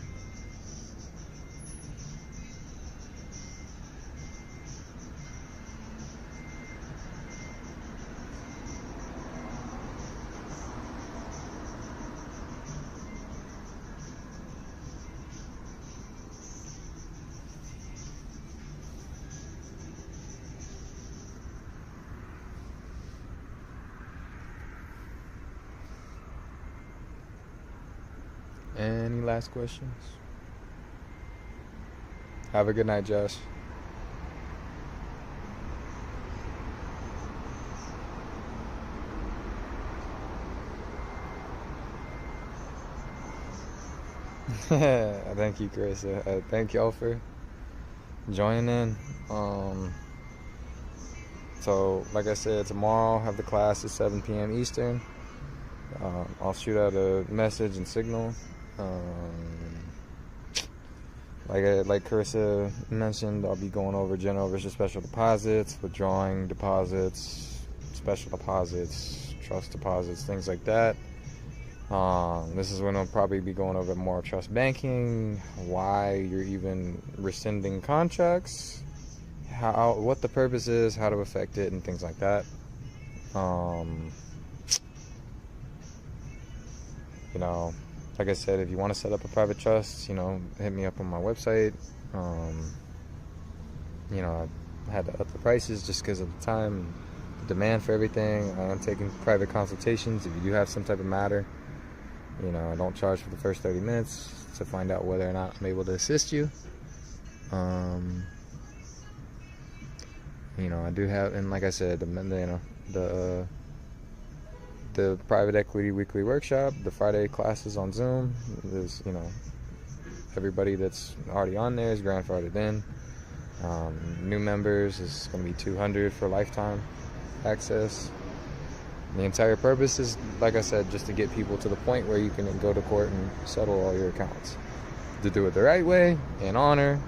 Any last questions? Have a good night, Josh. Thank you, Chris. Thank y'all for joining in. So, like I said, tomorrow I'll have the class at 7 p.m. Eastern. I'll shoot out a message and signal. Like Carissa mentioned, I'll be going over general versus special deposits, withdrawing deposits, special deposits, trust deposits, things like that. This is when I'll probably be going over more trust banking, why you're even rescinding contracts, what the purpose is, how to affect it, and things like that. Like I said, if you want to set up a private trust, hit me up on my website. I had to up the prices just because of the time and the demand for everything. I am taking private consultations if you do have some type of matter. I don't charge for the first 30 minutes to find out whether or not I'm able to assist you. I do have, and like I said, the private equity weekly workshop, the Friday classes on Zoom. There's, everybody that's already on there is grandfathered in. New members is going to be $200 for lifetime access. The entire purpose is, like I said, just to get people to the point where you can go to court and settle all your accounts. To do it the right way, in honor,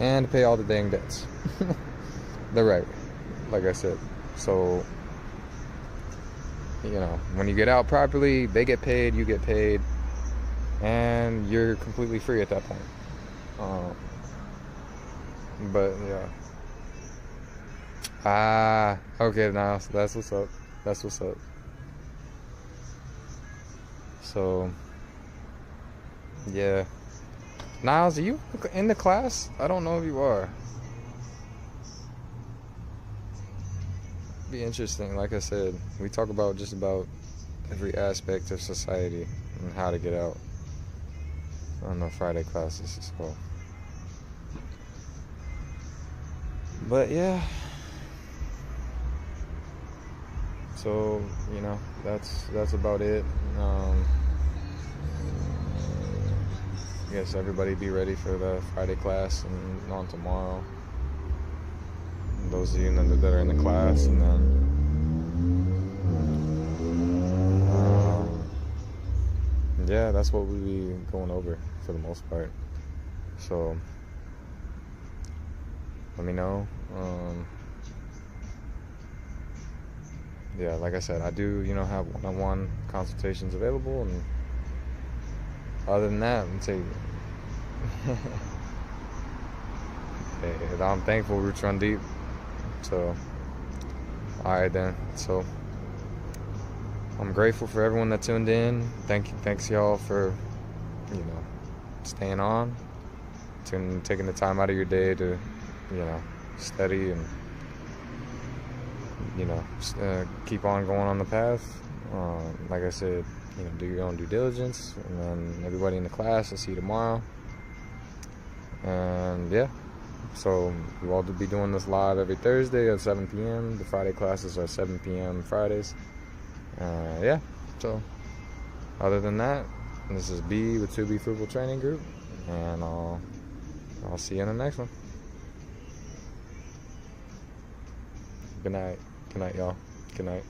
and to pay all the dang debts. The right way, like I said. So, when you get out properly, they get paid, you get paid, and you're completely free at that point. But yeah. Okay, now that's what's up. That's what's up. So, yeah. Niles, are you in the class? I don't know if you are. Be interesting. Like I said, we talk about just about every aspect of society and how to get out on the Friday classes as well. But yeah, So, you know, that's about it. I guess everybody be ready for the Friday class and on tomorrow. Those of you that are in the class, and then yeah, that's what we'll be going over for the most part. So let me know. Yeah, like I said, I do, you know, have one-on-one consultations available, and other than that, I'm thankful roots run deep. So, all right then. So, I'm grateful for everyone that tuned in. Thanks y'all for, you know, staying on, taking the time out of your day to, you know, study and, you know, keep on going on the path. Like I said, you know, do your own due diligence, and then everybody in the class, I'll see you tomorrow. And yeah, so we'll all be doing this live every Thursday at 7 p.m. The Friday classes are 7 p.m. Fridays. Yeah, so other than that, this is B with 2B Fruitful Training Group, and I'll see you in the next one. Good night, y'all. Good night.